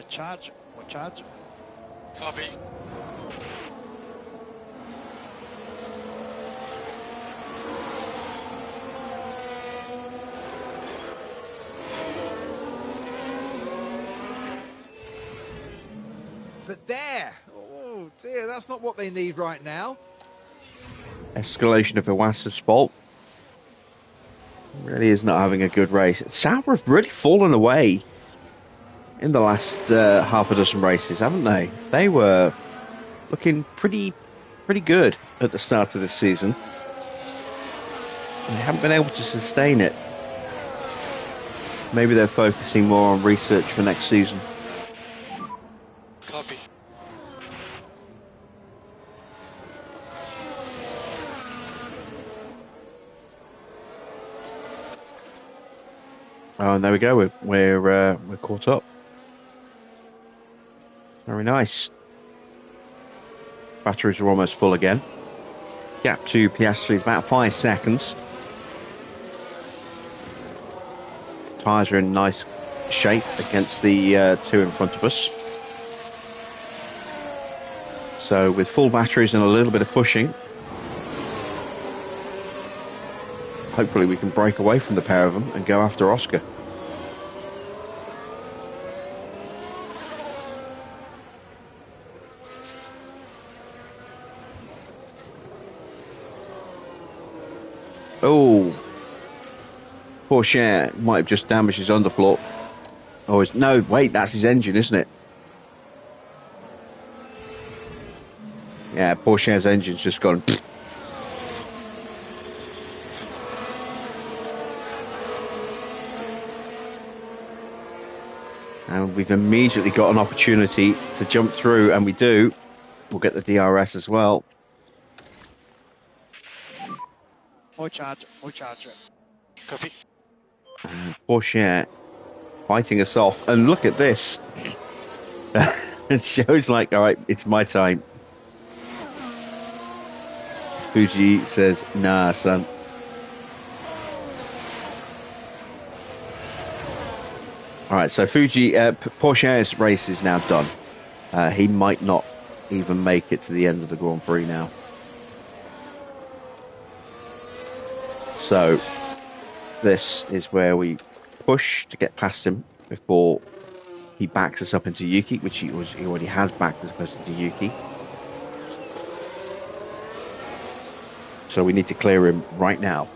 charge. Mode charge. Copy. But there! Oh dear, that's not what they need right now. Escalation of Iwasa's fault. Really is not having a good race. Sauber have really fallen away in the last half a dozen races, haven't they? They were looking pretty good at the start of this season. They haven't been able to sustain it. Maybe they're focusing more on research for next season. Copy. Oh, and there we go. We're caught up. Very nice. Batteries are almost full again. Gap to Piastri is about 5 seconds. Tyres are in nice shape against the two in front of us. So with full batteries and a little bit of pushing, hopefully we can break away from the pair of them and go after Oscar. Oh, Porsche might have just damaged his underfloor. Oh, no, wait, that's his engine, isn't it? Yeah, Porsche's engine's just gone. And we've immediately got an opportunity to jump through, and we do. We'll get the DRS as well. More charge. More charge. Copy. Porsche fighting us off. And look at this. It shows like, all right, it's my time. Fuji says, nah, son. All right, so Fuji, Porsche's race is now done. He might not even make it to the end of the Grand Prix now. So this is where we push to get past him before he backs us up into Yuki, which he already has backed us up into Yuki. So we need to clear him right now.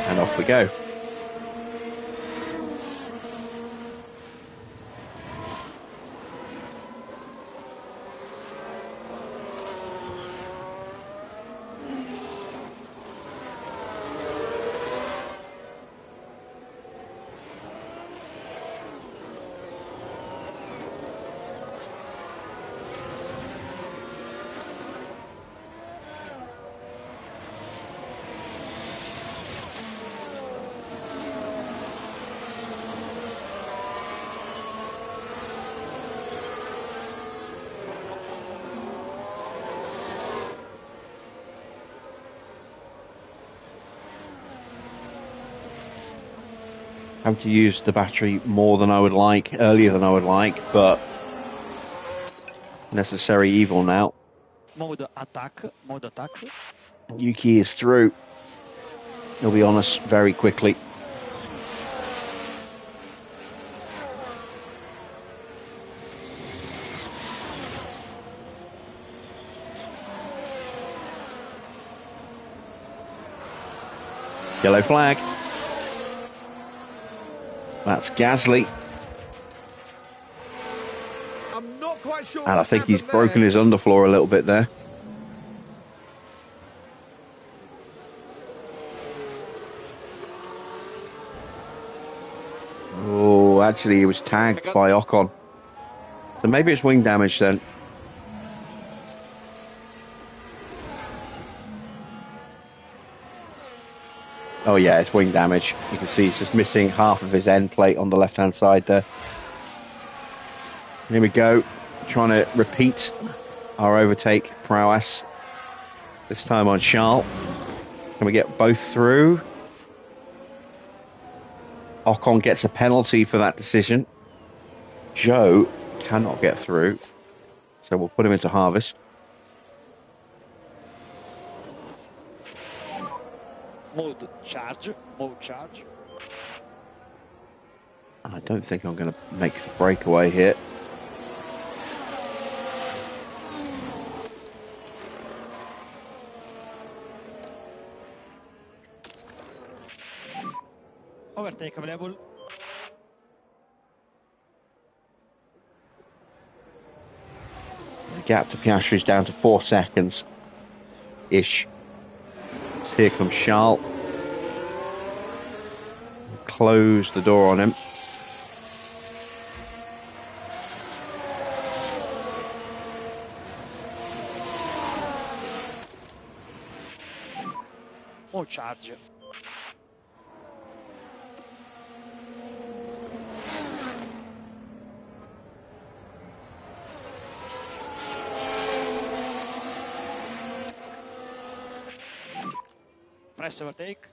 And off we go. Have to use the battery more than I would like, earlier than I would like, but necessary evil now. Mode attack. Mode attack. Yuki is through. He'll be on us very quickly. Yellow flag. That's Gasly. I'm not quite sure. And I think he's broken his underfloor a little bit there. Oh, actually he was tagged by Ocon. So maybe it's wing damage then. Oh yeah, it's wing damage. You can see he's just missing half of his end plate on the left-hand side there. Here we go. Trying to repeat our overtake prowess. This time on Charles. Can we get both through? Ocon gets a penalty for that decision. Joe cannot get through. So we'll put him into harvest. Mode charge. Mode charge. I don't think I'm going to make the breakaway here. Overtake available. The gap to Piastri is down to 4 seconds-ish. So here comes Charles. Close the door on him. Mode charge. Press overtake.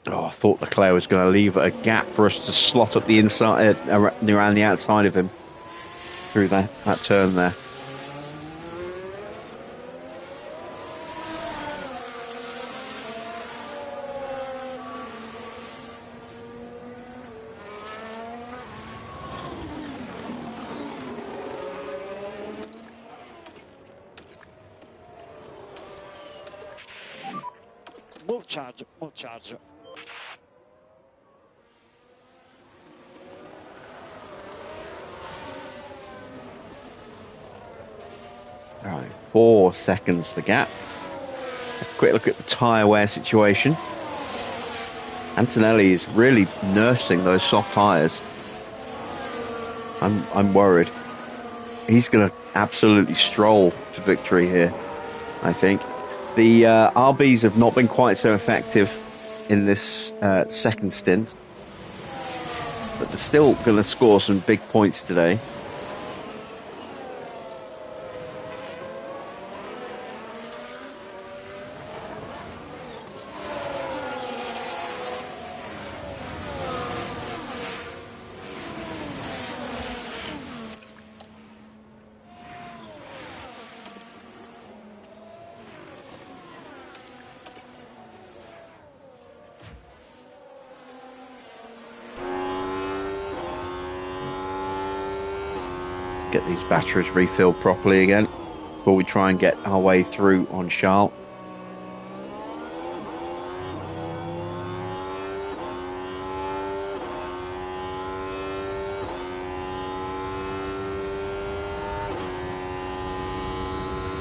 Oh, I thought Leclerc was going to leave a gap for us to slot up the inside, around the outside of him through that turn there. Mode charge. Mode charge. All right, 4 seconds the gap. Let's have a quick look at the tyre wear situation. Antonelli is really nursing those soft tyres. I'm worried. He's going to absolutely stroll to victory here, I think. The RBs have not been quite so effective in this second stint, but they're still going to score some big points today. Get these batteries refilled properly again before we try and get our way through on Charles.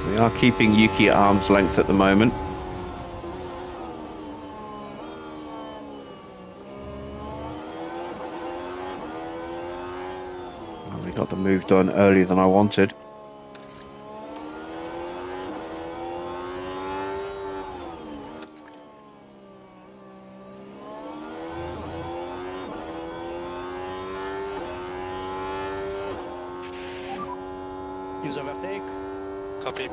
We are keeping Yuki at arm's length at the moment. Got the move done earlier than I wanted. Use overtake. Copy.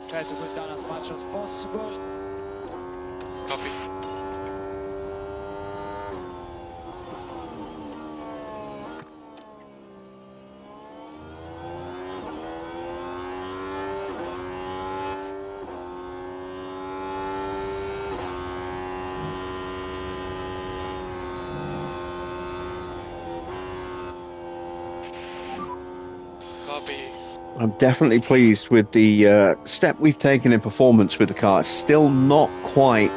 Try to go down as much as possible. Copy. Copy. I'm definitely pleased with the step we've taken in performance with the car. It's still not quite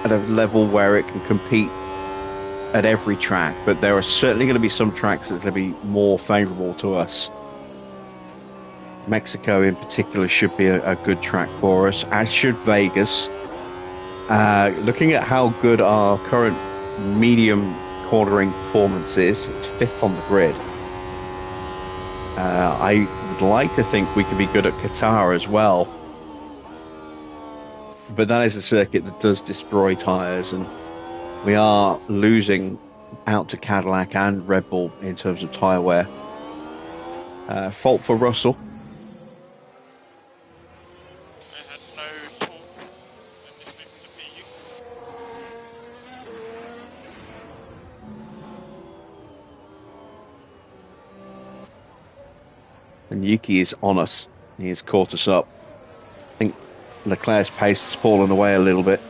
at a level where it can compete at every track, but there are certainly going to be some tracks that are going to be more favourable to us. Mexico in particular should be a good track for us, as should Vegas. Looking at how good our current medium cornering performance is, it's 5th on the grid. I I'd like to think we could be good at Qatar as well. But that is a circuit that does destroy tyres, and we are losing out to Cadillac and Red Bull in terms of tyre wear. Fault for Russell. I had no talk initially from the PU. And Yuki is on us. He has caught us up. I think Leclerc's pace has fallen away a little bit.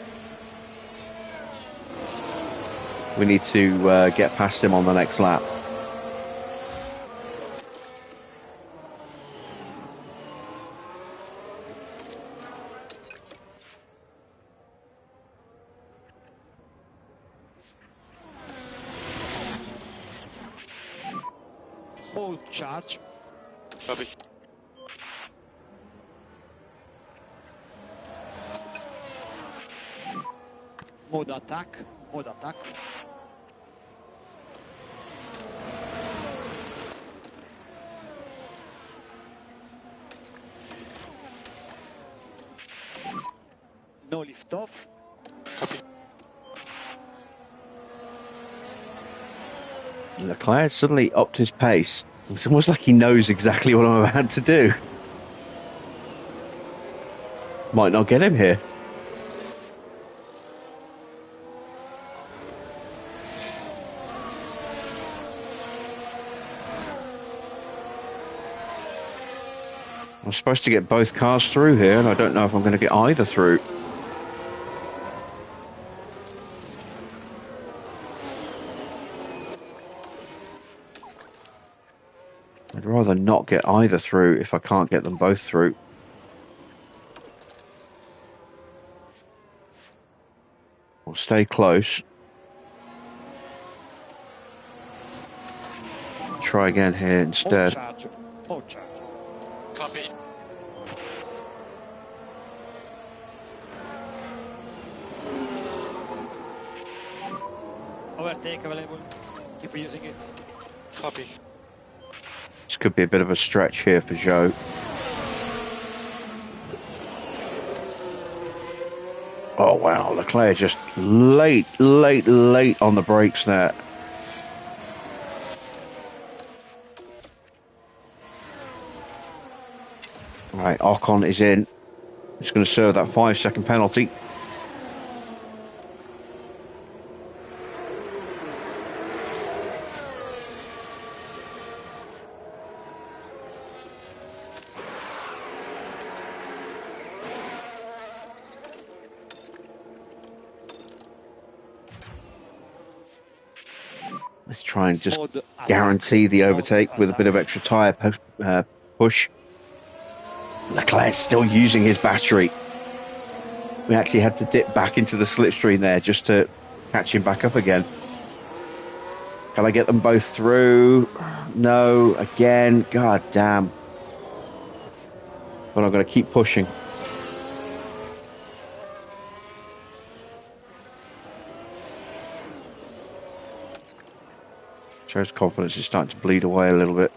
We need to get past him on the next lap. Full charge. Copy. Mode attack. Mode attack. No lift off. Copy. Leclerc suddenly upped his pace. It's almost like he knows exactly what I'm about to do. Might not get him here. I'm supposed to get both cars through here, and I don't know if I'm going to get either through. I'd rather not get either through if I can't get them both through. We'll stay close. Try again here Full instead. charge. Full charge. Copy. Overtake available. Keep using it. Copy. This could be a bit of a stretch here for Joe. Oh wow, Leclerc just late on the brakes there. Right, Ocon is in. He's going to serve that 5-second penalty. Let's try and just Mode attack. guarantee the Mode overtake with a bit of attack. extra tyre push. Leclerc's still using his battery. We actually had to dip back into the slipstream there just to catch him back up again. Can I get them both through? No, again. God damn. But I'm going to keep pushing. Joe's confidence is starting to bleed away a little bit.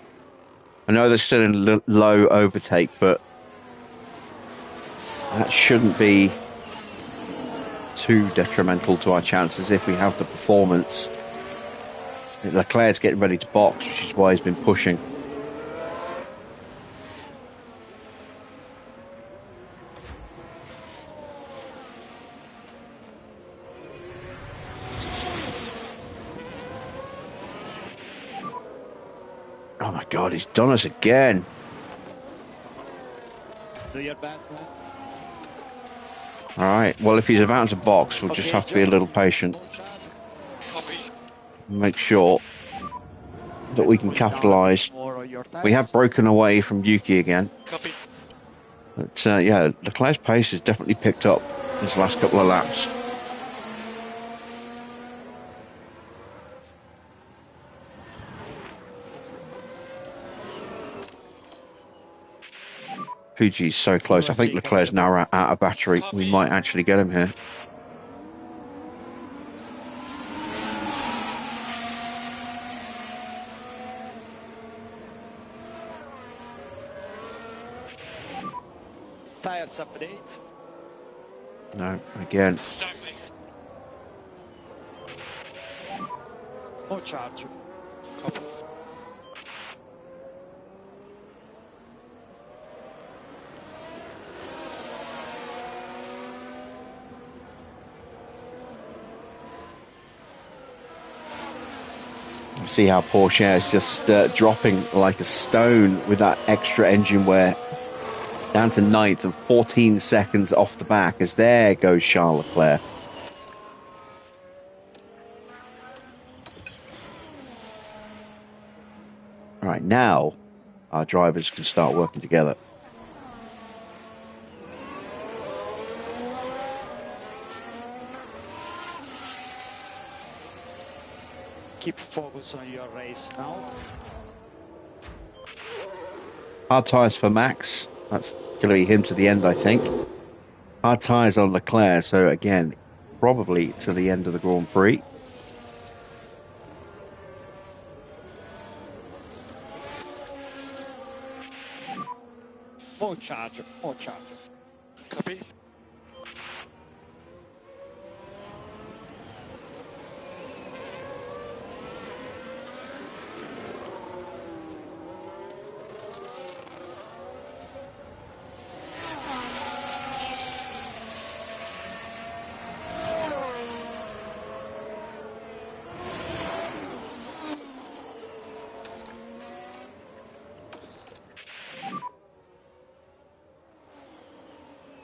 I know they're still in low overtake, but that shouldn't be too detrimental to our chances if we have the performance. Leclerc's getting ready to box, which is why he's been pushing. Oh my God, he's done us again. Do your best, man. All right, well, if he's about to box, we'll just Okay, have to be a Joe. little patient. Full charge. Copy. Make sure that we can Pull it down capitalise. more on your We have tires. broken away from Yuki again. Copy. But yeah, Leclerc's pace has definitely picked up these last couple of laps. PG's so close. I think Leclerc's now out of battery. We might actually get him here. tires update. No, again. Exactly. No charge. Copy. See how Porsche is just dropping like a stone with that extra engine wear. Down to ninth and 14 seconds off the back as there goes Charles Leclerc. All right, now our drivers can start working together. Keep focus on your race now. Hard tyres for Max. That's going to be him to the end, I think. Hard tyres on Leclerc, so again, probably to the end of the Grand Prix. More charge, more charge. Copy.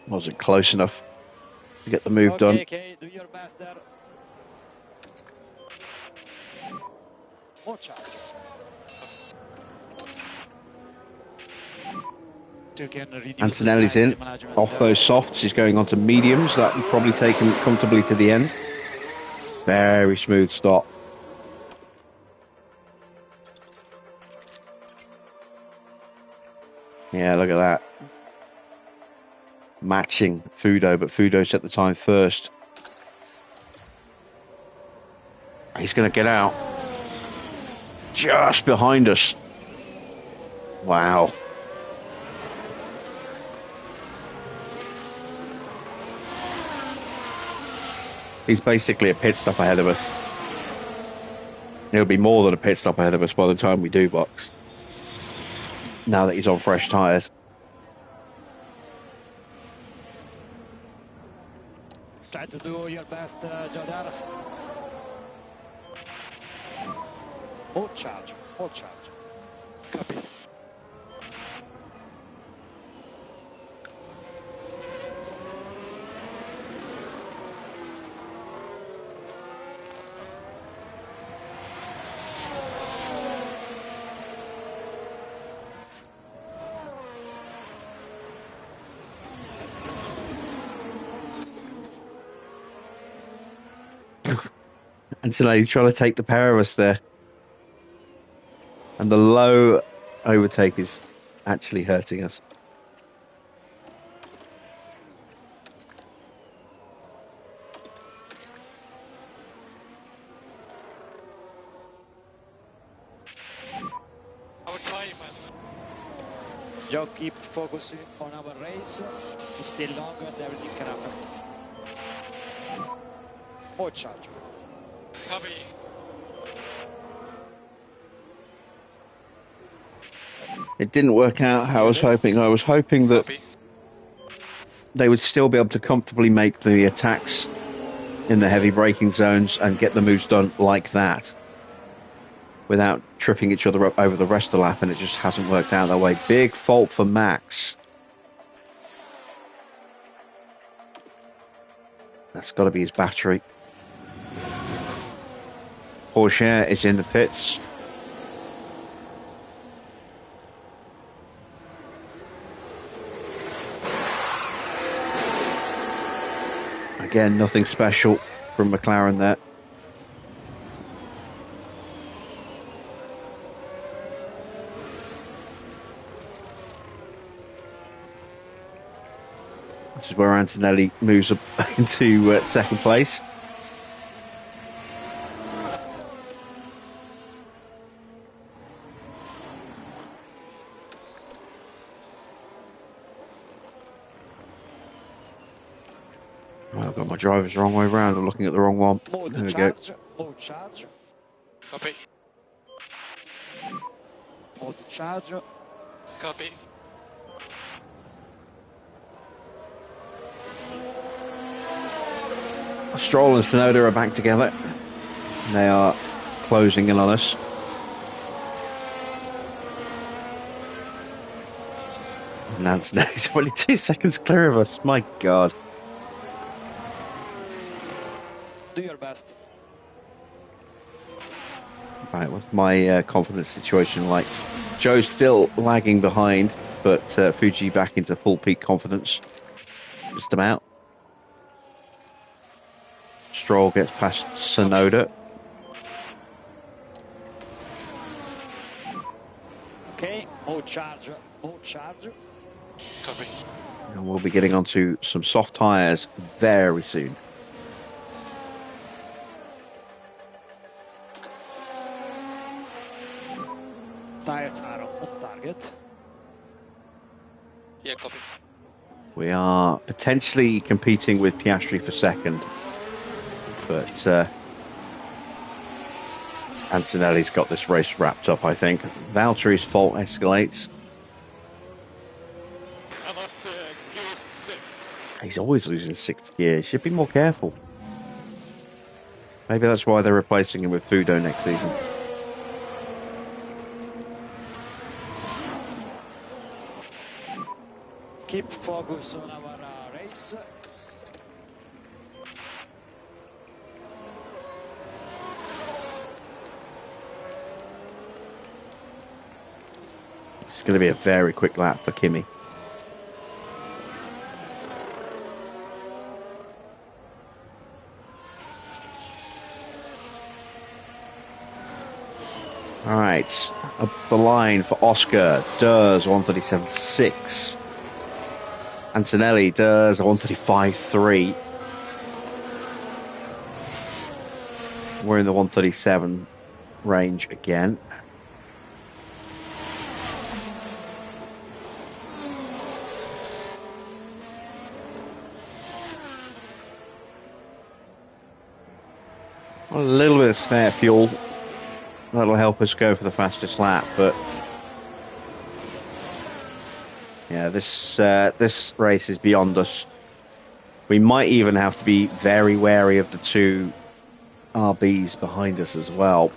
Wasn't close enough to get the move done. Okay, do your best there. More charge. You can reduce Antonelli's the in. management Off those softs, he's going on to mediums. That will probably take him comfortably to the end. Very smooth stop. Yeah, look at that. Matching Fudo, but Fudo set the time first. He's going to get out. Just behind us. Wow. He's basically a pit stop ahead of us. He'll be more than a pit stop ahead of us by the time we do box. Now that he's on fresh tyres. Try to do your best, Jodar. More charge, more charge. Copy. And so he's trying to take the pair of us there. And the low overtake is actually hurting us. Our time, man. Joe, keep focusing on our race. It's still longer, everything can happen. More charge. Copy. It didn't work out how I was hoping. I was hoping that Copy. they would still be able to comfortably make the attacks in the heavy braking zones and get the moves done like that without tripping each other up over the rest of the lap, and it just hasn't worked out that way. Big fault for Max. That's got to be his battery. Porsche is in the pits. Again, nothing special from McLaren there. This is where Antonelli moves up into second place. I've got my drivers the wrong way around. I'm looking at the wrong one. Mode There we go. charge. Mode charge. Copy. Mode charge. Copy. Stroll and Sonoda are back together. They are closing in on us. Nance is only 2 seconds clear of us. My God. Do your best. Right, what's my confidence situation like? Joe's still lagging behind, but Fuji back into full peak confidence. Just about. Stroll gets past Sonoda. Okay, mode charge. Mode charge. Copy. And we'll be getting onto some soft tyres very soon. Tires are on target. Yeah, copy. We are potentially competing with Piastri for second, but Antonelli's got this race wrapped up, I think. Valtteri's fault escalates. I lost the gears 6. He's always losing sixth gear. He should be more careful. Maybe that's why they're replacing him with Fudo next season. Keep focus on our race. It's going to be a very quick lap for Kimi. All right, up the line for Oscar. Durs 137.6. Antonelli does 135.3. We're in the 137 range again. A little bit of spare fuel. That'll help us go for the fastest lap, but yeah, this race is beyond us. We might even have to be very wary of the two RBs behind us as well.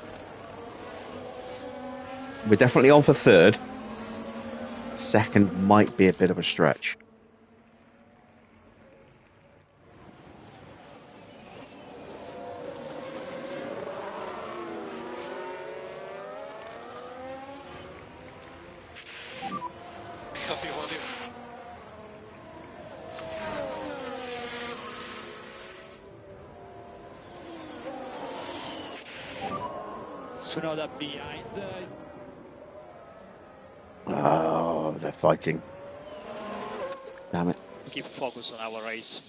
We're definitely on for third. Second might be a bit of a stretch. Copy, will do. Tsunoda behind. Oh, they're fighting. Damn it. Keep focus on our race.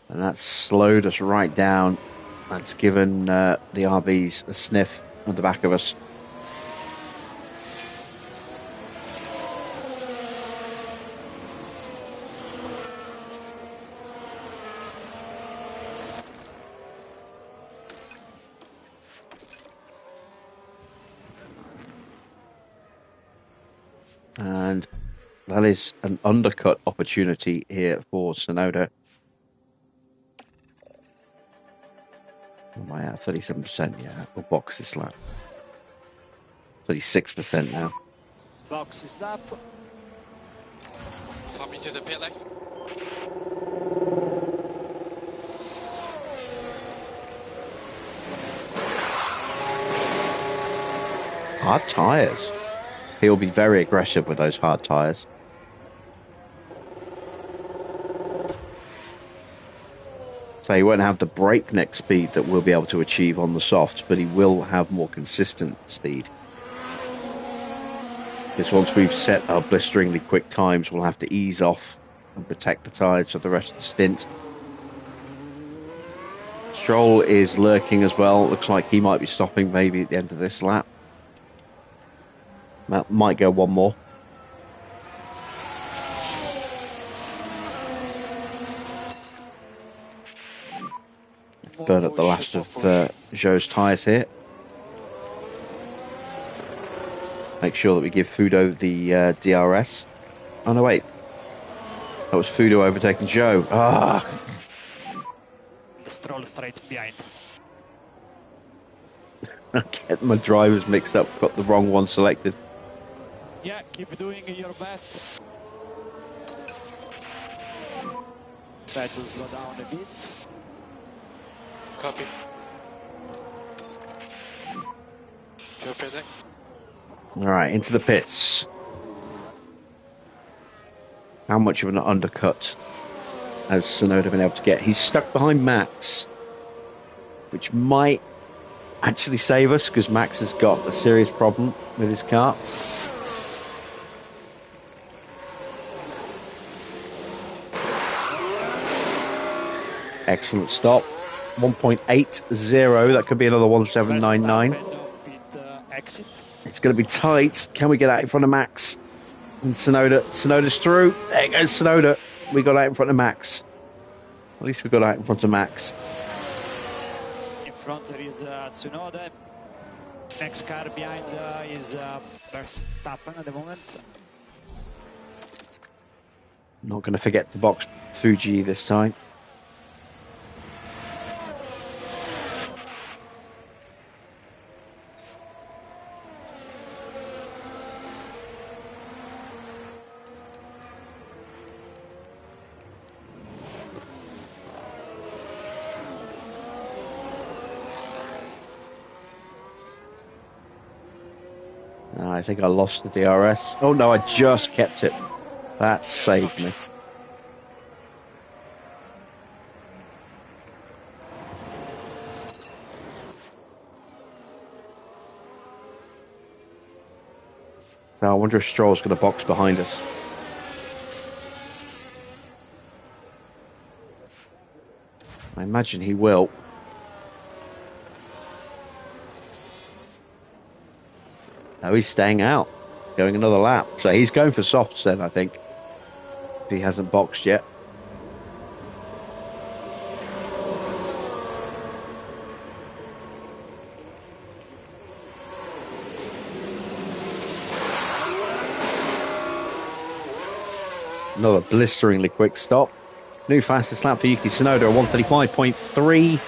And that's slowed us right down. That's given the RBs a sniff at the back of us. And that is an undercut opportunity here for Sonoda. What am I at? 37%, yeah. We'll box this lap. 36% now. Box is up. Copy to the pit lane. Hard tyres. He'll be very aggressive with those hard tyres. So he won't have the breakneck speed that we'll be able to achieve on the softs, but he will have more consistent speed. Because once we've set our blisteringly quick times, we'll have to ease off and protect the tyres for the rest of the stint. Stroll is lurking as well. Looks like he might be stopping maybe at the end of this lap. Might go one more. burn up the last of Zhou's tyres here. Make sure that we give Fudo the DRS. Oh no, wait. That was Fudo overtaking Zhou. Ah! Stroll straight behind. I'm getting my drivers mixed up. Got the wrong one selected. Yeah, keep doing your best. Try to slow down a bit. Copy. JBPG. Alright, into the pits. How much of an undercut has Tsunoda been able to get? He's stuck behind Max, which might actually save us because Max has got a serious problem with his car. Excellent stop. 1.80. That could be another 1799. Exit. It's going to be tight. Can we get out in front of Max? And Tsunoda's through. There goes Tsunoda. We got out in front of Max. At least we got out in front of Max. In front there is Tsunoda. Next car behind is Verstappen at the moment. Not going to forget to box Fuji this time. I think I lost the DRS. Oh no, I just kept it. That saved me. So I wonder if Stroll's going to box behind us. I imagine he will. No, he's staying out, going another lap. So he's going for softs then, I think, if he hasn't boxed yet. Another blisteringly quick stop. New fastest lap for Yuki Tsunoda, 135.3.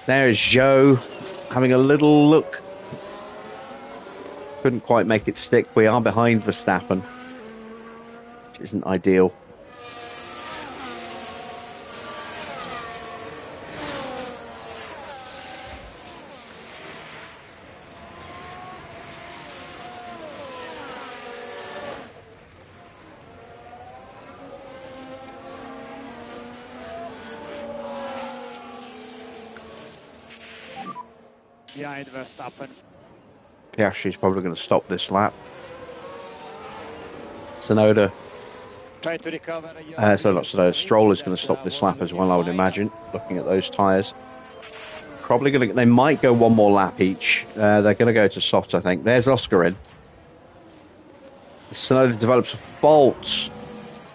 There's Zhou having a little look. Couldn't quite make it stick. We are behind Verstappen, which isn't ideal. Behind Verstappen. Piastri's probably going to stop this lap. Tsunoda. Try to recover. So not Tsunoda. Stroll is going to stop this lap as well, I would imagine, looking at those tyres. Probably going to. They might go one more lap each. They're going to go to softs, I think. There's Oscar in. Tsunoda develops a fault.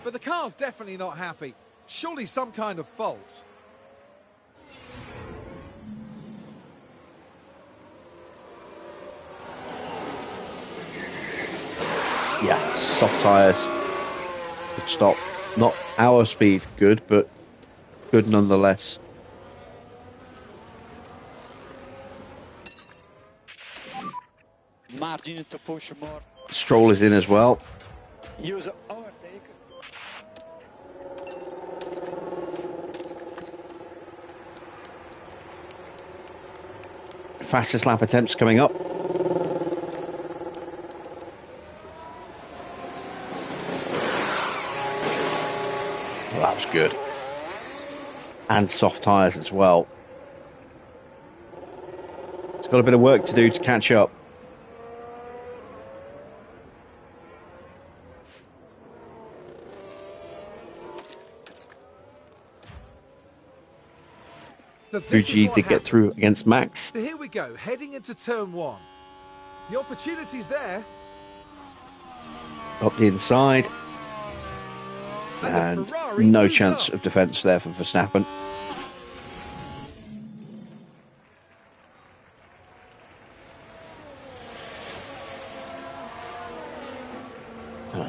But the car's definitely not happy. Surely some kind of fault. Yeah, soft tyres. Good stop. Not our speed good, but good nonetheless. Margin to push more. Stroll is in as well. Use overtake. Fastest lap attempts coming up. Well, that was good. And soft tyres as well. It's got a bit of work to do to catch up. So this Fuji is what did get through happens. against Max. So here we go, heading into turn one. The opportunity's there. Up the inside. And the And Ferrari no moves chance up. of defence there for Verstappen.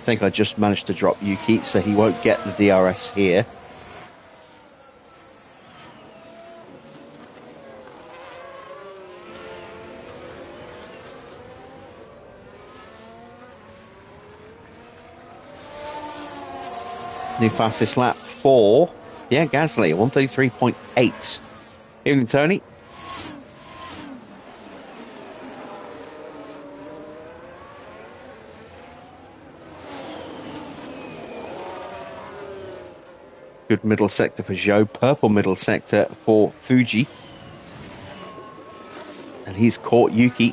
think I just managed to drop Yuki, so he won't get the DRS here. New fastest lap for Pierre Gasly, 133.8. Evening, Tony. Good middle sector for Zhou, purple middle sector for Fuji. And he's caught Yuki.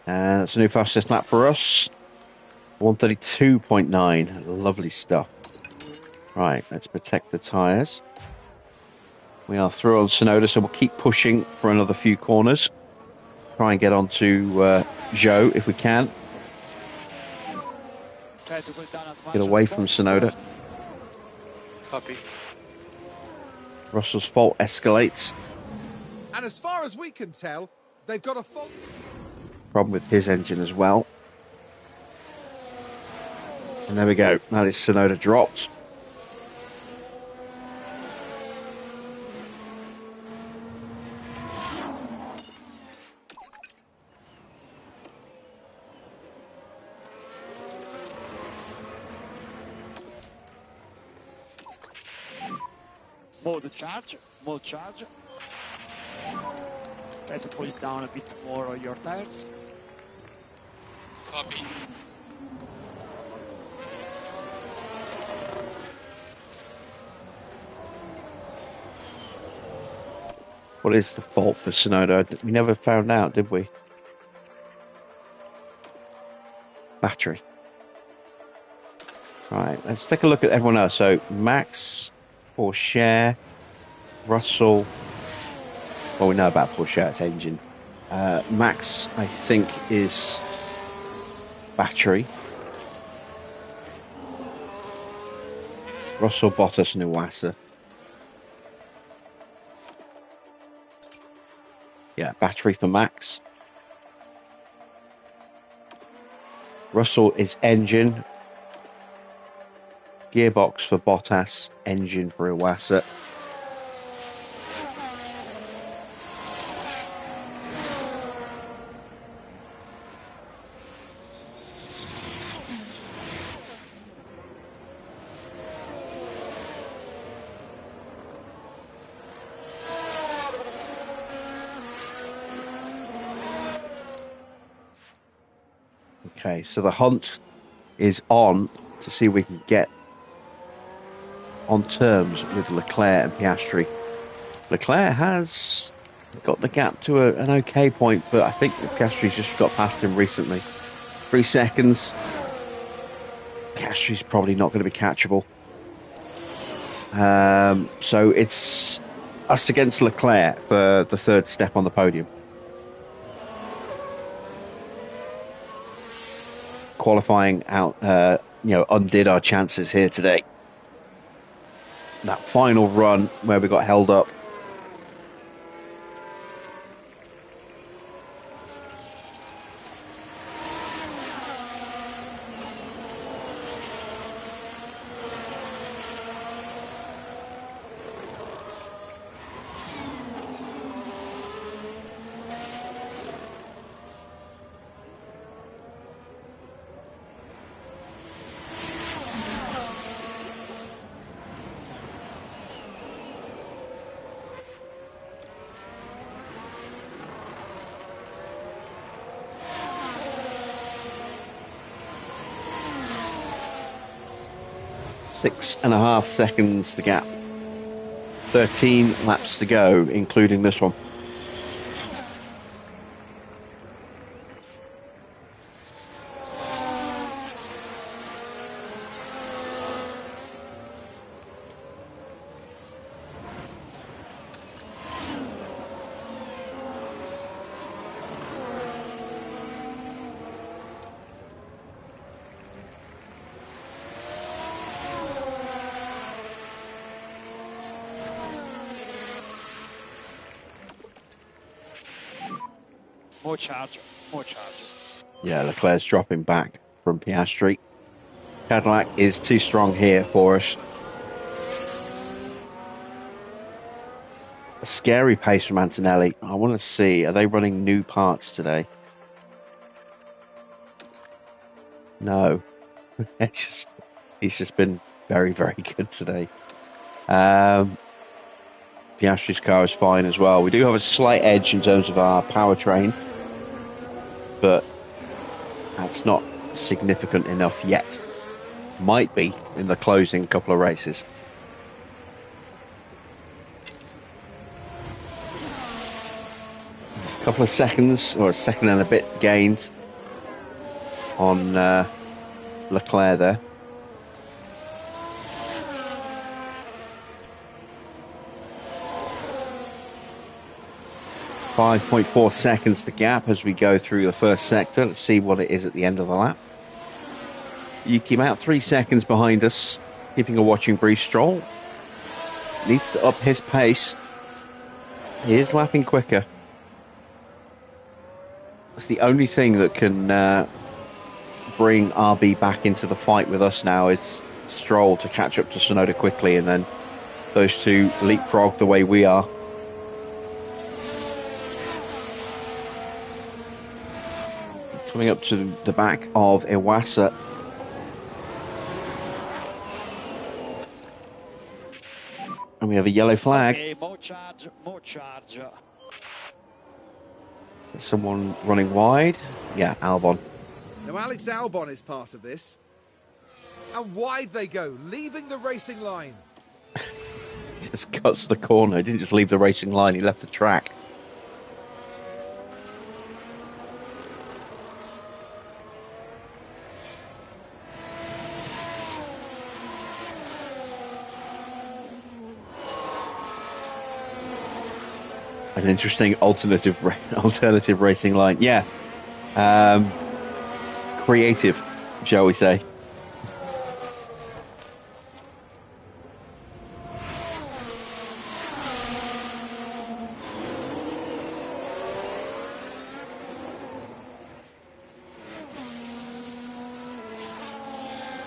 And that's a new fastest lap for us. 132.9. Lovely stuff. Right, let's protect the tyres. We are through on Tsunoda, so we'll keep pushing for another few corners. Try and get onto Zhou if we can. Get away from Tsunoda. Copy. Russell's fault escalates. And as far as we can tell, they've got a fault. Problem with his engine as well. And there we go. That is Tsunoda dropped. Mode charge. Try to pull it down a bit more on your tires. Copy. What is the fault for Tsunoda? We never found out, did we? Battery. Right, let's take a look at everyone else. So Max, Porsche, Russell. Well, we know about Porsche's engine. Max, I think, is battery. Russell, Bottas, and Iwasa. Yeah, battery for Max. Russell is engine. Gearbox for Bottas. Engine for Iwasa. Okay, so the hunt is on to see if we can get on terms with Leclerc and Piastri. Leclerc has got the gap to an okay point, but I think Piastri's just got past him recently. 3 seconds. Piastri's probably not going to be catchable. So it's us against Leclerc for the third step on the podium. Qualifying out, undid our chances here today. That final run where we got held up. Six and a half seconds the gap. 13 laps to go, including this one. more charge, more charge. Yeah, Leclerc's dropping back from Piastri. Cadillac is too strong here for us. A scary pace from Antonelli. I want to see, are they running new parts today? No. He's just been very, very good today. Piastri's car is fine as well. We do have a slight edge in terms of our powertrain, but that's not significant enough yet. Might be in the closing couple of races. A couple of seconds, or a second and a bit gained on Leclerc there. .4 seconds the gap as we go through the first sector. Let's see what it is at the end of the lap. Yuki about 3 seconds behind us, keeping a watching brief. Stroll needs to up his pace. He is lapping quicker. That's the only thing that can bring RB back into the fight with us now, is Stroll to catch up to Tsunoda quickly, and then those two leapfrog the way we are. Coming up to the back of Iwasa. And we have a yellow flag. Okay, more charge, more charge. There's someone running wide. Yeah, Albon. Now Alex Albon is part of this. And wide they go, leaving the racing line. Just cuts the corner. He didn't just leave the racing line, he left the track. An interesting alternative racing line. Yeah. Creative, shall we say.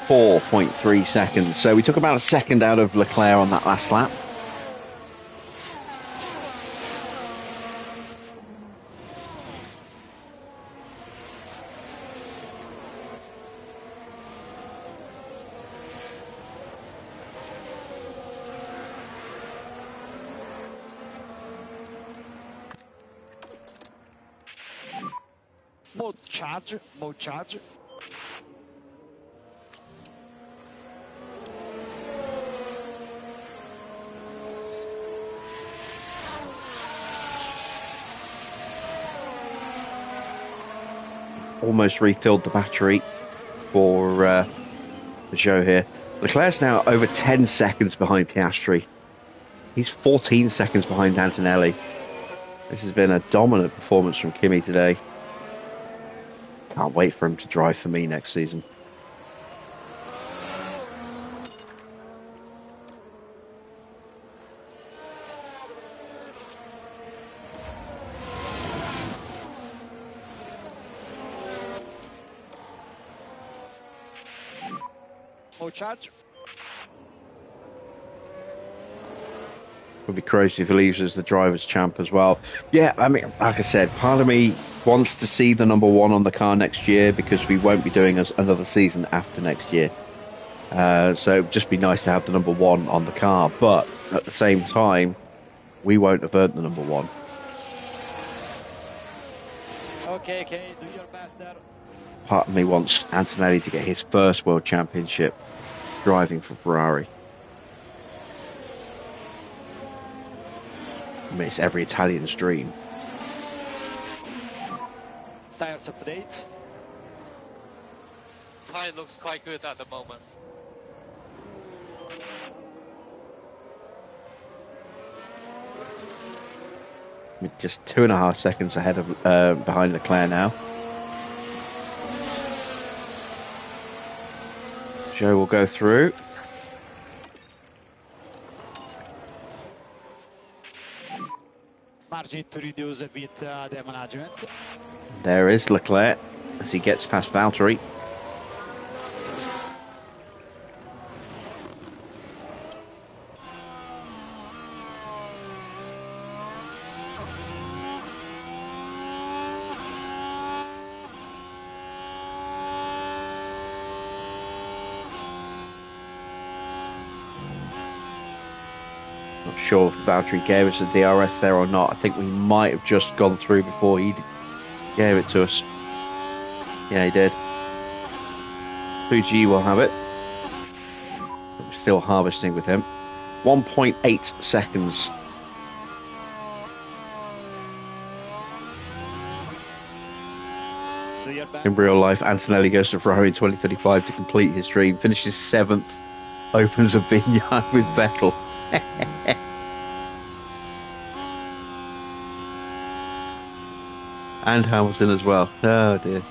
.3 seconds. So we took about a second out of Leclerc on that last lap. More charge, more charge. Almost refilled the battery for the show here. Leclerc's now over 10 seconds behind Piastri. He's 14 seconds behind Antonelli. This has been a dominant performance from Kimi today. Can't wait for him to drive for me next season. More charge. Would be crazy if he leaves as the driver's champ as well. Yeah, I mean, like I said, part of me wants to see the number one on the car next year, because we won't be doing another season after next year. So it'd just be nice to have the number one on the car. But at the same time, we won't have earned the number one. Okay, do your best there. Part of me wants Antonelli to get his first world championship driving for Ferrari. I mean, it's every Italian's dream. Tires update. Tire looks quite good at the moment. Just 2.5 seconds ahead of behind Leclerc now. Joe will go through. Margin to reduce a bit the management. There is Leclerc as he gets past Valtteri. Not sure if Valtteri gave us a DRS there or not. I think we might have just gone through before he gave it to us. Yeah, he did. Fuji will have it. But we're still harvesting with him. 1.8 seconds. In real life, Antonelli goes to Ferrari in 2035 to complete his dream. Finishes 7th. Opens a vineyard with Vettel. And Hamilton as well. Oh dear.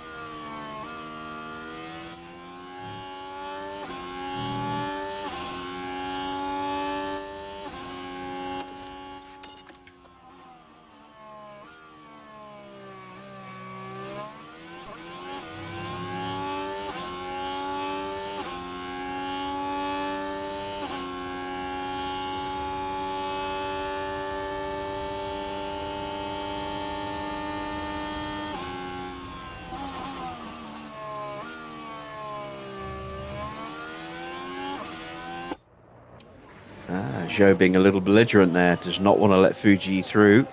Zhou being a little belligerent there, does not want to let Fuji through.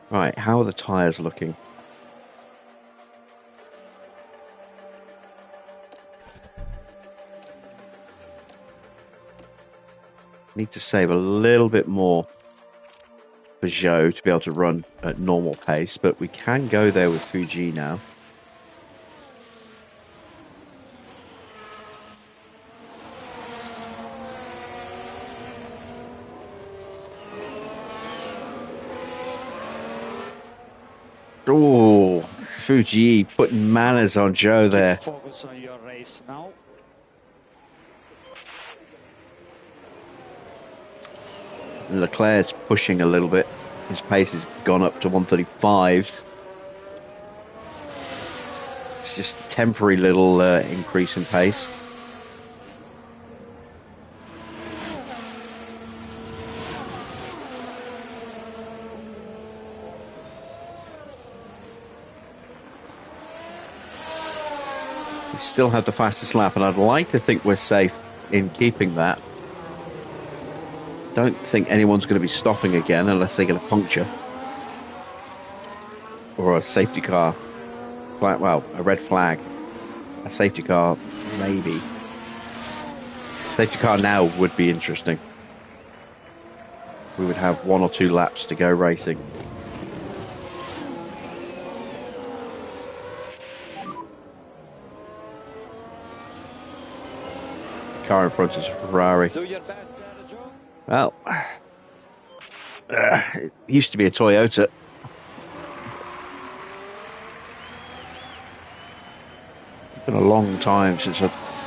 Right, how are the tyres looking? Need to save a little bit more for Zhou to be able to run at normal pace, but we can go there with Fuji now. Oh, Fuji putting manners on Zhou there. Focus on your race now. Leclerc's pushing a little bit. His pace has gone up to 135s. It's just a temporary little increase in pace. We still have the fastest lap, and I'd like to think we're safe in keeping that. Don't think anyone's going to be stopping again unless they get a puncture or a safety car. Well, a red flag. A safety car, maybe. Safety car now would be interesting. We would have 1 or 2 laps to go racing. The car in front is a Ferrari. Do your best, Joe. Well, it used to be a Toyota. It's been a long time since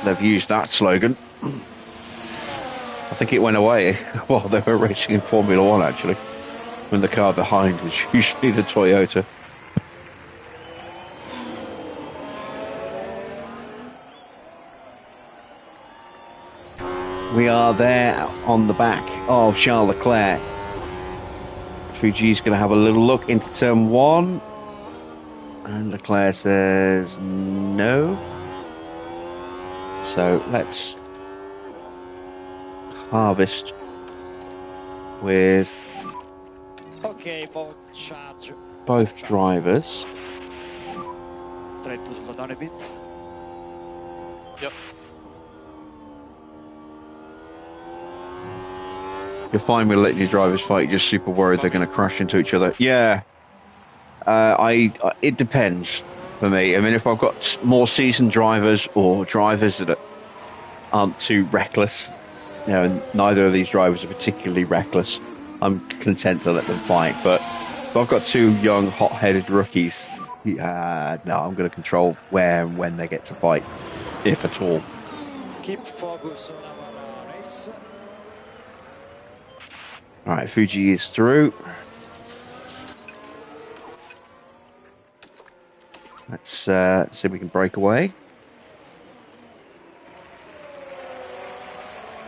they've used that slogan. I think it went away while they were racing in Formula One, actually, when the car behind was usually the Toyota. We are there on the back of Charles Leclerc. Fuji's going to have a little look into turn 1. And Leclerc says no. So let's harvest with Okay, both charge. both drivers. Try to slow down a bit. Yep. You're fine with letting your drivers fight. You're just super worried they're going to crash into each other. Yeah. It depends for me. I mean, if I've got more seasoned drivers or drivers that aren't too reckless, you know, and neither of these drivers are particularly reckless, I'm content to let them fight. But if I've got 2 young, hot-headed rookies, no, I'm going to control where and when they get to fight, if at all. Keep focus on our race. All right, Fuji is through. Let's see if we can break away.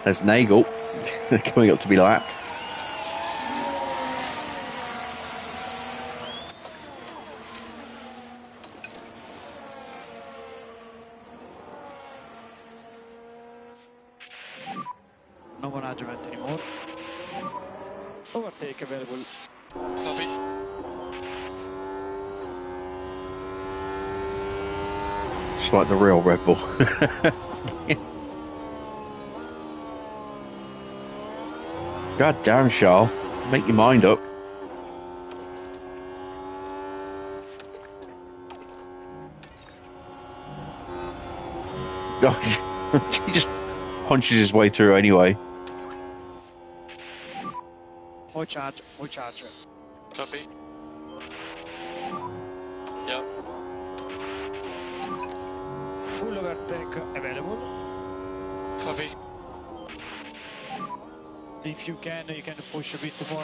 There's Nagel coming up to be lapped. No management anymore. Overtake available. Copy. Just like the real Red Bull. God damn, Charles. Make your mind up. He just punches his way through anyway. More charge, more charge. Copy. Yep. Full overtake available. Copy. If you can push a bit more.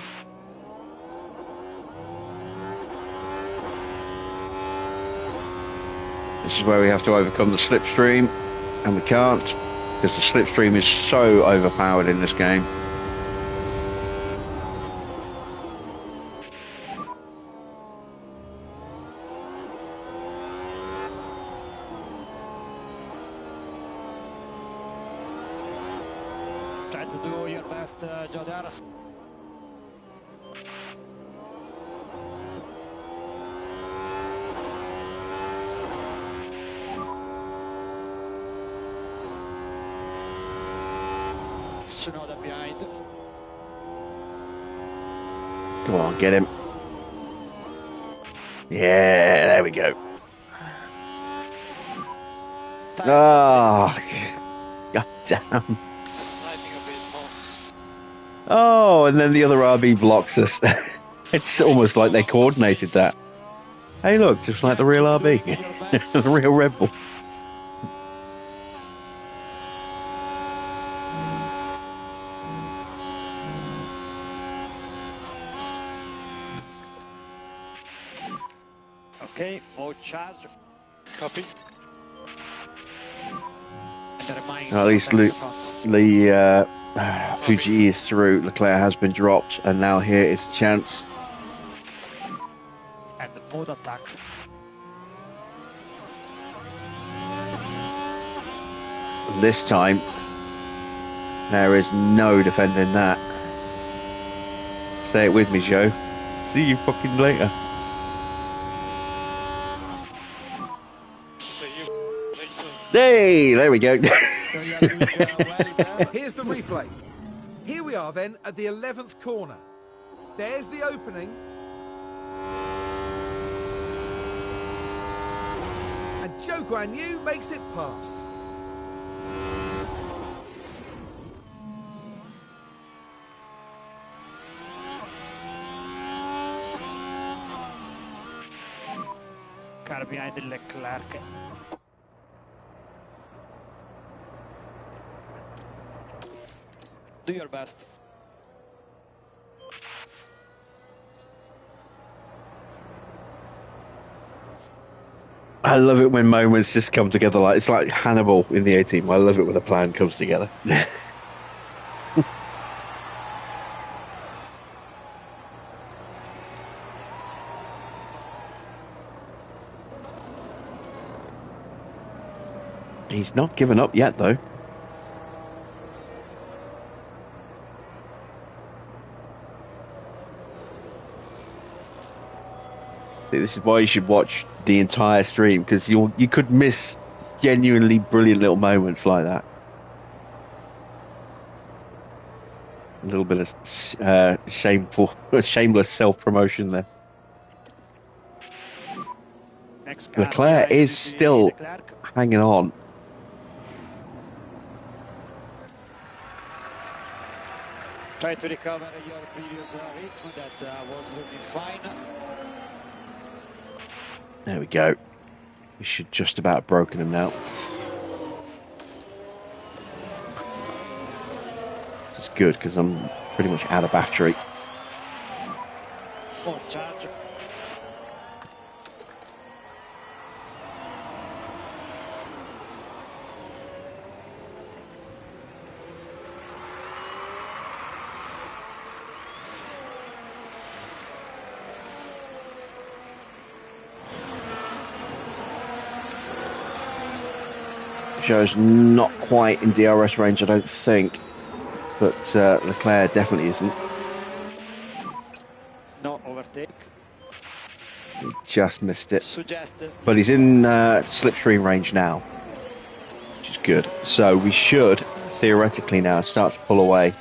This is where we have to overcome the slipstream, and we can't, because the slipstream is so overpowered in this game. Try to do your best, Jodar. Tsunoda behind. Come on, get him. Yeah, there we go. Ah, god damn. Sliding a bit more. Oh, and then the other RB blocks us. It's almost like they coordinated that. Hey, look, just like the real RB. The real Red Bull. Okay, more charge. Copy. And the remaining At least Fuji is through. Leclerc has been dropped, and now here is the chance. and mode attack. This time, there is no defending that. Say it with me, Joe. See you fucking later. See you later. Hey, there we go. So you are doing well there. Here's the replay. Here we are then at the 11th corner. There's the opening. And Zhou Guan Yu makes it past. Car behind Leclerc. Do your best. I love it when moments just come together. Like it's like Hannibal in the A-Team. I love it when a plan comes together. He's not given up yet, though. See, this is why you should watch the entire stream, because you could miss genuinely brilliant little moments like that. A little bit of shameless self-promotion there. Next car Leclerc behind is still Leclerc. hanging on. Try to recover your previous rhythm that was looking fine. There we go. We should just about have broken him now. It's good because I'm pretty much out of battery. More charge. Sergio's not quite in DRS range, I don't think. But Leclerc definitely isn't. No overtake. He just missed it. Suggested. But he's in slipstream range now, which is good. So we should, theoretically now, start to pull away.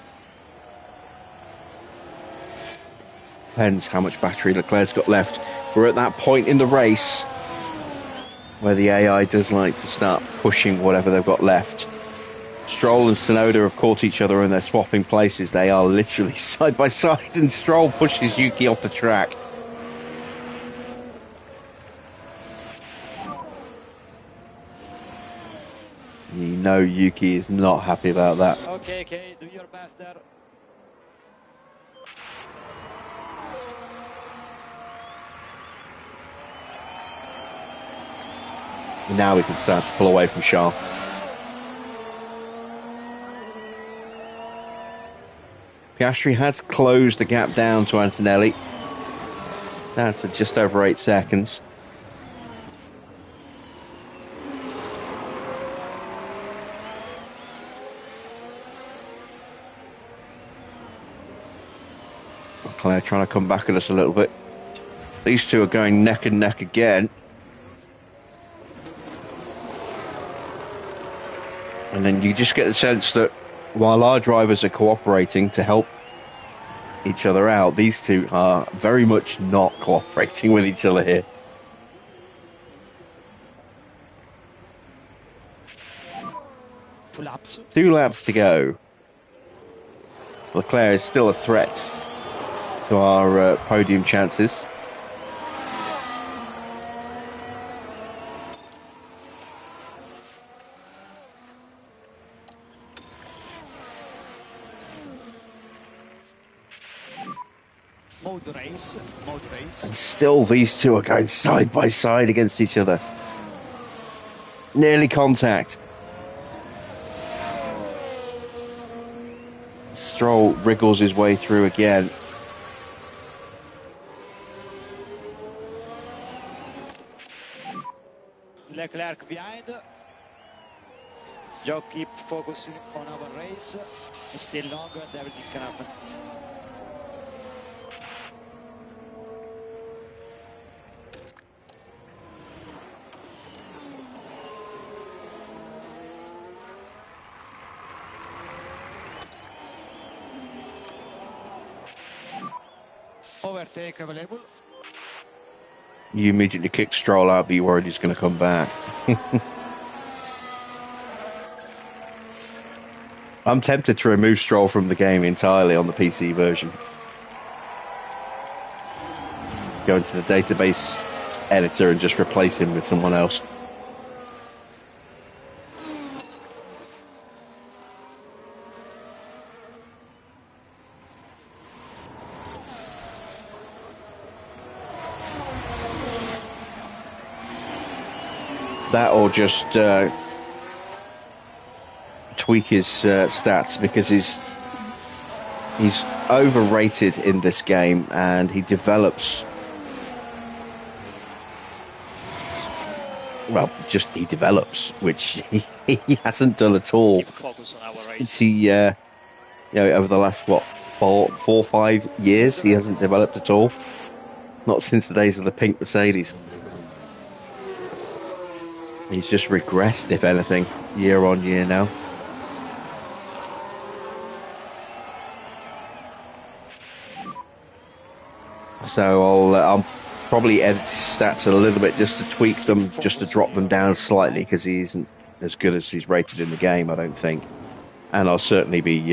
Depends how much battery Leclerc's got left. We're at that point in the race where the AI does like to start pushing whatever they've got left. Stroll and Tsunoda have caught each other and they're swapping places. They are literally side by side, and Stroll pushes Yuki off the track. You know Yuki is not happy about that. Okay, do your best there. Now we can start to pull away from Charles. Piastri has closed the gap down to Antonelli. That's at just over 8 seconds. Leclerc trying to come back at us a little bit. These two are going neck and neck again. And then you just get the sense that while our drivers are cooperating to help each other out, these two are very much not cooperating with each other here. Two laps to go. Leclerc is still a threat to our podium chances. Mode race. And still these two are going side by side against each other. Nearly contact. Stroll wriggles his way through again. Leclerc behind. Joe keep focusing on our race. It's still long and everything can happen. Overtake available. You immediately kick Stroll out, but you're worried he's going to come back. I'm tempted to remove Stroll from the game entirely on the PC version. Go into the database editor and just replace him with someone else. That or just tweak his stats, because he's overrated in this game and he develops. Well, just he develops, which he hasn't done at all. Since he, over the last four or 5 years, he hasn't developed at all. Not since the days of the pink Mercedes. He's just regressed, if anything, year on year now. So I'll probably edit his stats a little bit just to tweak them, just to drop them down slightly, because he isn't as good as he's rated in the game, I don't think. And I'll certainly be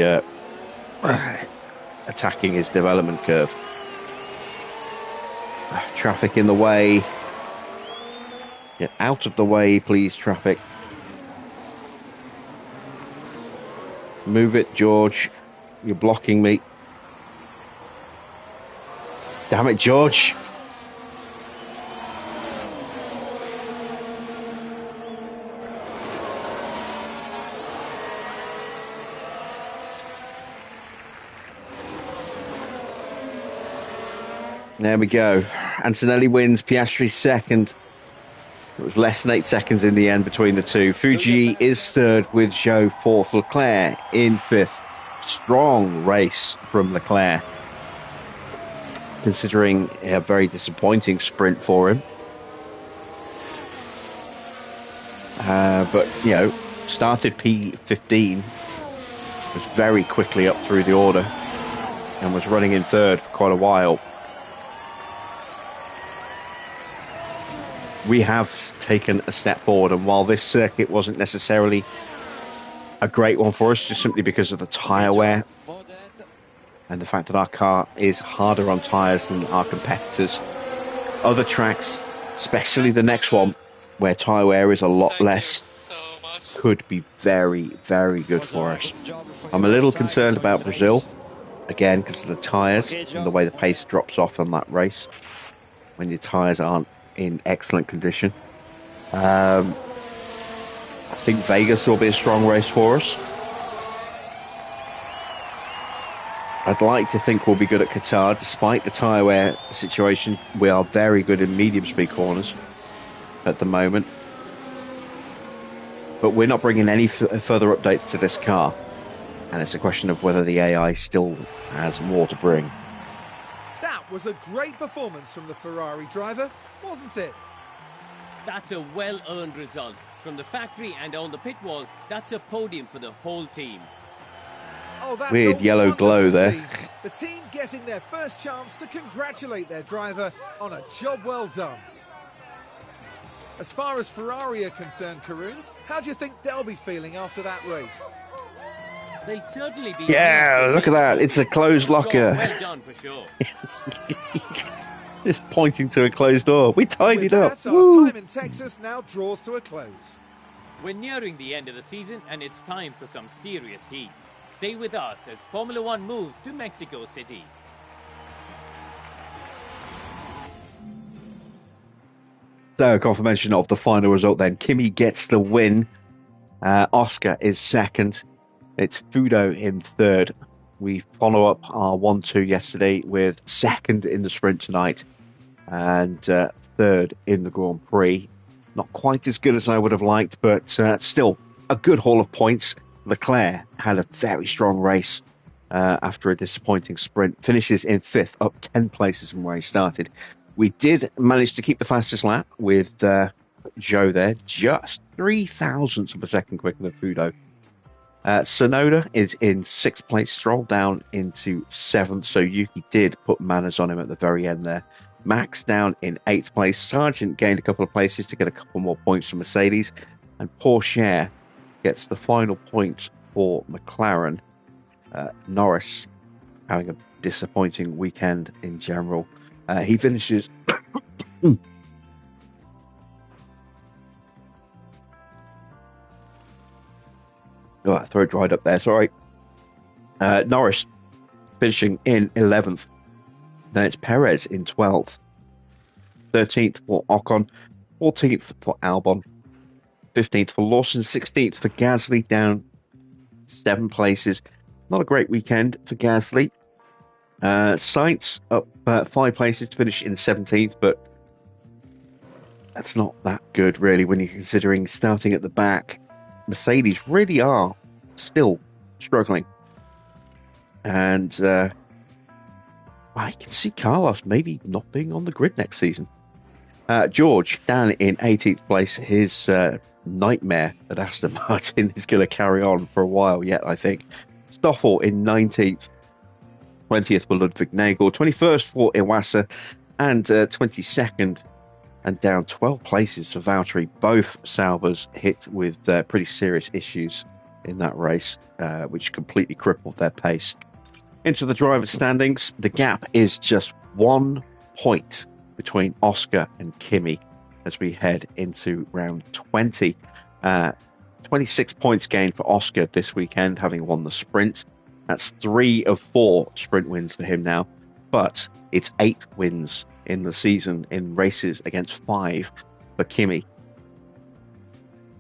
attacking his development curve. Traffic in the way. Get out of the way, please, traffic. Move it, George. You're blocking me. Damn it, George. There we go. Antonelli wins, Piastri second. It was less than 8 seconds in the end between the two. Fuji is third with Zhou fourth. Leclerc in fifth. Strong race from Leclerc, considering a very disappointing sprint for him. But, you know, started P15, was very quickly up through the order, and was running in third for quite a while. We have taken a step forward, and while this circuit wasn't necessarily a great one for us, just simply because of the tyre wear and the fact that our car is harder on tyres than our competitors, other tracks, especially the next one, where tyre wear is a lot less, could be very, very good for us. I'm a little concerned about Brazil, again, because of the tyres and the way the pace drops off on that race when your tyres aren't in excellent condition. I think Vegas will be a strong race for us. I'd like to think we'll be good at Qatar. Despite the tyre wear situation, we are very good in medium speed corners at the moment. But we're not bringing any further updates to this car, and it's a question of whether the AI still has more to bring. That was a great performance from the Ferrari driver, wasn't it? That's a well-earned result. From the factory and on the pit wall, that's a podium for the whole team. Oh, that's Weird a yellow glow wonderful there. scene. The team getting their first chance to congratulate their driver on a job well done. As far as Ferrari are concerned, Karun, how do you think they'll be feeling after that race? They'll certainly be... Yeah, look at that. It's a closed locker. Well done for sure. It's pointing to a closed door. We tied With it up. that, our Woo. time in Texas now draws to a close. We're nearing the end of the season and it's time for some serious heat. Stay with us as Formula One moves to Mexico City. So, confirmation of the final result then. Kimi gets the win. Oscar is second. It's Fudo in third. We follow up our 1-2 yesterday with second in the sprint tonight and third in the Grand Prix. Not quite as good as I would have liked, but still a good haul of points. Leclerc had a very strong race after a disappointing sprint. Finishes in fifth, up 10 places from where he started. We did manage to keep the fastest lap with Zhou there, just 0.003 of a second quicker than Fudo. Sonoda is in sixth place, strolled down into seventh, so Yuki did put manners on him at the very end there. Max down in eighth place. Sargent gained a couple of places to get a couple more points from Mercedes, and Porsche gets the final point for McLaren. Norris having a disappointing weekend in general. He finishes oh, throat dried up there, sorry. Norris finishing in 11th. Then it's Perez in 12th. 13th for Ocon. 14th for Albon. 15th for Lawson. 16th for Gasly, down 7 places. Not a great weekend for Gasly. Sainz up 5 places to finish in 17th, but that's not that good, really, when you're considering starting at the back. Mercedes really are still struggling. And I can see Carlos maybe not being on the grid next season. George down in 18th place. His nightmare at Aston Martin is going to carry on for a while yet, I think. Stoffel in 19th. 20th for Ludwig Nagel. 21st for Iwasa. And 22nd and down 12 places for Valtteri. Both Salvas hit with pretty serious issues in that race, which completely crippled their pace. Into the driver's standings, the gap is just 1 point between Oscar and Kimi as we head into round 20. 26 points gained for Oscar this weekend, having won the sprint. That's 3 of 4 sprint wins for him now, but it's 8 wins in the season in races against 5 for Kimi.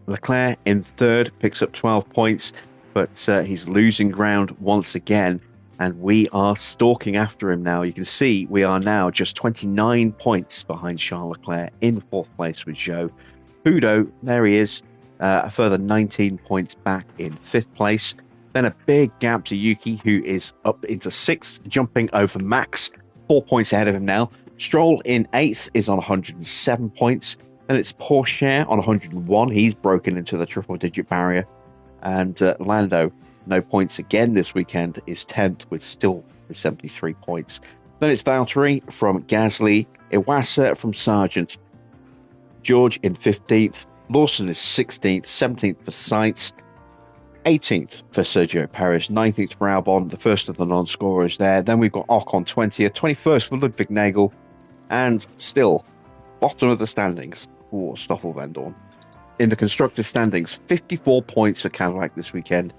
Leclerc in third picks up 12 points, but he's losing ground once again, and we are stalking after him now. You can see we are now just 29 points behind Charles Leclerc in 4th place with Zhou. Fudo, there he is, a further 19 points back in 5th place. Then a big gap to Yuki, who is up into 6th, jumping over Max, 4 points ahead of him now. Stroll in 8th is on 107 points. Then it's Porsche on 101. He's broken into the triple-digit barrier. And Lando, no points again this weekend, is 10th with still 73 points. Then it's Valtteri from Gasly, Iwasa from Sargent, George in 15th, Lawson is 16th, 17th for Sainz, 18th for Sergio Perez, 19th for Albon, the first of the non-scorers there. Then we've got Ocon 20th, 21st for Ludwig Nagel, and still bottom of the standings for Stoffel Van Dorn. In the constructor standings, 54 points for Cadillac this weekend.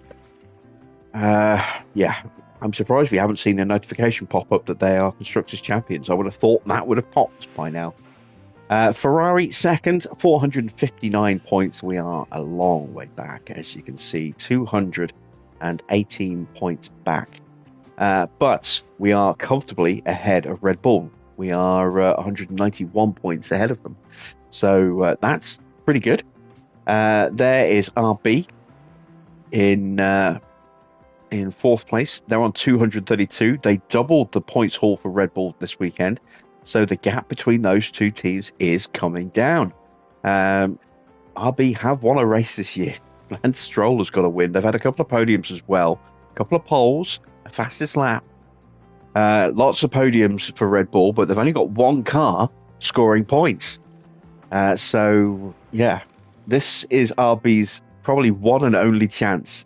Yeah, I'm surprised we haven't seen a notification pop up that they are constructors champions. I would have thought that would have popped by now. Ferrari second, 459 points. We are a long way back, as you can see, 218 points back. But we are comfortably ahead of Red Bull. We are 191 points ahead of them. So that's pretty good. There is RB in 4th place. They're on 232. They doubled the points haul for Red Bull this weekend. So the gap between those two teams is coming down. RB have won a race this year. Lance Stroll has got a win. They've had a couple of podiums as well. A couple of poles, a fastest lap. Lots of podiums for Red Bull, but they've only got one car scoring points. So, yeah, this is RB's probably one and only chance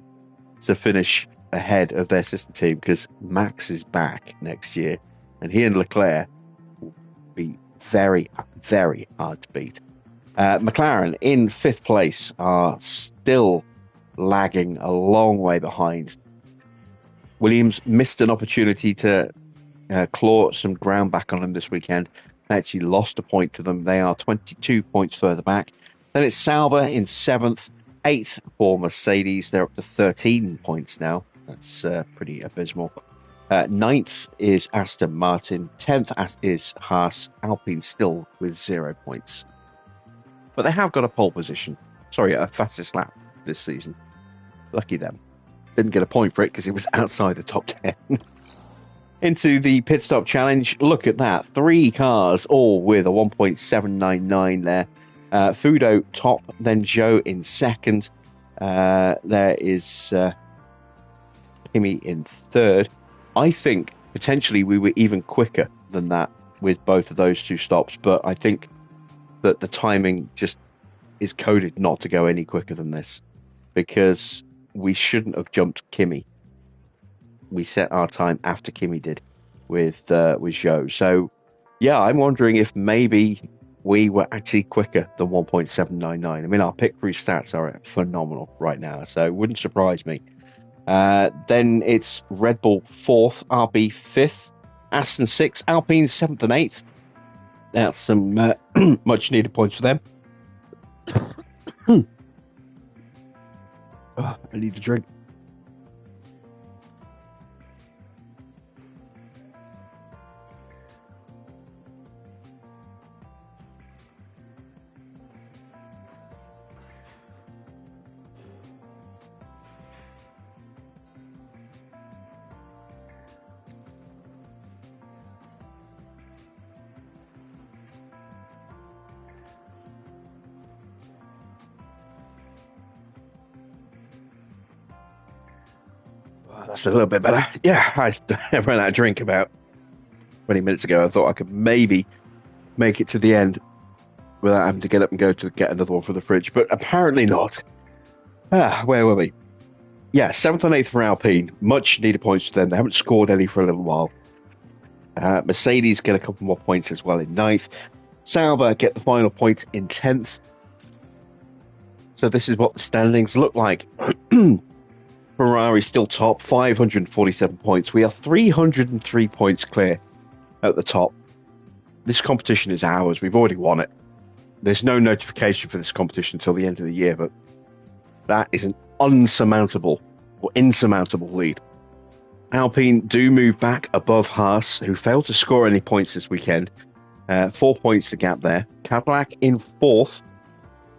to finish ahead of their sister team, because Max is back next year, and he and Leclerc will be very, very hard to beat. McLaren in 5th place are still lagging a long way behind. Williams missed an opportunity to claw some ground back on them this weekend. They actually lost a point to them. They are 22 points further back. Then it's Sauber in 7th, 8th for Mercedes. They're up to 13 points now. That's pretty abysmal. 9th is Aston Martin. 10th is Haas. Alpine still with 0 points. But they have got a pole position. Sorry, a fastest lap this season. Lucky them. Didn't get a point for it because it was outside the top 10. Into the pit stop challenge. Look at that. 3 cars, all with a 1.799 there. Fudo top, then Joe in 2nd. There is Kimi in 3rd. I think potentially we were even quicker than that with both of those 2 stops, but I think that the timing just is coded not to go any quicker than this, because we shouldn't have jumped Kimi. We set our time after Kimi did with Joe. So, yeah, I'm wondering if maybe we were actually quicker than 1.799. I mean, our pit crew stats are phenomenal right now, so it wouldn't surprise me. Then it's Red Bull 4th, RB 5th, Aston 6th, Alpine 7th and 8th. That's some much needed points for them. Oh, I need a drink. That's a little bit better. Yeah, I ran out of drink about 20 minutes ago. I thought I could maybe make it to the end without having to get up and go to get another one from the fridge, but apparently not. Where were we? Yeah, 7th and 8th for Alpine. Much needed points for them. They haven't scored any for a little while. Mercedes get a couple more points as well in 9th. Sauber get the final point in 10th. So this is what the standings look like. Ferrari still top, 547 points. We are 303 points clear at the top. This competition is ours. We've already won it. There's no notification for this competition until the end of the year, but that is an unsurmountable or insurmountable lead. Alpine do move back above Haas, who failed to score any points this weekend. 4 points to gap there. Cadillac in 4th,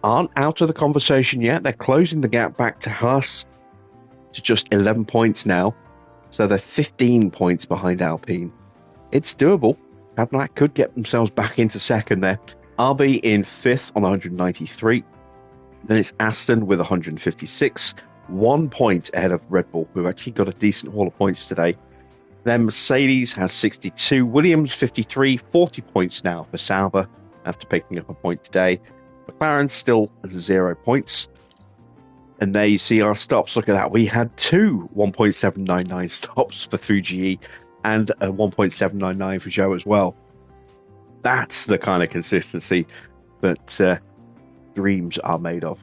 aren't out of the conversation yet. They're closing the gap back to Haas to just 11 points now. So they're 15 points behind Alpine. It's doable. Cadillac could get themselves back into second there. RB in fifth on 193. Then it's Aston with 156. 1 point ahead of Red Bull, who actually got a decent haul of points today. Then Mercedes has 62. Williams 53. 40 points now for Sauber after picking up a point today. McLaren still 0 points. And there you see our stops. Look at that. We had two 1.799 stops for Fuji and a 1.799 for Zhou as well. That's the kind of consistency that dreams are made of.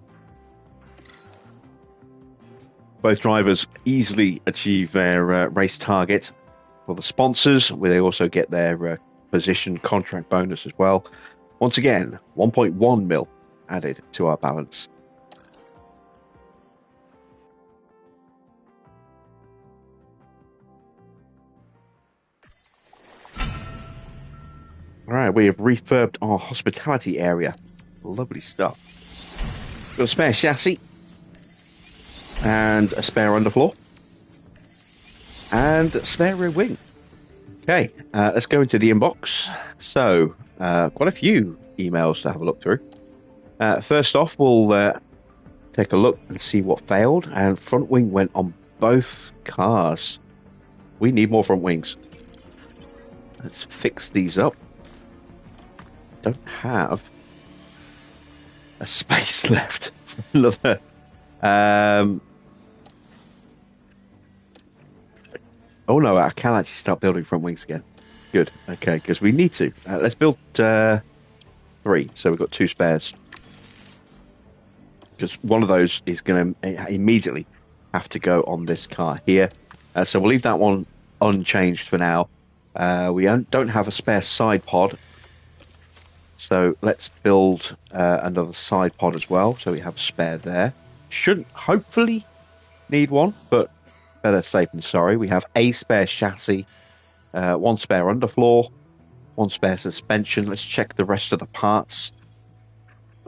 Both drivers easily achieve their race target. For the sponsors, where they also get their position contract bonus as well. Once again, 1.1 mil added to our balance. All right, we have refurbed our hospitality area. Lovely stuff. Got a spare chassis and a spare underfloor and a spare rear wing. Okay, let's go into the inbox. So, quite a few emails to have a look through. First off, we'll take a look and see what failed. And front wing went on both cars. We need more front wings. Let's fix these up. Don't have a space left for another. Oh no, I can actually start building front wings again. Good. Okay, because we need to. Let's build 3, so we've got 2 spares. Because one of those is going to immediately have to go on this car here. So we'll leave that one unchanged for now. We don't have a spare side pod. So let's build another side pod as well. So we have a spare there. Shouldn't hopefully need one, but better safe than sorry. We have a spare chassis, 1 spare underfloor, 1 spare suspension. Let's check the rest of the parts.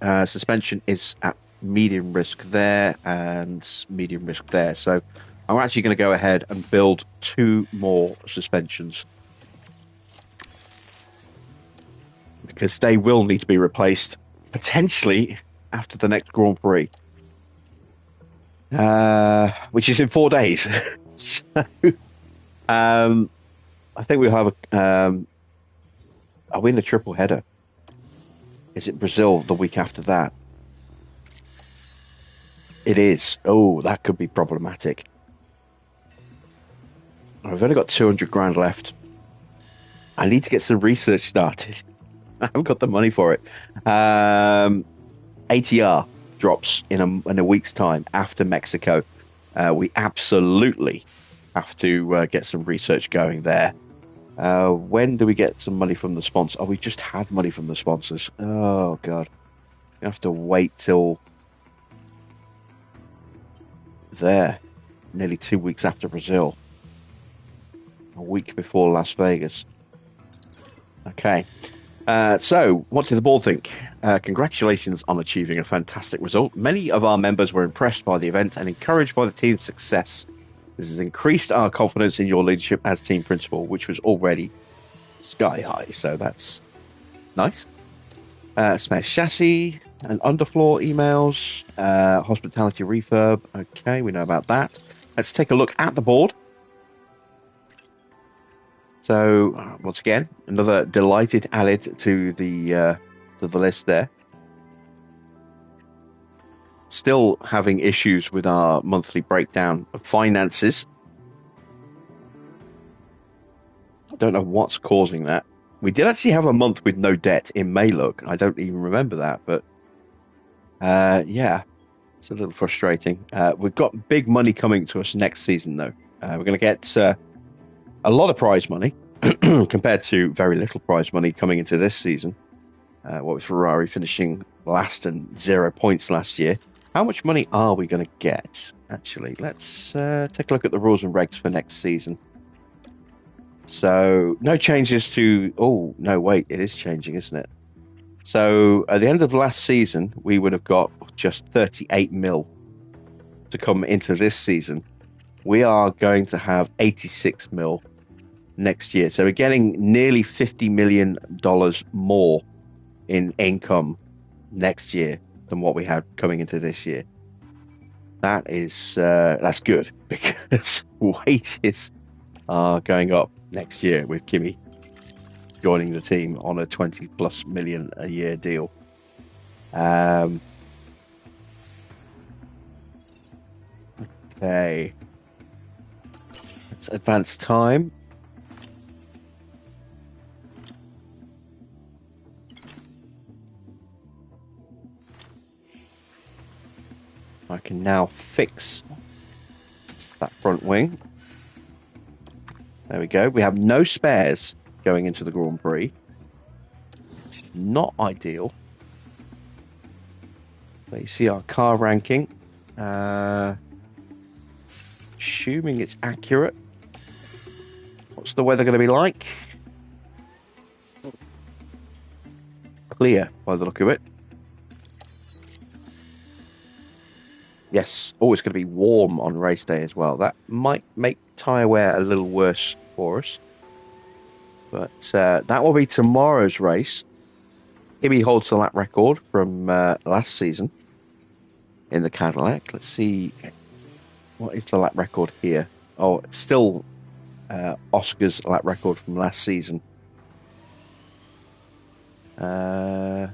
Suspension is at medium risk there and medium risk there. So I'm actually going to go ahead and build 2 more suspensions, because they will need to be replaced potentially after the next Grand Prix, which is in 4 days. So, I think we'll have are we in a triple header? Is it Brazil the week after that? It is. Oh, that could be problematic. I've only got 200 grand left. I need to get some research started. I haven't got the money for it. ATR drops in a week's time after Mexico. We absolutely have to get some research going there. When do we get some money from the sponsor? Oh, we just had money from the sponsors. Oh, God. We have to wait till there. Nearly 2 weeks after Brazil. A week before Las Vegas. Okay. So, what did the board think? Congratulations on achieving a fantastic result. Many of our members were impressed by the event and encouraged by the team's success. This has increased our confidence in your leadership as team principal, which was already sky high. So that's nice. Spare chassis and underfloor emails. Hospitality refurb. Okay, we know about that. Let's take a look at the board. So, once again, another delighted added to the list there. Still having issues with our monthly breakdown of finances. I don't know what's causing that. We did actually have a month with no debt in May, look. I don't even remember that, but yeah, it's a little frustrating. We've got big money coming to us next season, though. We're going to get a lot of prize money compared to very little prize money coming into this season. What with Ferrari finishing last and 0 points last year. How much money are we going to get? Actually, let's take a look at the rules and regs for next season. So, no changes to... Oh, no, wait, it is changing, isn't it? So at the end of last season, we would have got just 38 mil to come into this season. We are going to have 86 mil next year. So we're getting nearly $50 million more in income next year than what we had coming into this year. That is that's good, because wages are going up next year with Kimi joining the team on a 20+ million a year deal. Okay, let's advance time. I can now fix that front wing. There we go. We have no spares going into the Grand Prix. This is not ideal. But you see our car ranking. Assuming it's accurate. What's the weather going to be like? Clear by the look of it. Yes, always going to be warm on race day as well. That might make tyre wear a little worse for us. But that will be tomorrow's race. Kimi holds the lap record from last season in the Cadillac. Let's see, what is the lap record here? Oh, it's still Oscar's lap record from last season. There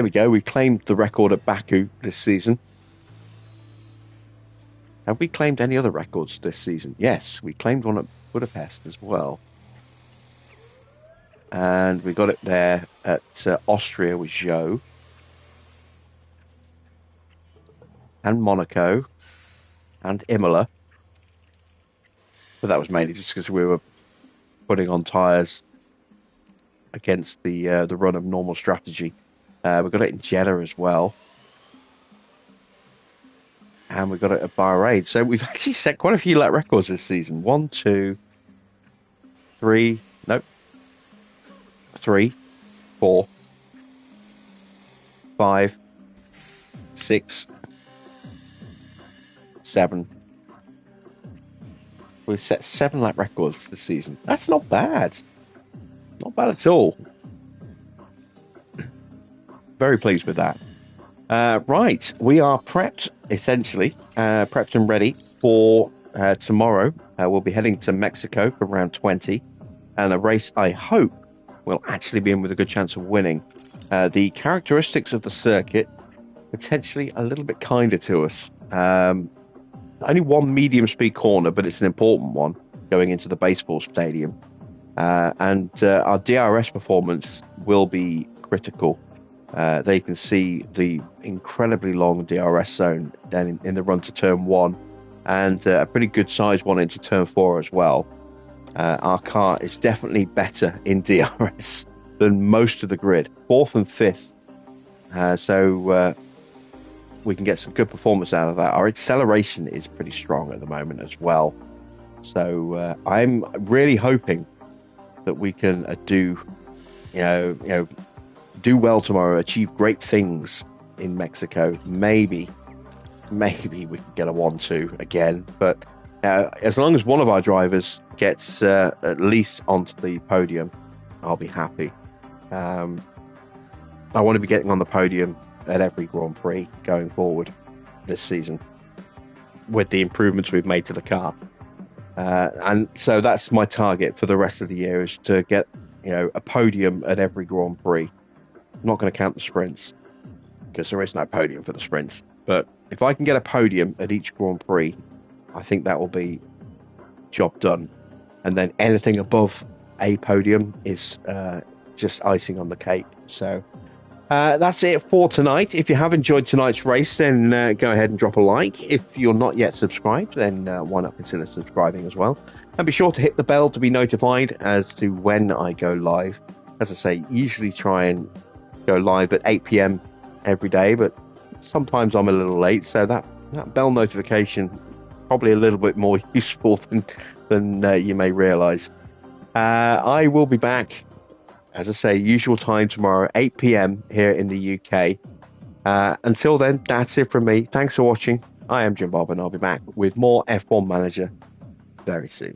we go. We claimed the record at Baku this season. Have we claimed any other records this season? Yes, we claimed one at Budapest as well. And we got it there at Austria with Zhou. And Monaco. And Imola. But that was mainly just because we were putting on tyres against the run of normal strategy. We got it in Jeddah as well. And we got it at Bahrain. So we've actually set quite a few lap records this season. 1, 2, 3, 4, 5, 6, 7. We've set 7 lap records this season. That's not bad. Not bad at all. Very pleased with that. Right, we are prepped, essentially, prepped and ready for tomorrow. We'll be heading to Mexico for round 20, and a race I hope will actually be in with a good chance of winning. The characteristics of the circuit, potentially a little bit kinder to us. Only one medium speed corner, but it's an important one going into the baseball stadium. And our DRS performance will be critical. There you can see the incredibly long DRS zone down in the run to turn 1, and a pretty good size one into turn 4 as well. Our car is definitely better in DRS than most of the grid, 4th and 5th. So we can get some good performance out of that. Our acceleration is pretty strong at the moment as well. So I'm really hoping that we can do well tomorrow, achieve great things in Mexico. Maybe we can get a 1-2 again. But as long as one of our drivers gets at least onto the podium, I'll be happy. I want to be getting on the podium at every Grand Prix going forward this season with the improvements we've made to the car. And so that's my target for the rest of the year, is to get a podium at every Grand Prix. I'm not going to count the sprints because there is no podium for the sprints. But if I can get a podium at each Grand Prix, I think that will be job done. And then anything above a podium is just icing on the cake. So that's it for tonight. If you have enjoyed tonight's race, then go ahead and drop a like. If you're not yet subscribed, then why not consider subscribing as well? And be sure to hit the bell to be notified as to when I go live. As I say, usually try and go live at 8 p.m. every day, but sometimes I'm a little late, so that bell notification probably a little bit more useful than you may realize. I will be back as I say, usual time tomorrow, 8 p.m. here in the UK. Until then, that's it from me. Thanks for watching. I am Jim Bob, and I'll be back with more F1 Manager very soon.